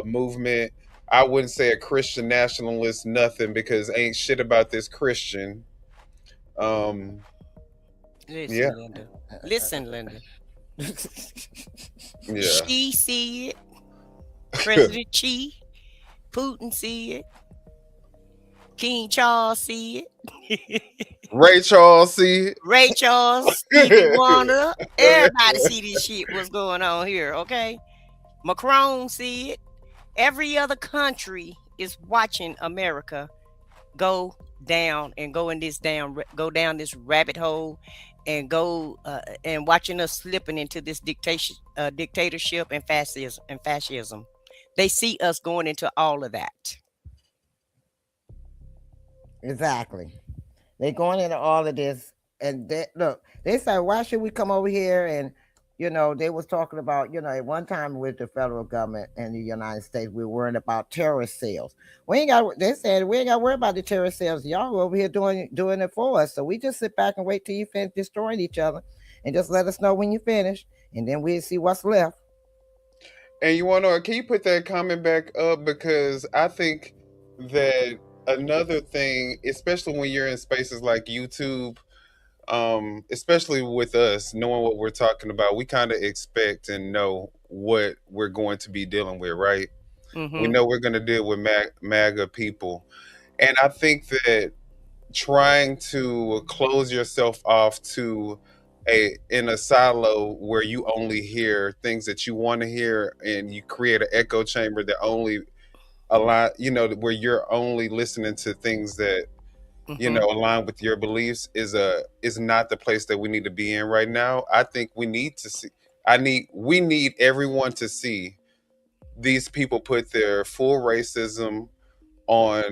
movement. I wouldn't say a Christian nationalist, nothing, because ain't shit about this Christian. Listen, Yeah. Linda. Listen, Linda. Yeah. She see it. President Xi, Putin see it. King Charles see it. Ray Charles see it. Ray Charles, Stevie Wonder, everybody see this shit. What's going on here? Okay, Macron see it. Every other country is watching America go down and go down this rabbit hole, and go and watching us slipping into this dictatorship and fascism. They see us going into all of that. Exactly. They're going into all of this, and they said, why should we come over here? And they was talking about, at one time with the federal government in the United States, we were worrying about terrorist cells. They said we ain't got to worry about the terrorist cells. Y'all over here doing it for us. So we just sit back and wait till you finish destroying each other, and just let us know when you finish, and then we'll see what's left. And can you put that comment back up? Because I think that another thing, especially when you're in spaces like YouTube, Especially with us knowing what we're talking about, we kind of expect and know what we're going to be dealing with, right? We Mm-hmm. know we're going to deal with MAGA people. And I think that trying to close yourself off to in a silo where you only hear things that you want to hear, and you create an echo chamber that only align, where you're only listening to things that Mm-hmm. align with your beliefs, is not the place that we need to be in right now. I think we need to see. We need everyone to see these people put their full racism on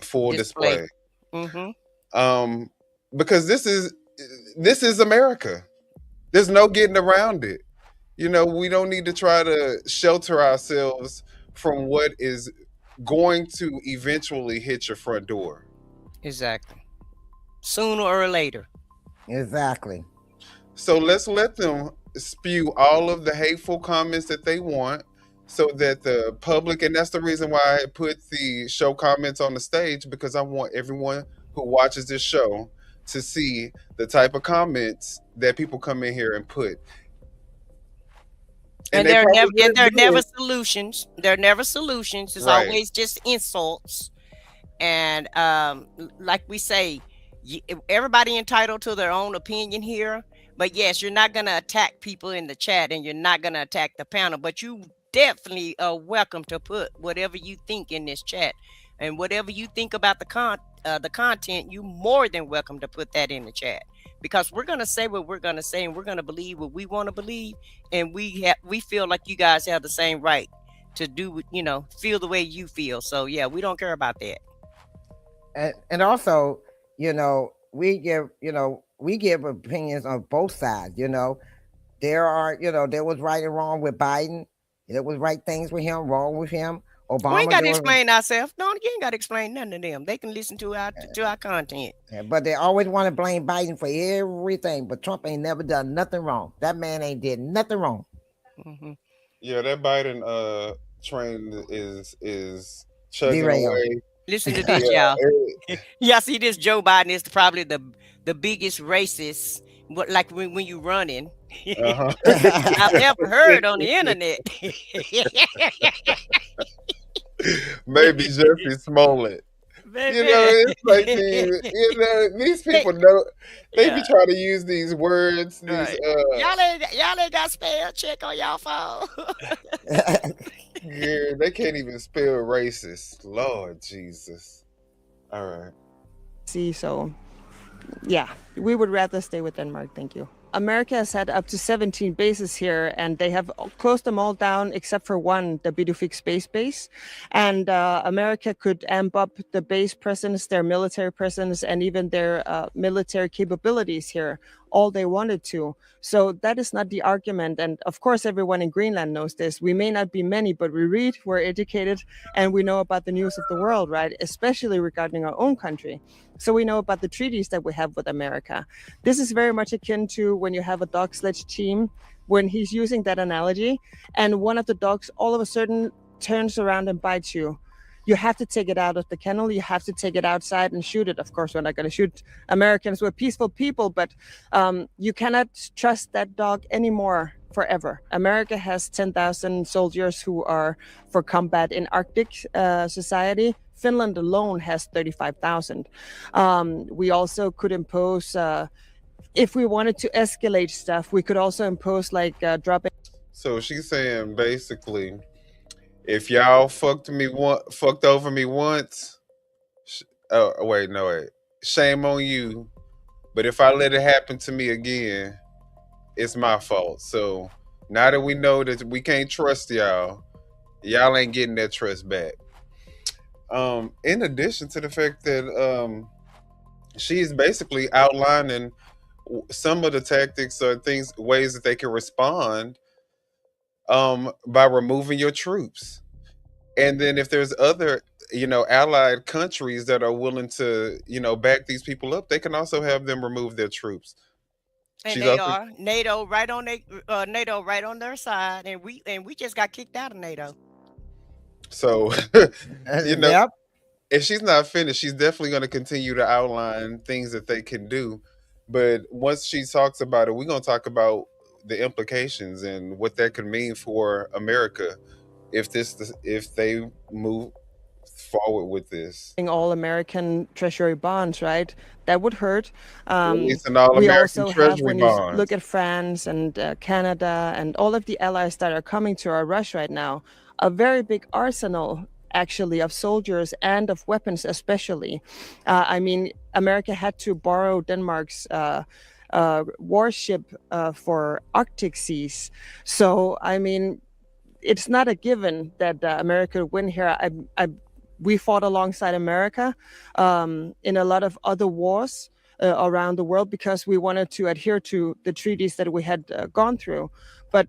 full Display. display. Mm-hmm. Um, because this is America. There's no getting around it. We don't need to try to shelter ourselves from what is going to eventually hit your front door. Exactly. Sooner or later. Exactly. So let's let them spew all of the hateful comments that they want, so that the public, and that's the reason why I put the show comments on the stage, because I want everyone who watches this show to see the type of comments that people come in here and put. And they they're probably never do it. solutions. They're never solutions. It's Right. always just insults. And like we say, everybody entitled to their own opinion here. But yes, you're not going to attack people in the chat, and you're not going to attack the panel. But you definitely are welcome to put whatever you think in this chat, and whatever you think about the content. You more than welcome to put that in the chat, because we're going to say what we're going to say, and we're going to believe what we want to believe, and we feel like you guys have the same right to do, feel the way you feel. So yeah, we don't care about that. And also, we give opinions on both sides. There was right and wrong with Biden. There was right things with him, wrong with him. Obama. We ain't got to explain ourselves. No, you ain't got to explain nothing to them. They can listen to our content. But they always want to blame Biden for everything. But Trump ain't never done nothing wrong. That man ain't did nothing wrong. Mm-hmm. Yeah, that Biden train is chugging Derailed. away. Listen to this, y'all. Y'all see this? Joe Biden is probably the biggest racist. Like when you running, I've ever heard on the internet. Maybe Jesse Smollett. It's like these people know they be trying to use these words. These y'all ain't got spell check on y'all phone. Yeah, they can't even spell racist. Lord Jesus. All right. See, so yeah, we would rather stay with Denmark. Thank you. America has had up to 17 bases here, and they have closed them all down except for one, the Bidufik Space Base. And America could amp up the base presence, their military presence, and even their military capabilities here all they wanted to. So that is not the argument. And of course, everyone in Greenland knows this. We may not be many, but we read, we're educated, and we know about the news of the world, right? Especially regarding our own country. So we know about the treaties that we have with America. This is very much akin to when you have a dog sledge team, when he's using that analogy, and one of the dogs all of a sudden turns around and bites you. You have to take it out of the kennel. You have to take it outside and shoot it. Of course, we're not going to shoot Americans. We're peaceful people, but you cannot trust that dog anymore forever. America has 10,000 soldiers who are for combat in Arctic society. Finland alone has 35,000. We also could impose, if we wanted to escalate stuff, we could also impose like dropping. So she's saying basically, if y'all fucked over me once, shame on you. But if I let it happen to me again, it's my fault. So now that we know that we can't trust y'all ain't getting that trust back. In addition to the fact that she's basically outlining some of the tactics or ways that they can respond by removing your troops. And then if there's other, allied countries that are willing to, back these people up, they can also have them remove their troops. And they are NATO right on their side, and we just got kicked out of NATO. So, Yep. If she's not finished, she's definitely going to continue to outline things that they can do But once she talks about it, we're gonna talk about the implications and what that could mean for America if they move forward with this. All American treasury bonds, right? That would hurt. Releasing all We American also have, treasury when you look bonds. at France and Canada and all of the allies that are coming to our rush right now, a very big arsenal actually of soldiers and of weapons especially. I mean, America had to borrow Denmark's warship for Arctic seas. So, I mean, it's not a given that America would win here. We fought alongside America in a lot of other wars around the world because we wanted to adhere to the treaties that we had gone through. But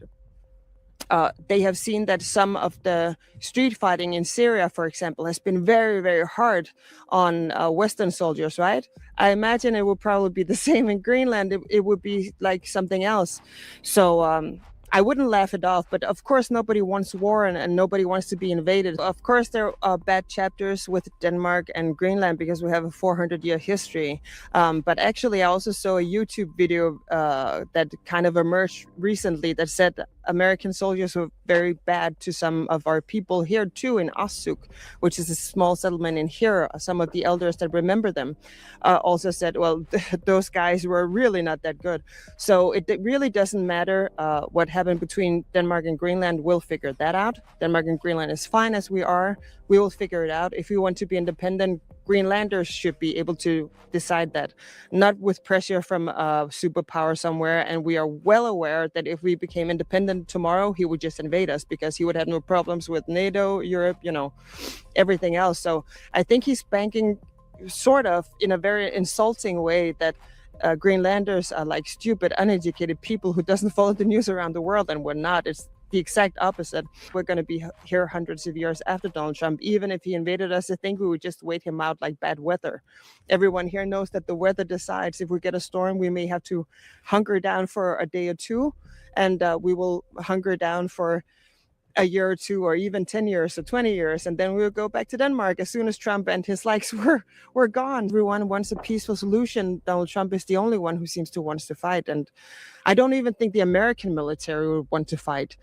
they have seen that some of the street fighting in Syria, for example, has been very, very hard on Western soldiers, right? I imagine it would probably be the same in Greenland. It would be like something else. So I wouldn't laugh it off, but of course nobody wants war and nobody wants to be invaded. Of course there are bad chapters with Denmark and Greenland because we have a 400-year history. But actually I also saw a YouTube video that kind of emerged recently that said American soldiers were very bad to some of our people here too in Asuk, which is a small settlement in here. Some of the elders that remember them also said, well, those guys were really not that good. So it really doesn't matter what happened between Denmark and Greenland. We'll figure that out. Denmark and Greenland is fine as we are. We will figure it out. If we want to be independent, Greenlanders should be able to decide that, not with pressure from a superpower somewhere. And we are well aware that if we became independent tomorrow, he would just invade us because he would have no problems with NATO, Europe, everything else. So I think he's banking sort of in a very insulting way that Greenlanders are like stupid, uneducated people who doesn't follow the news around the world, and we're not. It's the exact opposite. We're going to be here hundreds of years after Donald Trump. Even if he invaded us, I think we would just wait him out like bad weather. Everyone here knows that the weather decides. If we get a storm, we may have to hunker down for a day or two, and we will hunker down for a year or two, or even 10 years or 20 years, and then we'll go back to Denmark as soon as Trump and his likes were gone. Everyone wants a peaceful solution. Donald Trump is the only one who seems to wants to fight, and I don't even think the American military would want to fight.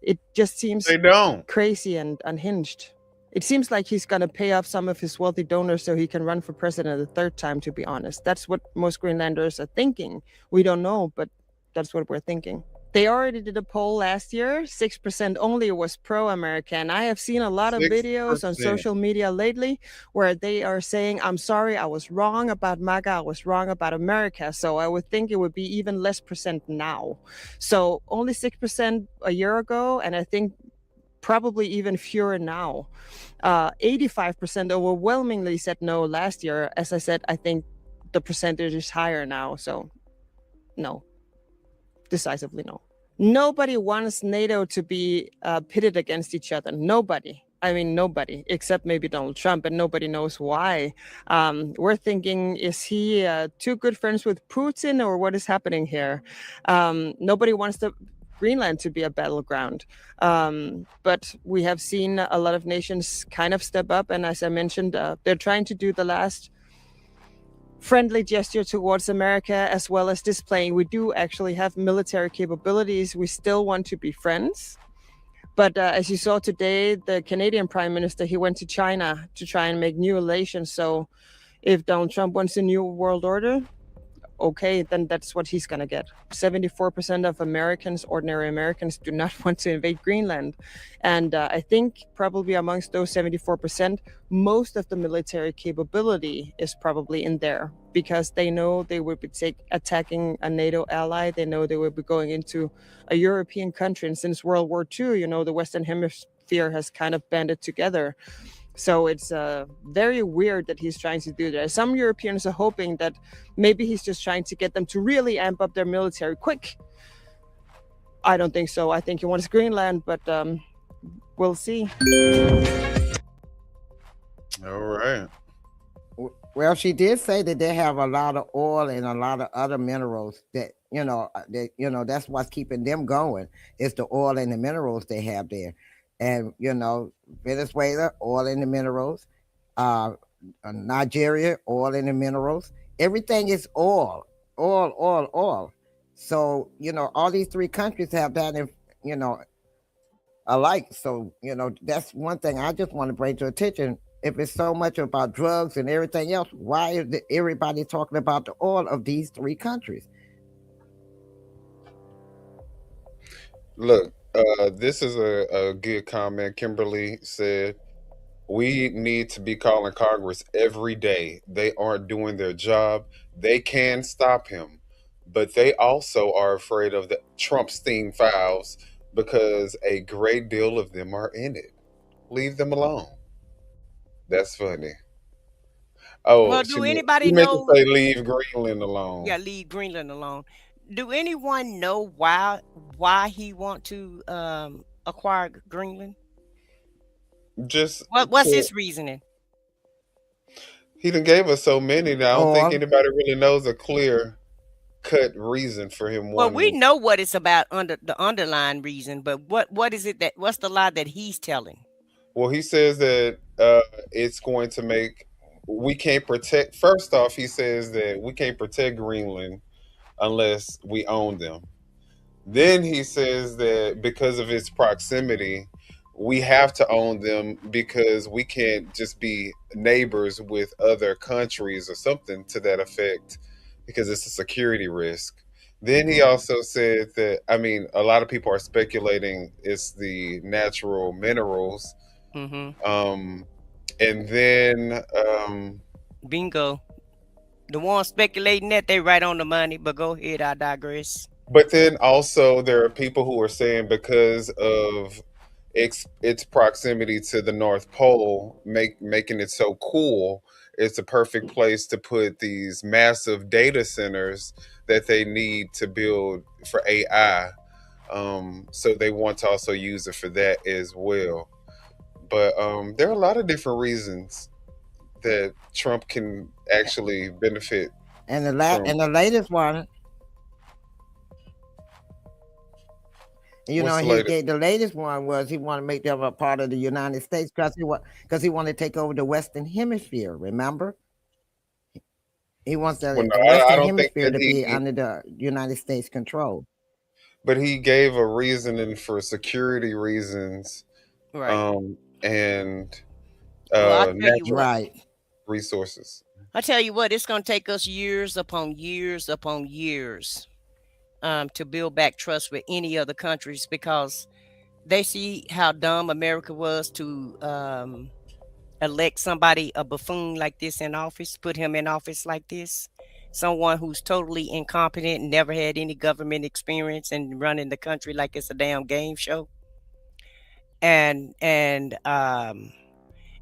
It just seems crazy and unhinged. It seems like he's going to pay off some of his wealthy donors so he can run for president a third time, to be honest. That's what most Greenlanders are thinking. We don't know, but that's what we're thinking. They already did a poll last year. 6% only was pro-American. I have seen a lot of videos on social media lately where they are saying, I'm sorry, I was wrong about MAGA, I was wrong about America. So I would think it would be even less percent now. So only 6% a year ago, and I think probably even fewer now. 85% overwhelmingly said no last year. As I said, I think the percentage is higher now. So no. Decisively no. Nobody wants NATO to be pitted against each other. Nobody. I mean, nobody, except maybe Donald Trump, and nobody knows why. We're thinking, is he too good friends with Putin, or what is happening here? Nobody wants Greenland to be a battleground. But we have seen a lot of nations kind of step up, and as I mentioned, they're trying to do the last friendly gesture towards America, as well as displaying we do actually have military capabilities. We still want to be friends. But as you saw today, the Canadian Prime Minister, he went to China to try and make new relations. So if Donald Trump wants a new world order, okay, then that's what he's going to get. 74% of Americans, ordinary Americans, do not want to invade Greenland. And I think probably amongst those 74%, most of the military capability is probably in there because they know they would be attacking a NATO ally. They know they would be going into a European country. And since World War II, the Western Hemisphere has kind of banded together. So it's very weird that he's trying to do that. Some Europeans are hoping that maybe he's just trying to get them to really amp up their military quick. I don't think so. I think he wants Greenland, but we'll see. All right. Well, she did say that they have a lot of oil and a lot of other minerals that, that's what's keeping them going. It's the oil and the minerals they have there. And, Venezuela, oil and the minerals, Nigeria, oil and the minerals. Everything is oil. oil. So, all these three countries have that, alike. So, that's one thing I just want to bring to attention. If it's so much about drugs and everything else, why is everybody talking about the oil of these three countries? Look, this is a good comment. Kimberly said, we need to be calling Congress every day. They aren't doing their job. They can stop him, but they also are afraid of the Trumpstein files because a great deal of them are in it. Leave them alone. That's funny. Oh, Well, do she anybody meant to know? say leave Greenland alone. Yeah, leave Greenland alone. Do anyone know why he want to acquire Greenland? Just What's to, his reasoning? he done gave us so many now. I don't think Oil. anybody really knows a clear cut reason for him Well, we wanting. know what it's about under the underlying reason, but what is it what's the lie that he's telling? Well, he says that it's going to make we can't protect. First off, he says that we can't protect Greenland unless we own them. Then he says that because of its proximity, we have to own them because we can't just be neighbors with other countries or something to that effect because it's a security risk. Then he also said that, I mean, a lot of people are speculating it's the natural minerals. Mm-hmm. And then, Bingo. The one speculating that they right on the money, but go ahead, I digress. but then also there are people who are saying because of its proximity to the North Pole, making it so cool, it's a perfect place to put these massive data centers that they need to build for AI. So they want to also use it for that as well. But there are a lot of different reasons that Trump can actually benefit And from. the latest one, What's the he latest? gave the latest one was he wanted to make them a part of the United States because he wanted to take over the Western Hemisphere. Remember, he wants Well, no, the I Western don't think Hemisphere that to be under the United States control. but he gave a reasoning for security reasons, Right. and Well, I'll tell you natural what. Right. resources. I tell you what, it's gonna take us years upon years upon years to build back trust with any other countries because they see how dumb America was to elect somebody, a buffoon like this in office, put him in office like this. Someone who's totally incompetent, never had any government experience, and running the country like it's a damn game show, and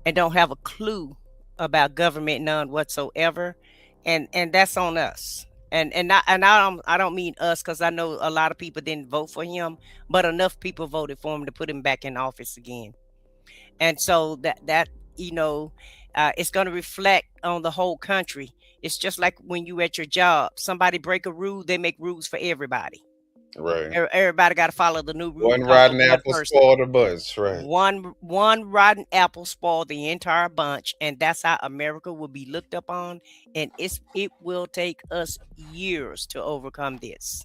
don't have a clue about government, none whatsoever, and that's on us. I don't mean us because I know a lot of people didn't vote for him, but enough people voted for him to put him back in office again. And so that it's going to reflect on the whole country. It's just like when you at your job, somebody break a rule, they make rules for everybody. Right. Everybody got to follow the new rule One because of rotten one apple person. spoiled a bunch, right? One rotten apple spoiled the entire bunch, and that's how America will be looked upon. And it will take us years to overcome this.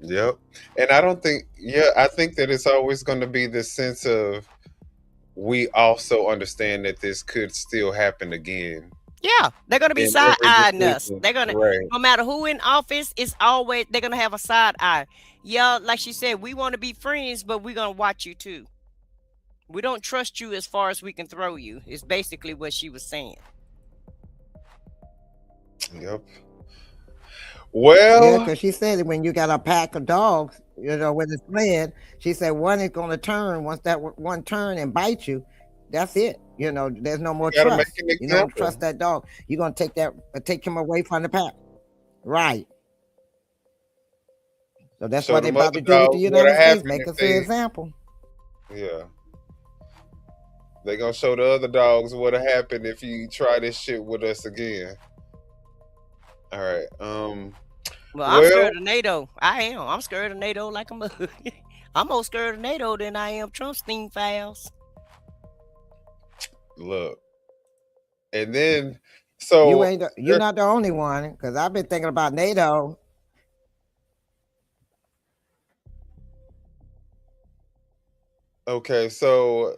Yep. And I think that it's always going to be this sense of we also understand that this could still happen again. Yeah, they're gonna be In side every eyeing us. decision. They're gonna, Right. no matter who in office, it's always they're gonna have a side eye. Yeah, like she said, we want to be friends, but we're gonna watch you too. We don't trust you as far as we can throw you. Is basically what she was saying. Yep. Yeah, Well, because she said that when you got a pack of dogs, with a sled, she said one is going to turn. Once that one turn and bite you, that's it. There's no more you gotta make trust. an You don't example. trust that dog. You're going to take him away from the pack. Right. So that's Show what they're them about to other do with the dogs what'll United States. happen Make if us an they example. Yeah. They're gonna show the other dogs what'll happen if you try this shit with us again. All right. Well, I'm scared of NATO. I am. I'm scared of NATO like a mug. I'm more scared of NATO than I am Trumpstein files. Look. And then So You're not the only one, because I've been thinking about NATO. okay, so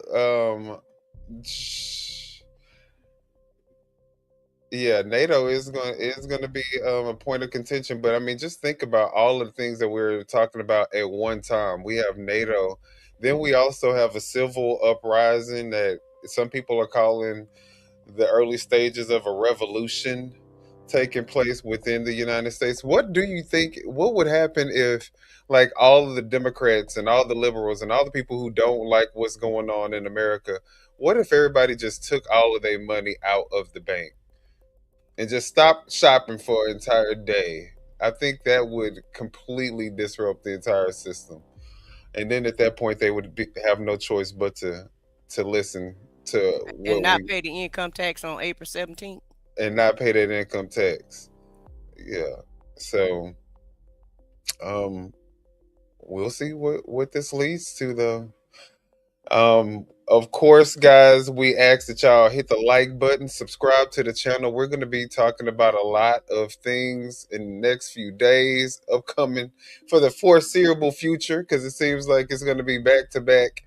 yeah, NATO is going to be a point of contention, but I mean, just think about all of the things that we're talking about at one time. We have NATO, then we also have a civil uprising that some people are calling the early stages of a revolution taking place within the United States. What do you think? What would happen if, like, all of the Democrats and all the liberals and all the people who don't like what's going on in America, what if everybody just took all of their money out of the bank and just stopped shopping for an entire day? I think that would completely disrupt the entire system. And then at that point, they would have no choice but to listen to And what not we pay the income tax on April 17th. and not pay that income tax. Yeah. So we'll see what this leads to though. Of course, guys, we ask that y'all hit the like button, subscribe to the channel. We're going to be talking about a lot of things in the next few days upcoming for the foreseeable future, because it seems like it's going to be back to back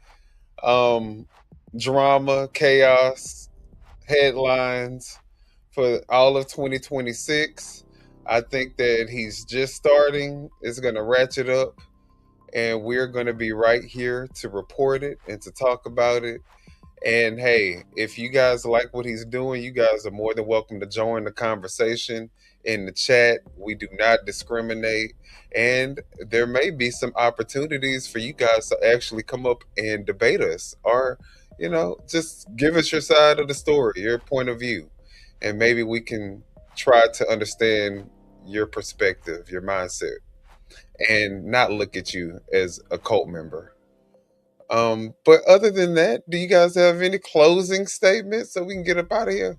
drama, chaos, headlines for all of 2026. I think that he's just starting. It's going to ratchet up, and we're going to be right here to report it and to talk about it. And hey, if you guys like what he's doing, you guys are more than welcome to join the conversation in the chat. We do not discriminate, and there may be some opportunities for you guys to actually come up and debate us, or just give us your side of the story, your point of view, and maybe we can try to understand your perspective, your mindset, and not look at you as a cult member. But other than that, do you guys have any closing statements so we can get up out of here?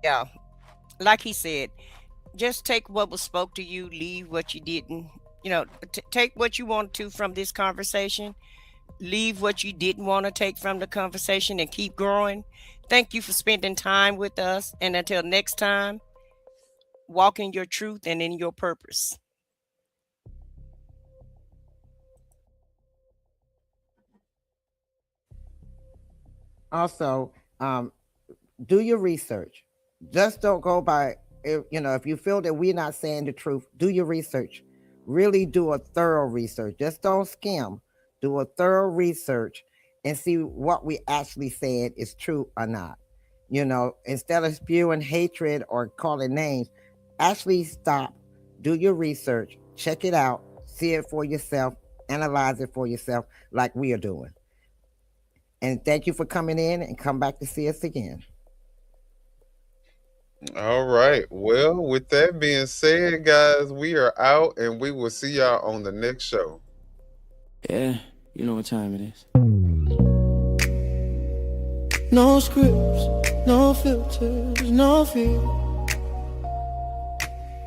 Yeah. Like he said, just take what was spoke to you, leave what you didn't. Take what you want to from this conversation, leave what you didn't want to take from the conversation, and keep growing. Thank you for spending time with us. And until next time, walk in your truth and in your purpose. Also, do your research. Just don't go by, if you feel that we're not saying the truth, do your research. Really do a thorough research. Just don't skim. Do a thorough research and see what we actually said is true or not. Instead of spewing hatred or calling names, actually stop, do your research, check it out, see it for yourself, analyze it for yourself like we are doing. And thank you for coming in, and come back to see us again. All right. Well, with that being said, guys, we are out, and we will see y'all on the next show. Yeah, you know what time it is. No scripts, no filters, no fear.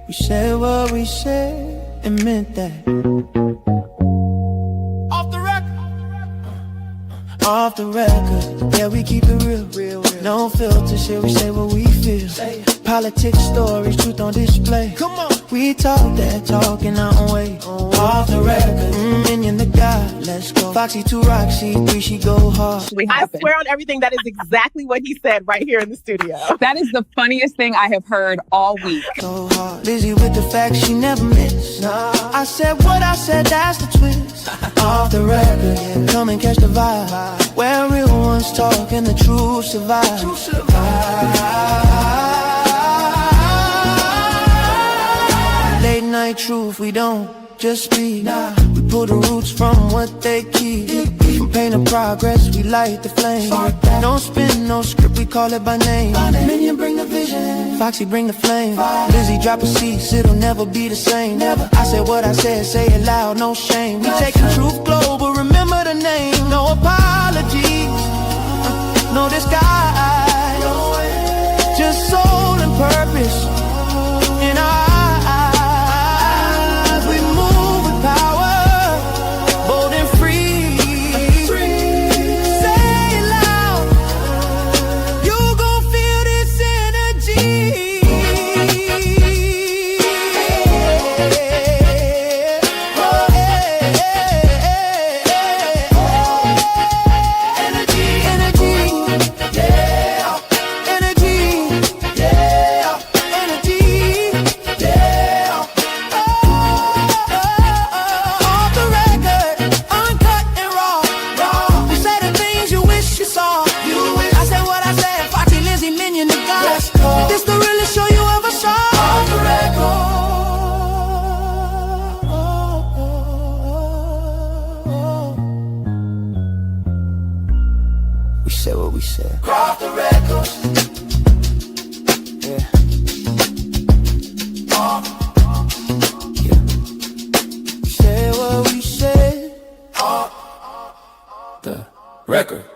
We said what we said and meant that. Off the record, yeah, we keep it real. No filter, shit, we say what we feel. Politics, stories, truth on display. Come on, we talk that talk in our own way. Off the record, minion the guy, let's go. Foxy to Roxy, 3 she go hard. I swear on everything, that is exactly what he said right here in the studio. That is the funniest thing I have heard all week. So hard, Lizzie with the facts she never miss. Nah. I said what I said, that's the twist. Off the record, yeah, come and catch the vibe. Where real ones talk and the truth survive. Late night truth, we don't just speak. We pull the roots from what they keep. From pain to progress, we light the flame. No spin, no script, we call it by name. Minion bring the vision, Foxy bring the flame. Lizzie drop a seat, it'll never be the same. I said what I said, say it loud, no shame. We take the truth global, remember the name. No apologies, no disguise. Just soul and purpose in our eyes. We move with power, bold and free. Say it loud, you gon' the record.